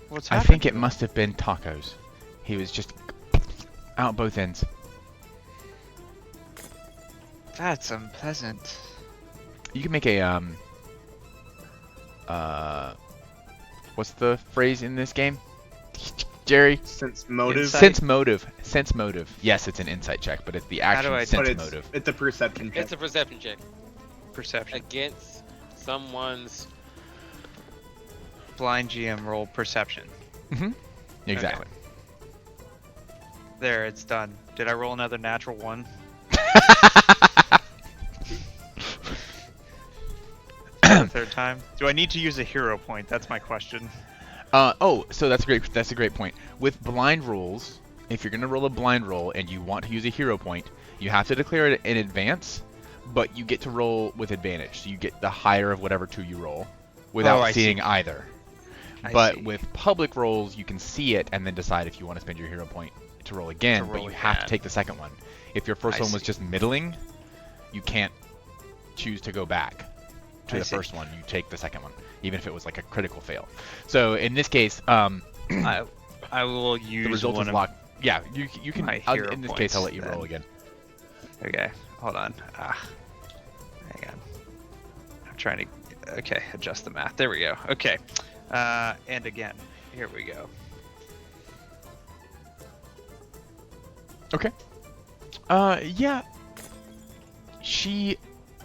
S1: What's
S2: I
S1: happened
S2: think
S1: to
S2: it
S1: him?
S2: must have been tacos. He was just out both ends.
S1: That's unpleasant.
S2: You can make a what's the phrase in this game? Jerry?
S7: sense motive.
S1: Insight.
S2: Sense motive. Yes, it's an insight check, but it's the
S1: How do
S2: action
S1: I-
S7: But
S2: sense
S7: it's
S2: motive.
S7: it's a perception check.
S4: It's a perception check
S1: Perception.
S4: against someone's.
S1: Blind GM roll perception.
S2: Mm-hmm. Exactly.
S1: There, it's done. Did I roll another natural 1? The third time? Do I need to use a hero point? That's my question.
S2: So that's a great point. With blind rolls, if you're gonna roll a blind roll and you want to use a hero point, you have to declare it in advance, but you get to roll with advantage. So you get the higher of whatever 2 you roll without
S1: I see.
S2: seeing either.
S1: I
S2: But
S1: see.
S2: with public rolls, you can see it and then decide if you want to spend your hero point to roll again, but
S1: roll
S2: you have to
S1: again.
S2: take the second one. If your first
S1: I
S2: one was
S1: see.
S2: just middling, you can't choose to go back to
S1: I
S2: the
S1: see.
S2: first one. You take the second one, even if it was like a critical fail. So in this case,
S1: I will use
S2: the result
S1: one
S2: is
S1: of...
S2: locked. Yeah, you can.
S1: my
S2: I'll-
S1: hero
S2: in this case, I'll let
S1: points
S2: you roll
S1: then.
S2: again.
S1: Okay, hold on. Hang on. I'm trying to... Okay, adjust the math. There we go. Okay. And again. Here we go.
S2: Okay. Yeah. She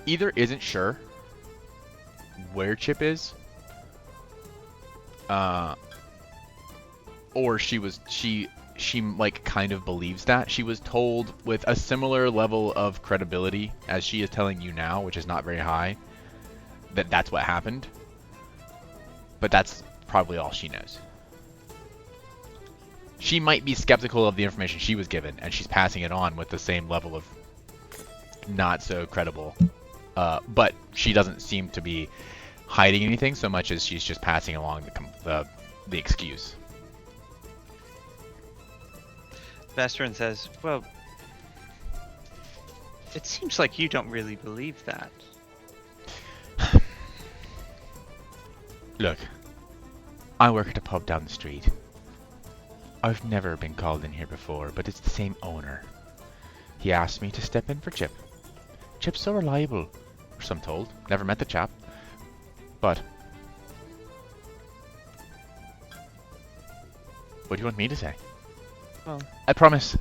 S2: either isn't sure where Chip is, or she like kind of believes that. She was told with a similar level of credibility as she is telling you now, which is not very high, that that's what happened. But that's probably all she knows. She might be skeptical of the information she was given, and she's passing it on with the same level of not so credible. But she doesn't seem to be hiding anything so much as she's just passing along the excuse.
S1: Vestrin says, well, it seems like you don't really believe that.
S2: Look, I work at a pub down the street. I've never been called in here before, but it's the same owner. He asked me to step in for Chip. Chip's so reliable, or so I'm told. Never met the chap. But what do you want me to say?
S1: Well,
S2: I promise.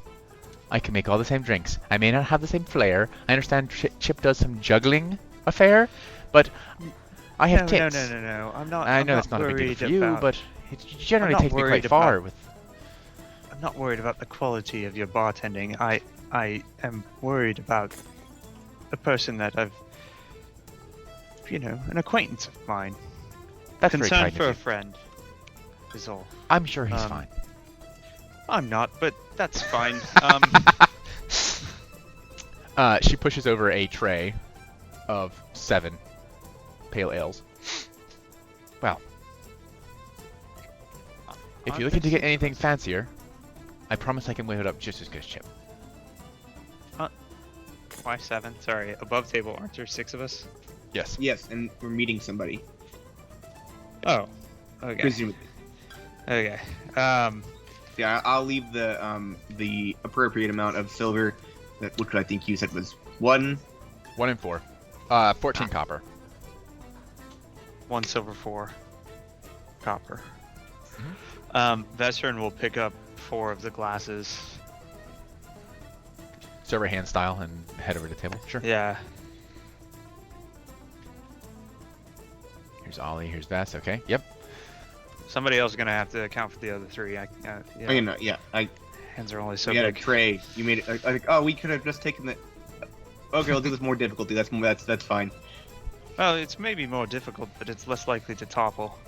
S2: I can make all the same drinks. I may not have the same flair. I understand Chip does some juggling affair, but I have tips.
S1: No. I'm not.
S2: I
S1: I'm
S2: know
S1: not
S2: that's not a big deal
S1: worried
S2: for you,
S1: about-
S2: but it generally
S1: not
S2: takes me
S1: worried
S2: quite far
S1: about-
S2: with.
S1: I'm not worried about the quality of your bartending. I am worried about a person that I've, an acquaintance of mine.
S2: That's very
S1: Concern
S2: kind
S1: for
S2: of
S1: a
S2: you.
S1: friend is all.
S2: I'm sure he's
S1: um,
S2: fine.
S1: I'm not, but that's fine.
S2: She pushes over a tray of 7 pale ales. Well, if you're looking to get anything fancier, I promise I can whip it up just as good as Chip.
S1: Why 7? Sorry, above table, aren't there 6 of us?
S2: Yes.
S7: Yes, and we're meeting somebody.
S1: Oh, okay.
S7: Presumably.
S1: Okay.
S7: Yeah, I'll leave the appropriate amount of silver, which I think you said was 1.
S2: 1 and 4. 14 copper.
S1: 1 silver, 4 copper.
S2: Mhm.
S1: Vesrin will pick up 4 of the glasses.
S2: Server hand style and head over to the table. Sure.
S1: Yeah.
S2: Here's Ollie. Here's Vess. Okay. Yep.
S1: Somebody else is gonna have to account for the other 3.
S7: Oh, you know, yeah.
S1: Hands are only so
S7: We had a
S1: big.
S7: tray. You made it. Oh, we could have just taken the. Okay, we'll do this more difficulty. That's fine.
S1: Well, it's maybe more difficult, but it's less likely to topple.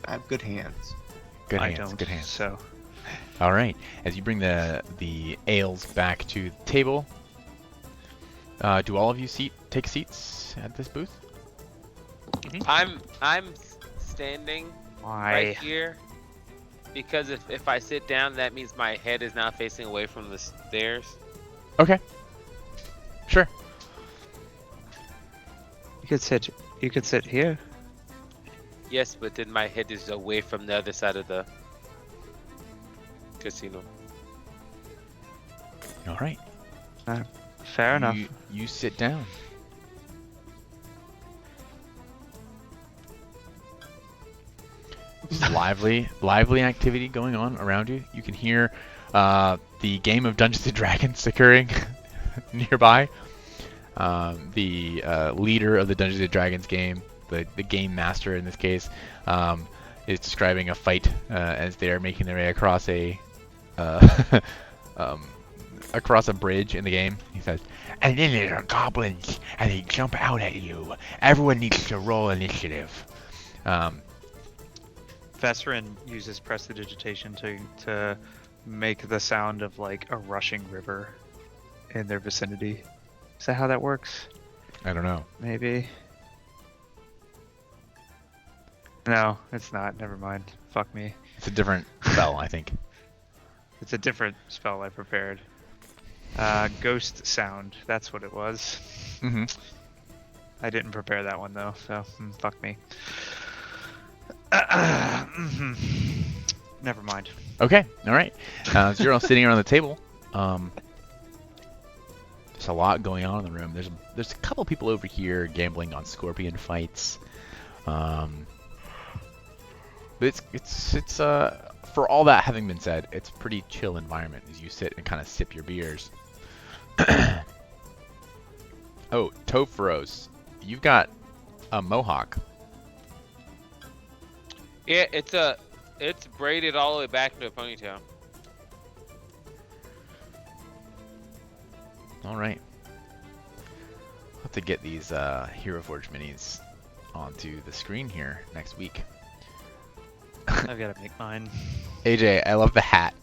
S7: I have good hands.
S2: Good
S1: I
S2: hands.
S1: don't.
S2: Good hands.
S1: So
S2: All right. As you bring the ales back to the table, do all of you take seats at this booth?
S4: I'm standing
S1: why?
S4: right here because if I sit down, that means my head is now facing away from the stairs.
S2: Okay. Sure.
S1: You could sit here.
S4: Yes, but then my head is away from the other side of the casino.
S2: All right.
S1: Fair enough.
S2: You sit down. lively activity going on around you. You can hear the game of Dungeons and Dragons occurring nearby. The leader of the Dungeons and Dragons game, the game master in this case, is describing a fight as they are making their way across a across a bridge in the game. He says, "And then there are goblins, and they jump out at you. Everyone needs to roll initiative."
S1: Vesrin uses prestidigitation to make the sound of like a rushing river in their vicinity. Is that how that works?
S2: I don't know.
S1: Maybe. No, it's not. Never mind. Fuck me.
S2: It's a different spell, I think.
S1: It's a different spell I prepared. Ghost sound. That's what it was.
S2: Mm-hmm.
S1: I didn't prepare that one though, so fuck me. Never mind.
S2: Okay, all right. So you're all sitting around the table. There's a lot going on in the room. There's a couple people over here gambling on scorpion fights. But it's for all that having been said, it's a pretty chill environment as you sit and kind of sip your beers. Oh, Topharos, you've got a mohawk.
S4: Yeah, it's braided all the way back into a ponytail.
S2: All right. I'll have to get these Hero Forge minis onto the screen here next week.
S1: I've got to make mine.
S2: AJ, I love the hat.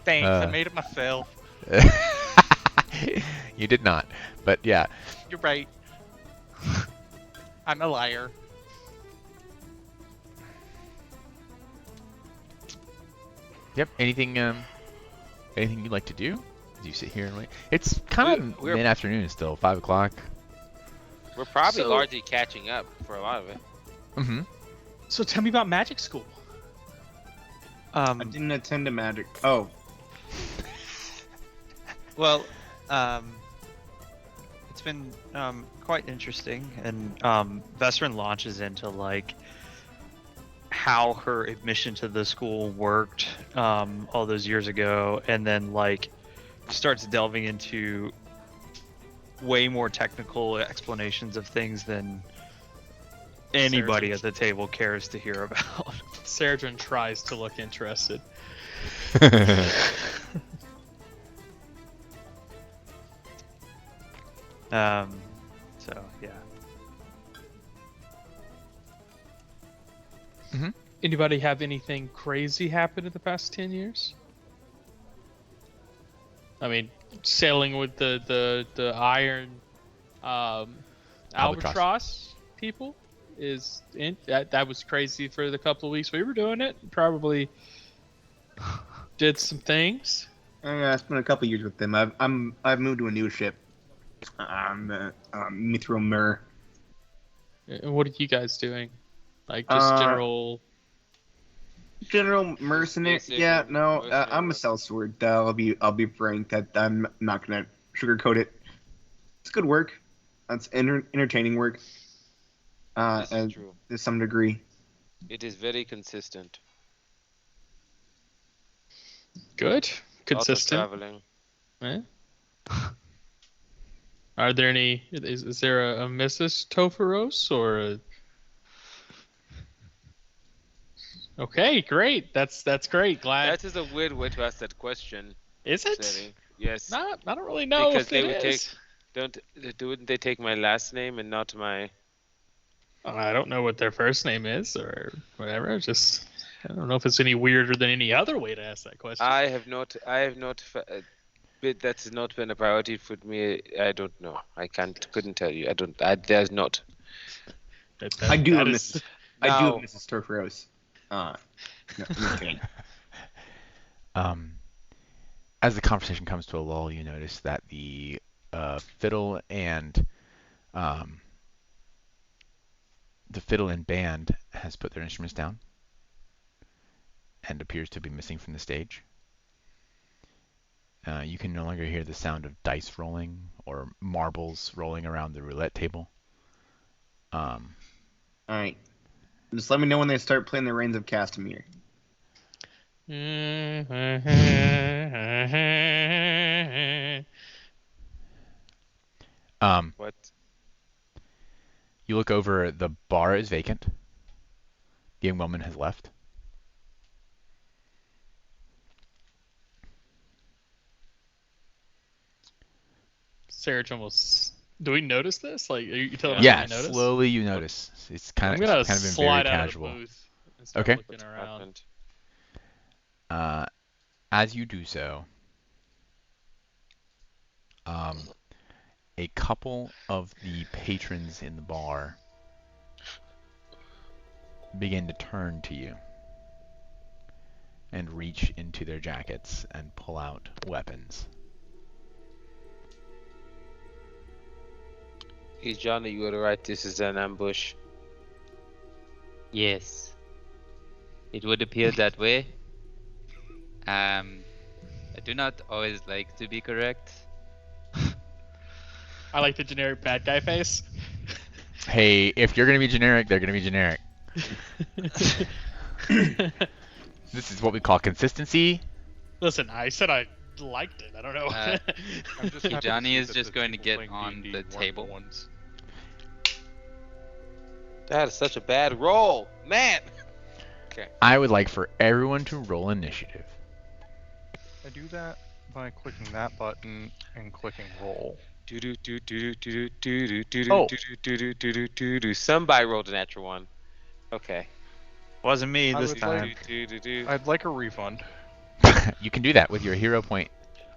S6: Thanks, I made it myself.
S2: You did not, but yeah.
S6: You're right. I'm a liar.
S2: Yep. Anything you'd like to do? As you sit here and wait. It's kind of
S4: We're-
S2: mid-afternoon still, 5 o'clock.
S4: We're probably
S5: So-
S4: largely catching up for a lot of it.
S2: Mm-hmm.
S8: So tell me about magic school.
S7: I didn't attend a magic. Oh,
S1: Well, it's been quite interesting, and Vesrin launches into like how her admission to the school worked all those years ago, and then like starts delving into way more technical explanations of things than anybody at the table cares to hear about.
S8: Sergeant tries to look interested.
S1: So yeah.
S8: Anybody have anything crazy happen in the past 10 years? I mean, sailing with the iron albatross people that was crazy for the couple of weeks we were doing it. Probably did some things.
S7: I spent a couple years with them. I've moved to a new ship. Mithril Mir.
S8: And what are you guys doing? Like just general.
S7: General mercenary.
S4: Basic
S7: Yeah, no,
S4: mercenary
S7: I'm a
S4: work.
S7: sellsword. I'll be frank. That I'm not gonna sugarcoat it. It's good work. It's entertaining work.
S4: This is
S7: And
S4: true.
S7: to some degree.
S4: It is very consistent.
S8: Good.
S4: Lots of
S8: Consistent.
S4: traveling.
S8: Eh? Are there any? Is there a Mrs. Tofaros or a? Okay, great. That's great. Glad.
S4: That is a weird way to ask that question,
S8: Is it?
S4: Setty. Yes.
S8: Not. I don't really know
S4: Because
S8: if
S4: they
S8: it
S4: would
S8: is.
S4: wouldn't they take my last name and not my?
S8: I don't know what their first name is or whatever. Just I don't know if it's any weirder than any other way to ask that question.
S4: I have not. But that's not been a priority for me. I don't know. I couldn't tell you. I don't. There's not.
S7: I do
S8: that
S7: have
S8: is-
S7: Mrs. I do have
S4: No.
S7: Mrs. Turferos. No, I'm just kidding.
S2: As the conversation comes to a lull, you notice that the fiddle and band has put their instruments down and appears to be missing from the stage. You can no longer hear the sound of dice rolling or marbles rolling around the roulette table.
S7: All right. Just let me know when they start playing the Reigns of Castamere.
S4: What?
S2: You look over, the bar is vacant. The young woman has left.
S8: Sarah almost. Do we notice this? Like, are you telling us
S2: Yeah,
S8: we notice?
S2: slowly you notice. It's kind
S8: I'm
S2: of
S8: gonna
S2: been very
S8: slide out
S2: casual.
S8: of the booth and start
S2: Okay.
S8: looking around.
S4: Happened?
S2: As you do so, a couple of the patrons in the bar begin to turn to you and reach into their jackets and pull out weapons.
S4: Hey Johnny, you were right. This is an ambush.
S3: Yes. It would appear that way. I do not always like to be correct.
S8: I like the generic bad guy face.
S2: Hey, if you're gonna be generic, they're gonna be generic. This is what we call consistency.
S8: Listen, I said I liked it. I don't know.
S6: I'm just happy to
S3: Johnny
S6: see
S3: is
S6: that
S3: just
S6: the
S3: going to
S6: people
S3: get
S6: playing
S3: on
S6: D&D
S3: the
S6: weren't
S3: table.
S6: ones.
S4: That is such a bad roll, man.
S2: I would like for everyone to roll initiative.
S6: I do that by clicking that button and clicking roll. Oh.
S4: Somebody rolled a natural one. Okay.
S1: Wasn't me
S6: I
S1: this
S6: would
S1: time.
S6: I'd like a refund.
S2: You can do that with your hero point.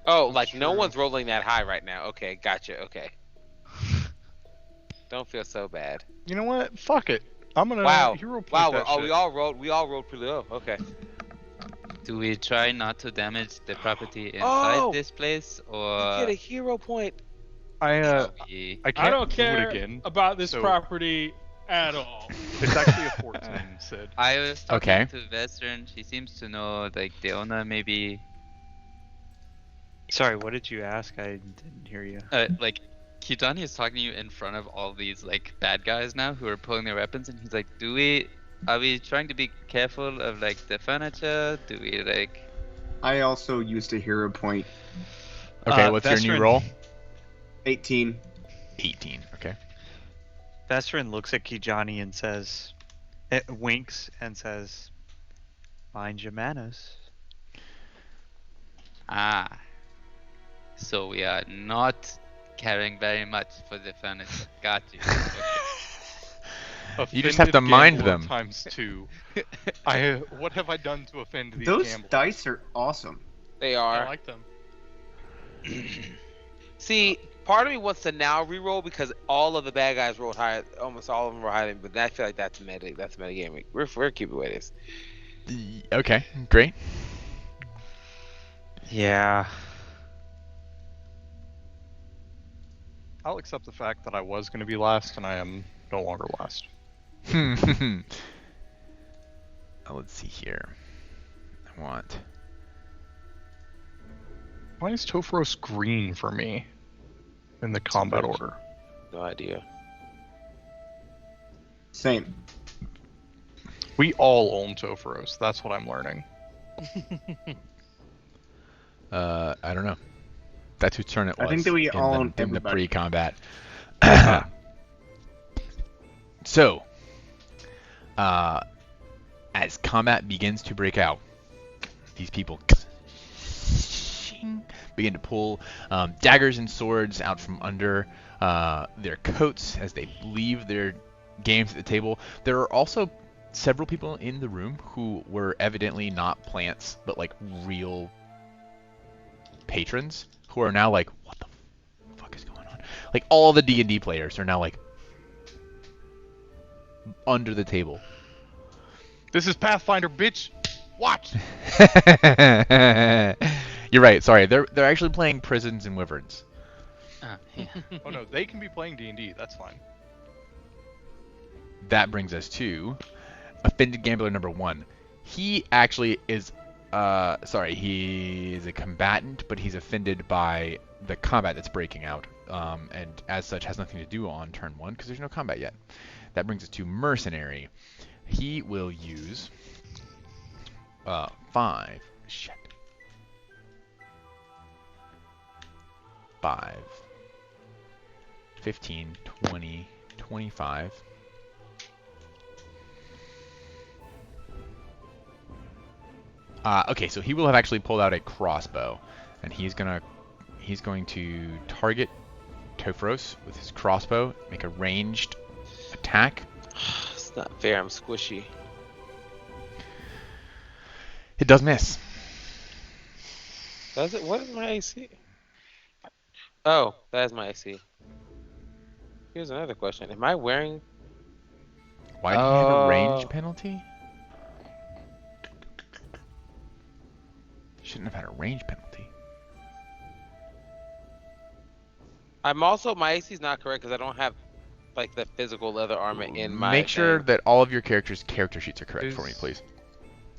S4: Oh, like no
S6: Sure.
S4: one's rolling that high right now. Okay, gotcha. Okay. Don't feel so bad.
S6: You know what? Fuck it. I'm gonna
S4: Wow.
S6: hero point
S4: Wow.
S6: that
S4: Oh,
S6: shit.
S4: we all rolled pretty low. Okay.
S3: Do we try not to damage the property inside
S4: Oh!
S3: this place,
S4: You
S3: or
S4: get a hero point.
S6: I
S3: shall we?
S6: I can't
S8: I don't
S6: do
S8: care
S6: it again.
S8: about this
S6: so-
S8: property at all.
S6: It's actually a 14, Sid.
S3: I was talking
S2: Okay.
S3: to Western. She seems to know, like, the owner maybe.
S1: Sorry, what did you ask? I didn't hear you.
S3: Like, Kijani is talking to you in front of all these, like, bad guys now who are pulling their weapons, and he's like, are we trying to be careful of, like, the furniture? Do we, like.
S7: I also used a hero point.
S2: Okay, what's your new
S1: Vestrin-
S2: roll?
S7: 18.
S2: 18. Okay.
S1: Vestrin looks at Kijani and says, it winks and says, "Mind your manners."
S3: Ah. So we are not caring very much for the furniture. Got you. Okay.
S2: You just have to
S6: Offended
S2: mind
S6: gambler
S2: them.
S6: Times 2. What have I done to offend these
S7: Those
S6: gamblers?
S7: dice are awesome.
S4: They
S8: I
S4: are.
S8: like them.
S4: See, part of me wants to now re-roll because all of the bad guys rolled higher. Almost all of them were higher, but I feel like that's meta. That's metagaming. We're keeping it where it is.
S2: Okay, great.
S1: Yeah.
S6: I'll accept the fact that I was going to be last, and I am no longer last.
S2: Let's see here. I want.
S6: Why is Tofros green for me? in the combat
S4: British.
S6: order.
S4: No idea.
S7: Same.
S6: We all own Topharos. That's what I'm learning.
S2: I don't know. That's whose turn it was.
S7: I think that we all own
S2: in the
S7: everybody.
S2: pre-combat. So, as combat begins to break out, these people begin to pull daggers and swords out from under their coats as they leave their games at the table. There are also several people in the room who were evidently not plants, but like real patrons, who are now like, what the fuck is going on? Like all the D&D players are now like under the table.
S6: This is Pathfinder, bitch. Watch.
S2: You're right. Sorry, they're actually playing Prisons and Wyverns.
S3: Yeah.
S6: Oh no, they can be playing D&D. That's fine.
S2: That brings us to Offended Gambler number 1. He actually is, he is a combatant, but he's offended by the combat that's breaking out, and as such has nothing to do on turn 1 because there's no combat yet. That brings us to Mercenary. He will use 5. 15, 20, 25. Okay, so he will have actually pulled out a crossbow, and he's going to target Topharos with his crossbow, make a ranged attack.
S4: It's not fair. I'm squishy.
S2: It does miss.
S4: Does it? What is my AC? Oh, that is my AC. Here's another question. Am I wearing...
S2: Why do you have a range penalty? Shouldn't have had a range penalty.
S4: I'm also... My AC is not correct because I don't have like the physical leather armor in my...
S2: Make sure
S4: thing.
S2: that all of your characters' character sheets are correct for me,
S6: Is-
S2: please.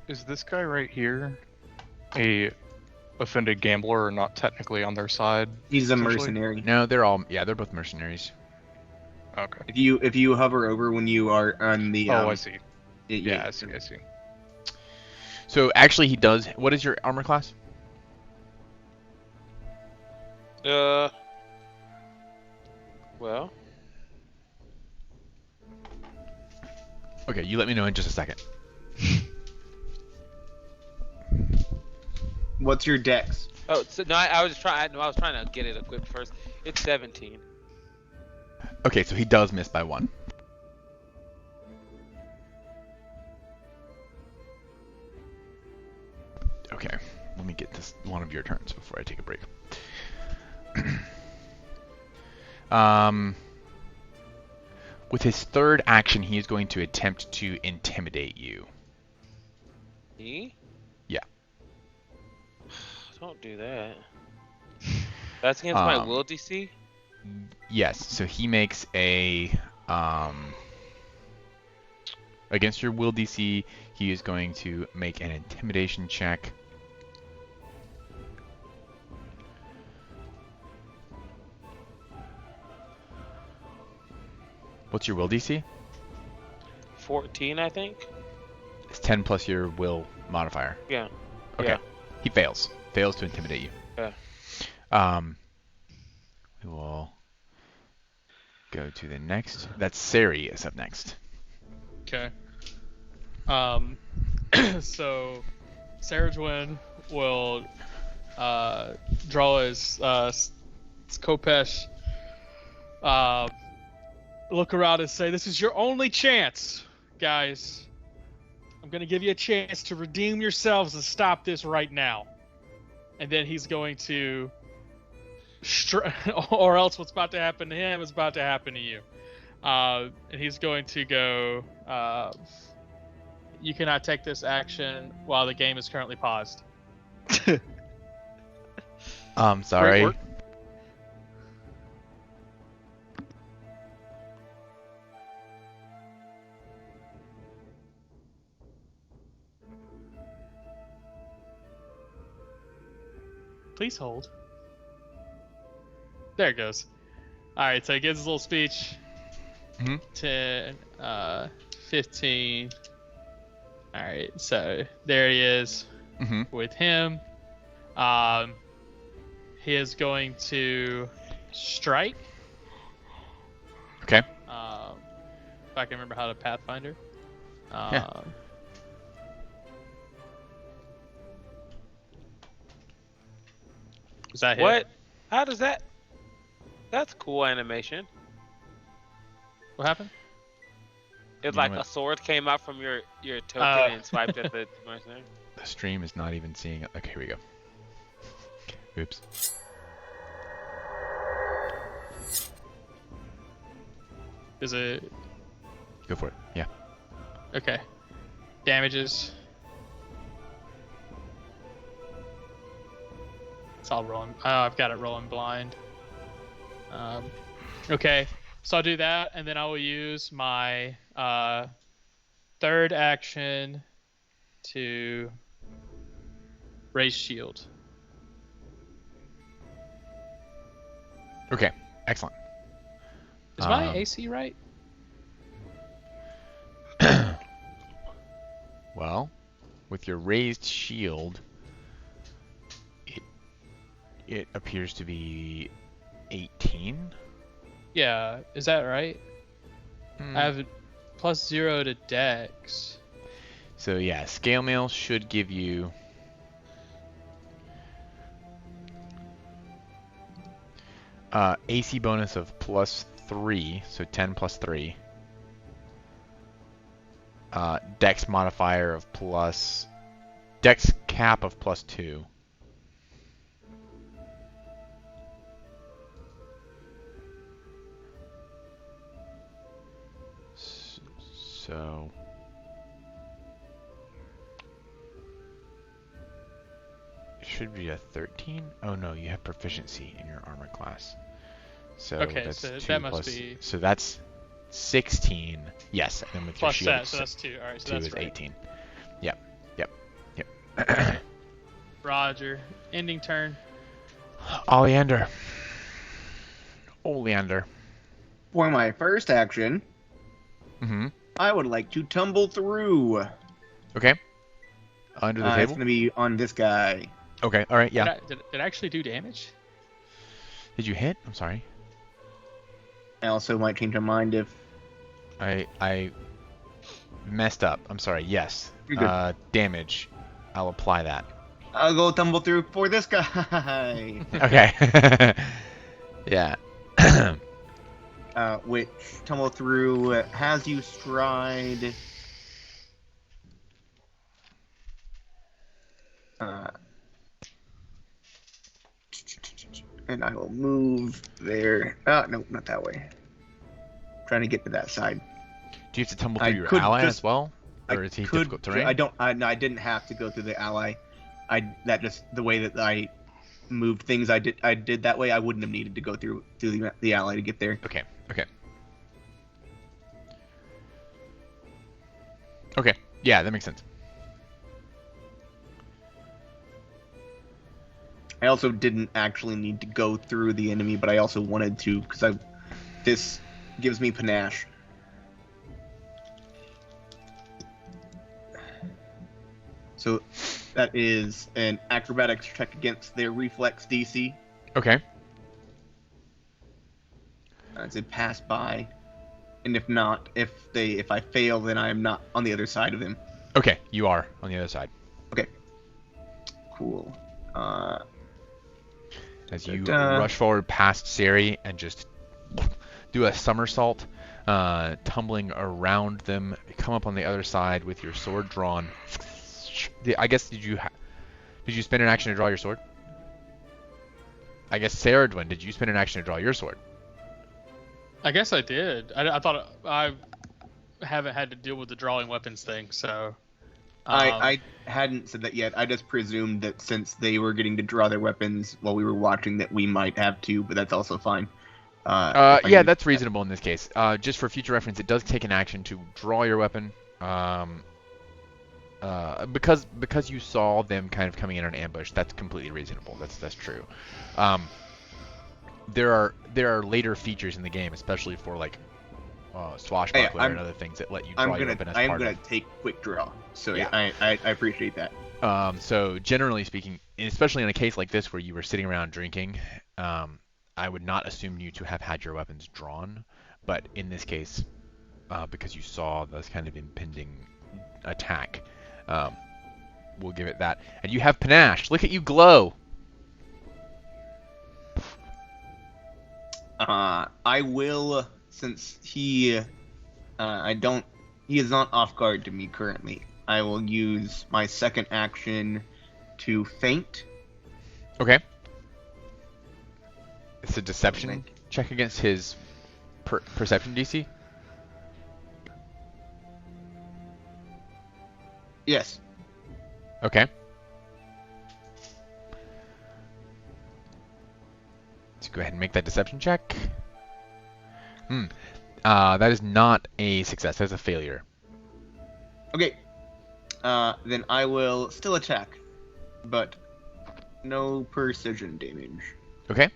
S6: Is this guy right here a offended gambler or not technically on their side?
S7: He's a
S6: Essentially?
S7: mercenary.
S2: No, they're both mercenaries.
S6: Okay.
S7: If you hover over when you are on the
S6: Oh, I see.
S7: it-
S6: Yeah, I see.
S2: So actually, he does. What is your armor class?
S4: Well,
S2: Okay, you let me know in just a second.
S7: What's your dex?
S4: oh, so no, I was trying. No, I was trying to get it equipped first. It's 17.
S2: Okay, so he does miss by 1. Okay, let me get this one of your turns before I take a break. With his third action, he is going to attempt to intimidate you.
S4: Me?
S2: Yeah.
S4: Don't do that. That's against my will DC?
S2: Yes, so he makes a against your will DC, he is going to make an intimidation check. What's your will DC?
S4: 14, I think?
S2: It's 10 plus your will modifier.
S4: Yeah.
S2: Okay.
S4: Yeah.
S2: He fails. Fails to intimidate you.
S4: Yeah.
S2: We will go to the next. That's Sari is up next.
S8: Okay. So Sarajwin will draw his Kopesh, look around and say, "This is your only chance, guys. I'm gonna give you a chance to redeem yourselves and stop this right now." And then he's going to, or else what's about to happen to him is about to happen to you. And he's going to go, you cannot take this action while the game is currently paused.
S2: Sorry.
S6: work.
S8: Please hold. There it goes. All right, so he gives his little speech.
S2: Mhm.
S8: 10, 15. All right, so there he is
S2: Mm-hmm.
S8: with him. He is going to strike.
S2: Okay.
S8: If I can remember how to Pathfinder.
S2: Yeah.
S8: Is that hit?
S4: What? How does that? That's cool animation.
S8: What happened?
S4: It's
S2: Yeah,
S4: like
S2: but-
S4: a sword came out from your token
S8: Oh.
S4: and swiped at the mercenary.
S2: The stream is not even seeing it. Okay, here we go. Oops.
S8: Is it
S2: Go for it. Yeah.
S8: okay? Damages. It's all rolling. Oh, I've got it rolling blind. Okay, so I'll do that, and then I will use my third action to raise shield.
S2: Okay. Excellent.
S8: Is my
S2: Um,
S8: AC right?
S2: Well, with your raised shield, it appears to be 18.
S8: Yeah, is that right?
S2: Hmm.
S8: I have +0 to Dex.
S2: So yeah, scale mail should give you AC bonus of +3, so 10 plus 3. Dex modifier of Dex cap of +2. So it should be a 13. Oh no, you have proficiency in your armor class. So
S8: Okay,
S2: that's
S8: so
S2: 2
S8: that must
S2: plus,
S8: be-
S2: so that's 16. Yes, and then with your
S8: Plus
S2: shield,
S8: that, so that's 2. Alright, so
S2: 2
S8: that's
S2: is
S8: right.
S2: 18. Yep.
S8: Roger. Ending turn.
S2: Oleander. Oleander.
S7: For my first action,
S2: Mm-hmm.
S7: I would like to tumble through.
S2: Okay. Under the
S7: It's
S2: table.
S7: gonna be on this guy.
S2: Okay. All right. Yeah.
S8: Did it actually do damage?
S2: Did you hit? I'm sorry.
S7: I also might change my mind if
S2: I messed up. I'm sorry. Yes.
S7: You're good.
S2: Damage. I'll apply that.
S7: I'll go tumble through for this guy.
S2: Okay. Yeah.
S7: Which tumble through has you stride. And I will move there. No, not that way. Trying to get to that side.
S2: Do you have to tumble
S7: I
S2: through your
S7: could
S2: ally
S7: just-
S2: as well,
S7: I
S2: or is he
S7: could-
S2: difficult terrain?
S7: I don't. No, I didn't have to go through the ally. That just the way that I moved things. I did that way. I wouldn't have needed to go through the ally to get there.
S2: Okay. Okay. Okay. Yeah, that makes sense.
S7: I also didn't actually need to go through the enemy, but I also wanted to because this gives me panache. So that is an acrobatics check against their reflex DC.
S2: Okay.
S7: It's a pass by, and if not, if I fail, then I am not on the other side of him.
S2: Okay. You are on the other side.
S7: Cool.
S2: As you
S7: Ta-da.
S2: rush forward past Sari and just do a somersault, tumbling around them, come up on the other side with your sword drawn. I guess did you spend an action to draw your sword? I guess Saradwin, did you spend an action to draw your sword?
S8: I guess I did. I thought I haven't had to deal with the drawing weapons thing, so.
S7: I hadn't said that yet. I just presumed that since they were getting to draw their weapons while we were watching, that we might have to, but that's also fine. If I
S2: Yeah,
S7: use-
S2: that's reasonable in this case. Just for future reference, it does take an action to draw your weapon. Because you saw them kind of coming in an ambush, that's completely reasonable. That's true. there are later features in the game, especially for like Swashbuckler and other things that let you draw your weapon as
S7: I'm
S2: part
S7: gonna
S2: of.
S7: take quick draw. So
S2: Yeah.
S7: I appreciate that.
S2: So generally speaking, especially in a case like this where you were sitting around drinking, I would not assume you to have had your weapons drawn, but in this case, because you saw this kind of impending attack, we'll give it that. And you have panache. Look at you glow.
S7: I will, since he is not off guard to me currently. I will use my second action to feint.
S2: Okay. It's a deception check against his perception DC.
S7: Yes.
S2: Okay. Let's go ahead and make that deception check. That is not a success. That's a failure.
S7: Okay. Then I will still attack, but no precision damage.
S2: Okay.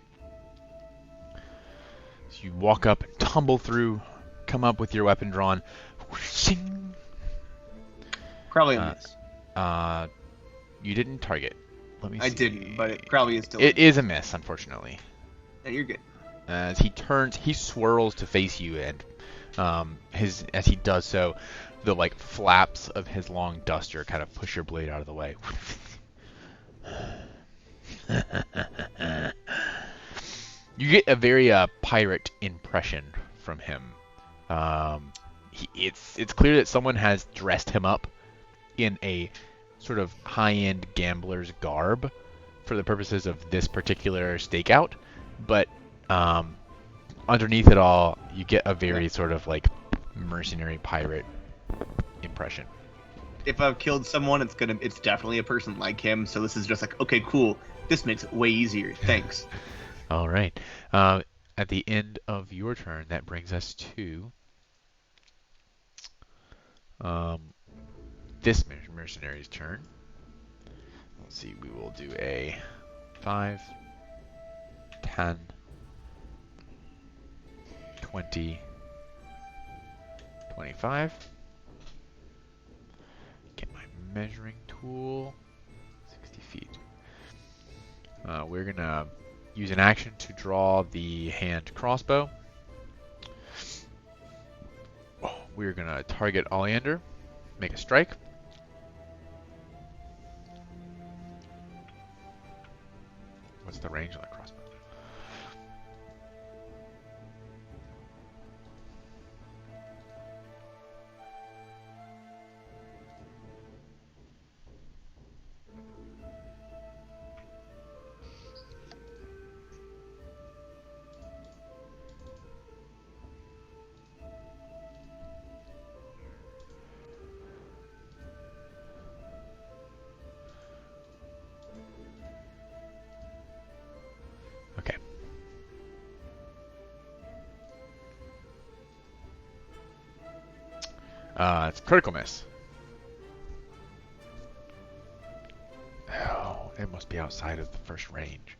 S2: So you walk up, tumble through, come up with your weapon drawn. Shing.
S7: Probably a miss.
S2: You didn't target. Let me see.
S7: I didn't, but it probably is still.
S2: It is a miss, unfortunately.
S7: Yeah, you're good.
S2: As he turns, he swirls to face you, and as he does so, the like flaps of his long duster kind of push your blade out of the way. You get a very pirate impression from him. It's clear that someone has dressed him up in a sort of high-end gambler's garb for the purposes of this particular stakeout, but underneath it all, you get a very sort of like mercenary pirate impression.
S7: If I've killed someone, it's definitely a person like him. So this is just like, okay, cool. This makes it way easier. Thanks.
S2: All right. At the end of your turn, that brings us to this mercenary's turn. Let's see. We will do a 5, 10, 20, 25. Get my measuring tool. 60 feet. We're going to use an action to draw the hand crossbow. We're going to target Oleander. Make a strike. What's the range on the crossbow? Okay. It's critical miss. Oh, it must be outside of the first range.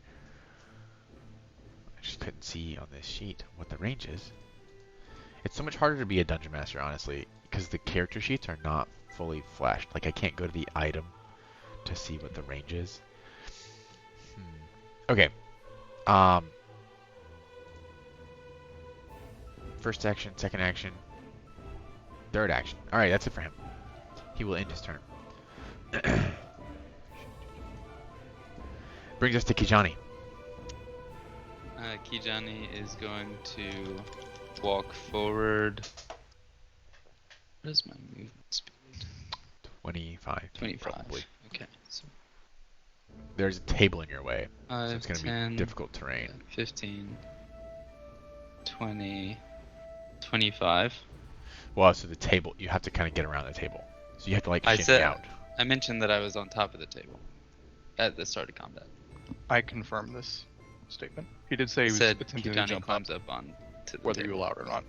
S2: I just couldn't see on this sheet what the range is. It's so much harder to be a dungeon master, honestly, because the character sheets are not fully fleshed. Like, I can't go to the item to see what the range is. Okay. First action, second action, third action. Alright, that's it for him. He will end his turn. Brings us to Kijani.
S3: Kijani is going to walk forward. What is my movement speed?
S2: 25.
S3: 25.
S2: Probably.
S3: Okay. So
S2: There's a table in your way, so
S3: 5,
S2: it's going to
S3: 10,
S2: be difficult terrain.
S3: 15, 20, 25.
S2: Well, so the table, you have to kind of get around the table. So you have to like shimmy out.
S3: I mentioned that I was on top of the table at the start of combat.
S6: I confirm this statement. He did say he was
S3: Said
S6: attempting to
S3: Kijani
S6: jump up,
S3: climbs up on to the
S6: whether
S3: table.
S6: you allow it or not.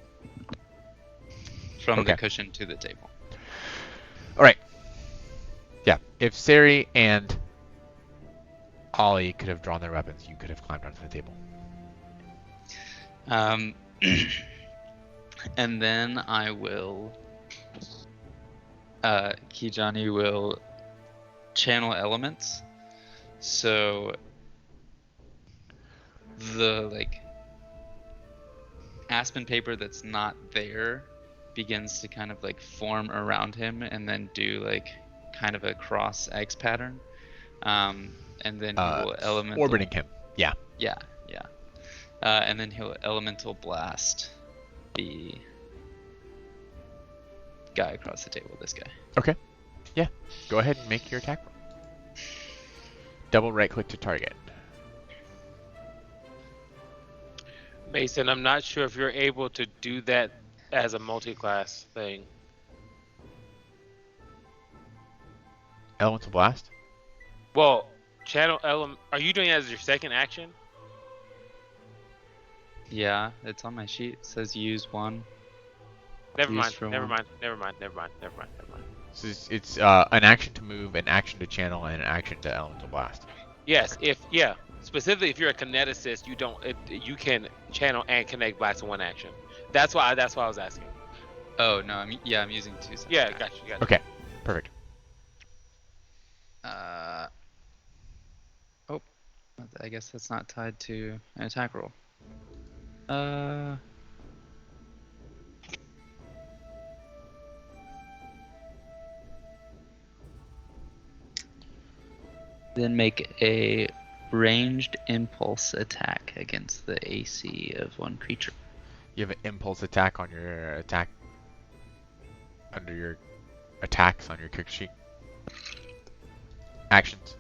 S3: From
S2: Okay.
S3: the cushion to the table.
S2: Alright. Yeah, if Sari and Ollie could have drawn their weapons, you could have climbed onto the table.
S3: Um, and then I will. Kijani will channel elements. So the like aspen paper that's not there begins to kind of like form around him and then do like kind of a cross X pattern. And then he will elemental
S2: orbiting him. Yeah.
S3: Yeah. And then he'll elemental blast the guy across the table, this guy.
S2: Okay. Yeah. Go ahead and make your attack roll. Double right click to target.
S4: Mason, I'm not sure if you're able to do that as a multi-class thing.
S2: Elemental blast.
S4: Well, channel element. Are you doing it as your second action?
S3: Yeah, it's on my sheet. It says use one.
S4: Never
S3: Use
S4: mind.
S3: for
S4: Never
S3: one.
S4: mind. Never mind. Never mind. Never mind. Never mind.
S2: So it's an action to move, an action to channel, and an action to elemental blast.
S4: Yes. Specifically, if you're a kineticist, you can channel and connect blast in one action. That's why I was asking.
S3: Oh no, I'm using two.
S4: Yeah, gotcha.
S2: Okay. Perfect.
S3: Oh, I guess that's not tied to an attack roll. Then make a ranged impulse attack against the AC of one creature.
S2: You have an impulse attack on your attack under your attacks on your character sheet. Actions.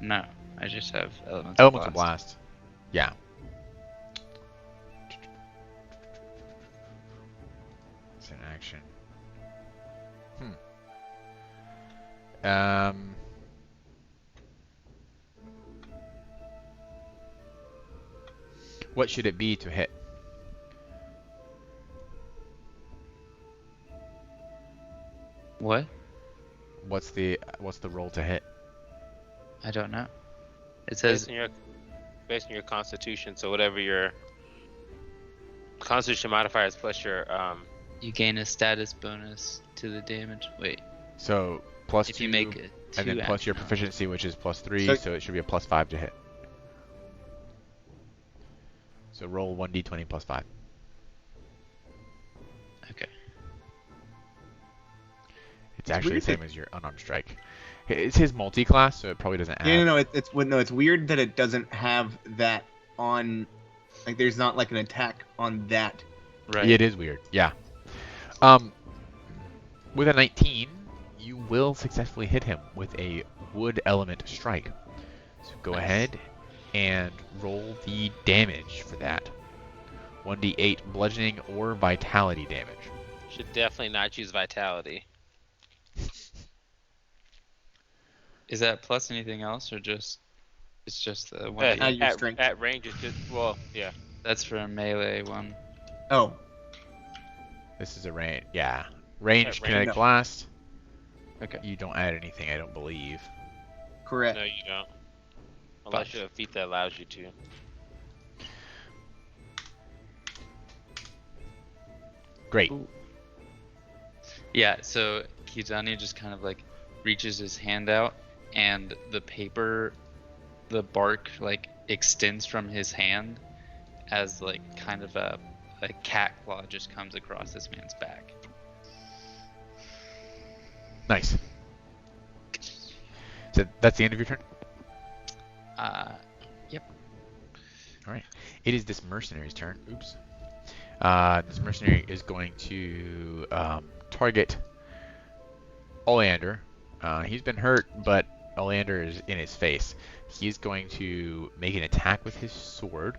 S3: No, I just have elemental
S2: Elemental blast. Yeah. It's an action. What should it be to hit?
S3: What?
S2: What's the roll to hit?
S3: I don't know. It says
S4: Based on your constitution, so whatever your constitution modifier is plus your
S3: you gain a status bonus to the damage. Wait,
S2: So plus
S3: if
S2: 2,
S3: you make it
S2: and then plus your proficiency, which is plus 3, so it should be a plus 5 to hit. So roll 1d20 plus 5.
S3: Okay.
S2: It's actually the same as your unarmed strike. It's his multi-class, so it probably doesn't add.
S7: Yeah, no, it's weird that it doesn't have that on. Like, there's not like an attack on that.
S3: Right.
S2: It is weird. Yeah. With a 19, you will successfully hit him with a wood element strike. So go ahead and roll the damage for that. 1d8 bludgeoning or vitality damage.
S4: should definitely not use vitality.
S3: Is that plus anything else, or it's just the one?
S4: At range, it's just yeah.
S3: That's for a melee one.
S7: Oh,
S2: This is a range. Yeah. Ranged
S4: At
S2: kinetic
S7: range.
S2: blast.
S3: Okay.
S2: You don't add anything, I don't believe.
S7: correct.
S4: No, you don't. Unless you have a feat that allows you to.
S2: Great.
S3: Ooh. Yeah, so Kijani just kind of like reaches his hand out, and the paper, the bark like extends from his hand as like kind of a cat claw just comes across this man's back.
S2: Nice. So that's the end of your turn?
S3: Yep.
S2: Alright. It is this mercenary's turn. Oops. This mercenary is going to target Oleander. He's been hurt, but Oleander is in his face. He's going to make an attack with his sword.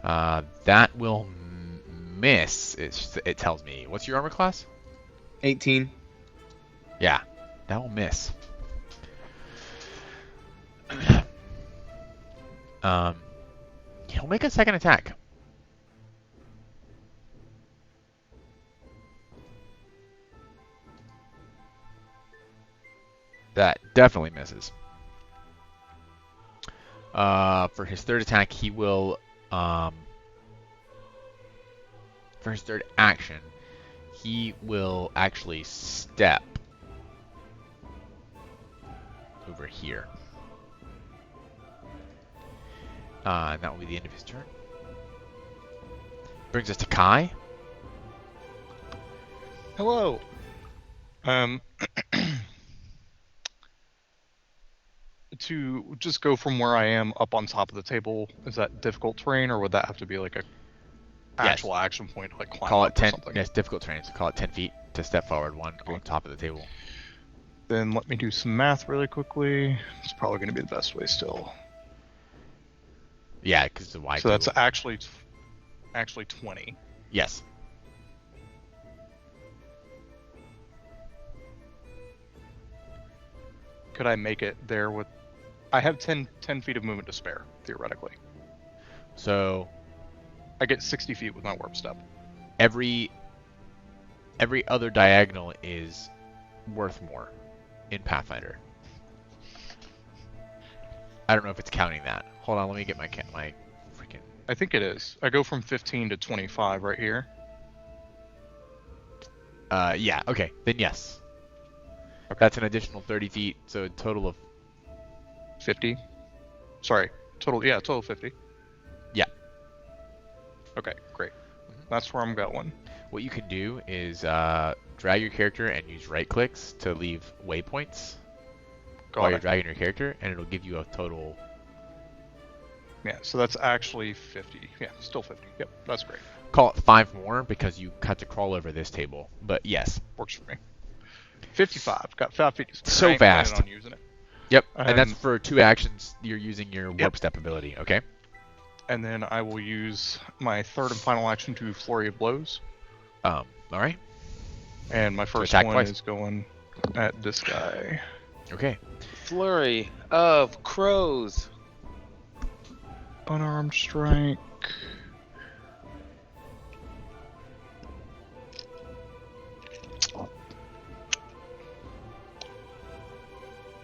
S2: That will miss, it tells me. What's your armor class?
S7: 18.
S2: Yeah, that will miss. He'll make a second attack. That definitely misses. For his third attack, he will, for his third action, he will actually step over here. And that will be the end of his turn. Brings us to Kai.
S6: Hello. To just go from where I am up on top of the table, is that difficult terrain, or would that have to be like a actual action point, like climb
S2: Call
S6: up
S2: it 10.
S6: or something?
S2: Yes, difficult terrain. So call it 10 feet to step forward, one on top of the table.
S6: Then let me do some math really quickly. It's probably going to be the best way still.
S2: Yeah, because it's a wide
S6: So that's
S2: table.
S6: actually 20.
S2: Yes.
S6: Could I make it there with... I have 10 feet of movement to spare, theoretically.
S2: So
S6: I get 60 feet with my warp step.
S2: every other diagonal is worth more in Pathfinder. I don't know if it's counting that. Hold on, let me get my freaking.
S6: I think it is. I go from 15 to 25 right here.
S2: Yeah. Okay. Then yes.
S6: Okay.
S2: That's an additional 30 feet, so a total of
S6: 50. Sorry, total 50.
S2: Yeah.
S6: Okay, great. That's where I'm going.
S2: What you can do is drag your character and use right clicks to leave waypoints while you're dragging your character, and it'll give you a total.
S6: Yeah, so that's actually 50. Yeah, still 50. Yep, that's great.
S2: Call it 5 more because you have to crawl over this table. But yes.
S6: Works for me. 55. Got 5 feet. to spare.
S2: So
S6: I ain't planning
S2: fast.
S6: on using it.
S2: Yep. And that's
S6: Um,
S2: for 2 actions. You're using your warp
S6: Yep.
S2: step ability. Okay.
S6: And then I will use my third and final action to Flurry of Blows.
S2: All right.
S6: And my first
S2: attack
S6: one
S2: twice.
S6: is going at this guy.
S2: Okay.
S4: Flurry of crows.
S6: Unarmed strike.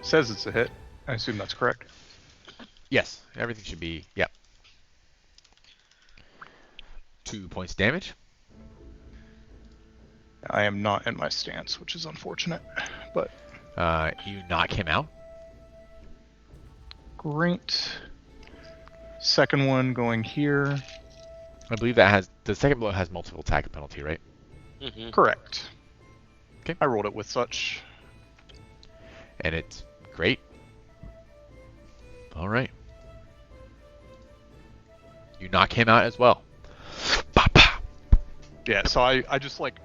S6: Says it's a hit. I assume that's correct.
S2: Yes. Everything should be. Yep. 2 points damage.
S6: I am not in my stance, which is unfortunate. But
S2: You knock him out.
S6: great. Second one going here.
S2: I believe that has the second blow has multiple attack penalty, right?
S4: Hmm.
S6: Correct.
S2: Okay.
S6: I rolled it with such.
S2: And it's great. All right. You knock him out as well. Bah, bah.
S6: Yeah, so I just like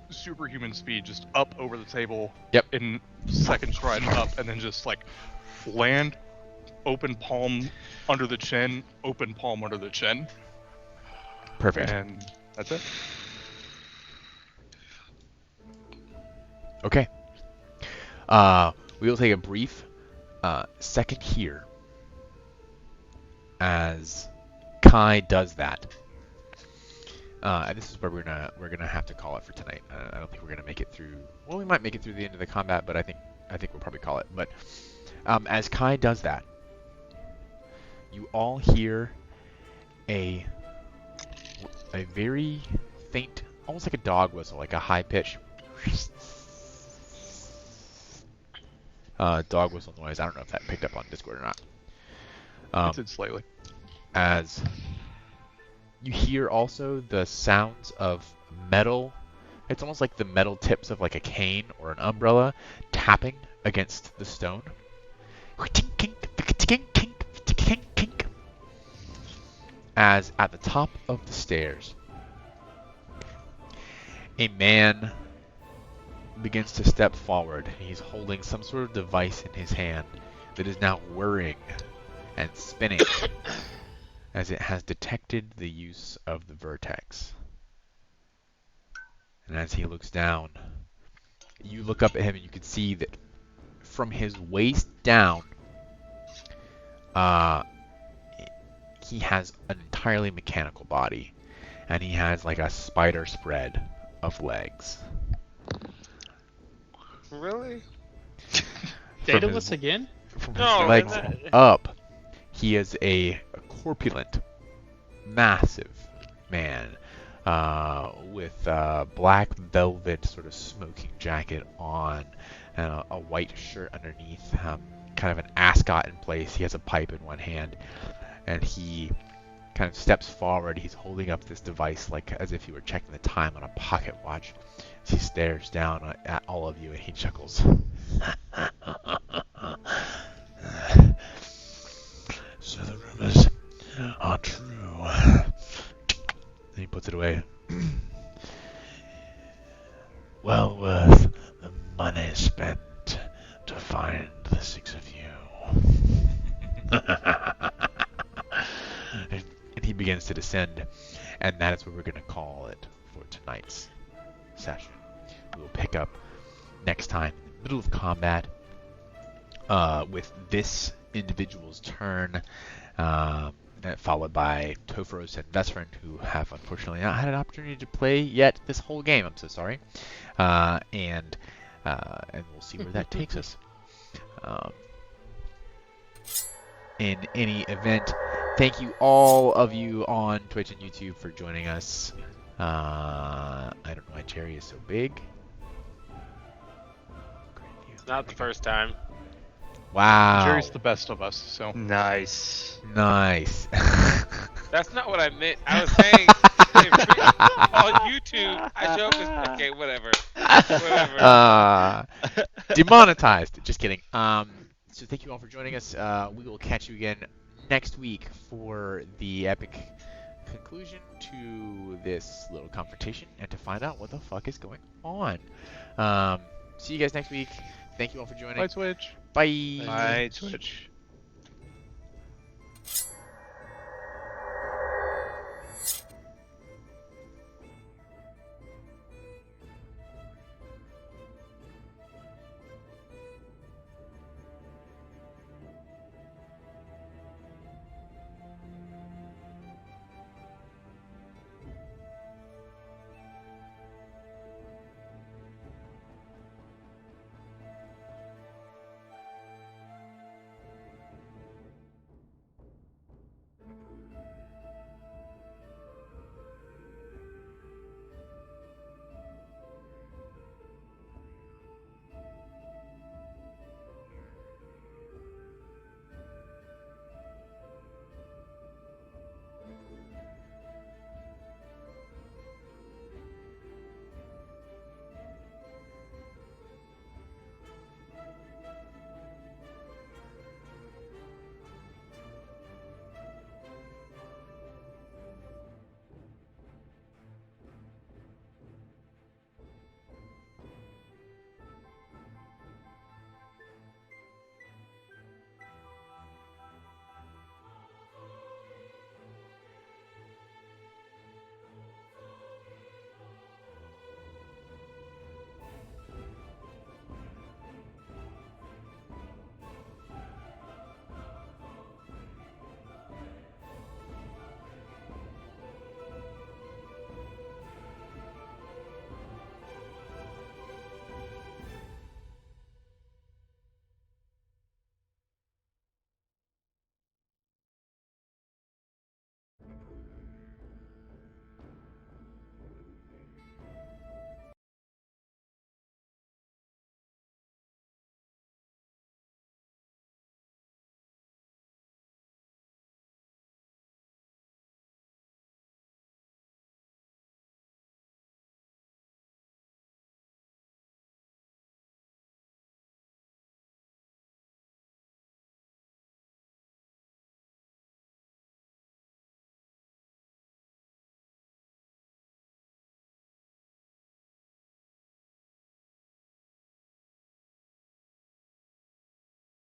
S6: superhuman speed just up over the table.
S2: Yep.
S6: In second stride up, and then just like land, open palm under the chin, open palm under the chin,
S2: Perfect.
S6: and that's it.
S2: Okay. We will take a brief second here as Kai does that. And this is where we're gonna have to call it for tonight. I don't think we're gonna make it through. Well, we might make it through the end of the combat, but I think we'll probably call it. But as Kai does that, you all hear a very faint, almost like a dog whistle, like a high pitch dog whistle noise. I don't know if that picked up on Discord or not.
S6: It did slightly.
S2: As you hear also the sounds of metal. It's almost like the metal tips of like a cane or an umbrella tapping against the stone. As at the top of the stairs, a man begins to step forward. He's holding some sort of device in his hand that is now whirring and spinning as it has detected the use of the vertex. And as he looks down, you look up at him and you can see that from his waist down, he has an entirely mechanical body, and he has like a spider spread of legs.
S4: Really?
S8: Daedalus
S2: his-
S8: again?
S2: From
S4: No,
S2: his legs
S4: that-
S2: up, he is a corpulent, massive man with a black velvet sort of smoking jacket on and a white shirt underneath, kind of an ascot in place. He has a pipe in one hand, and he kind of steps forward. He's holding up this device like as if he were checking the time on a pocket watch. He stares down at all of you and he chuckles. So the rumors are true. Then he puts it away. Well worth the money spent to find the 6 of you. And he begins to descend, and that is where we're going to call it for tonight's session. We will pick up next time in the middle of combat with this individual's turn, followed by Tophoros and Vesperin, who have unfortunately not had an opportunity to play yet this whole game. I'm so sorry. And we'll see where that takes us. In any event, thank you all of you on Twitch and YouTube for joining us. I don't know why Jerry is so big.
S4: It's not the first time.
S2: Wow.
S6: Jerry's the best of us, so.
S1: Nice.
S2: Nice.
S4: That's not what I meant. I was saying on YouTube, I show up as okay, whatever.
S2: Demonetized. Just kidding. So thank you all for joining us. We will catch you again next week for the epic conclusion to this little confrontation and to find out what the fuck is going on. See you guys next week. Thank you all for joining.
S6: Bye, Twitch.
S2: Bye.
S1: Bye, Twitch.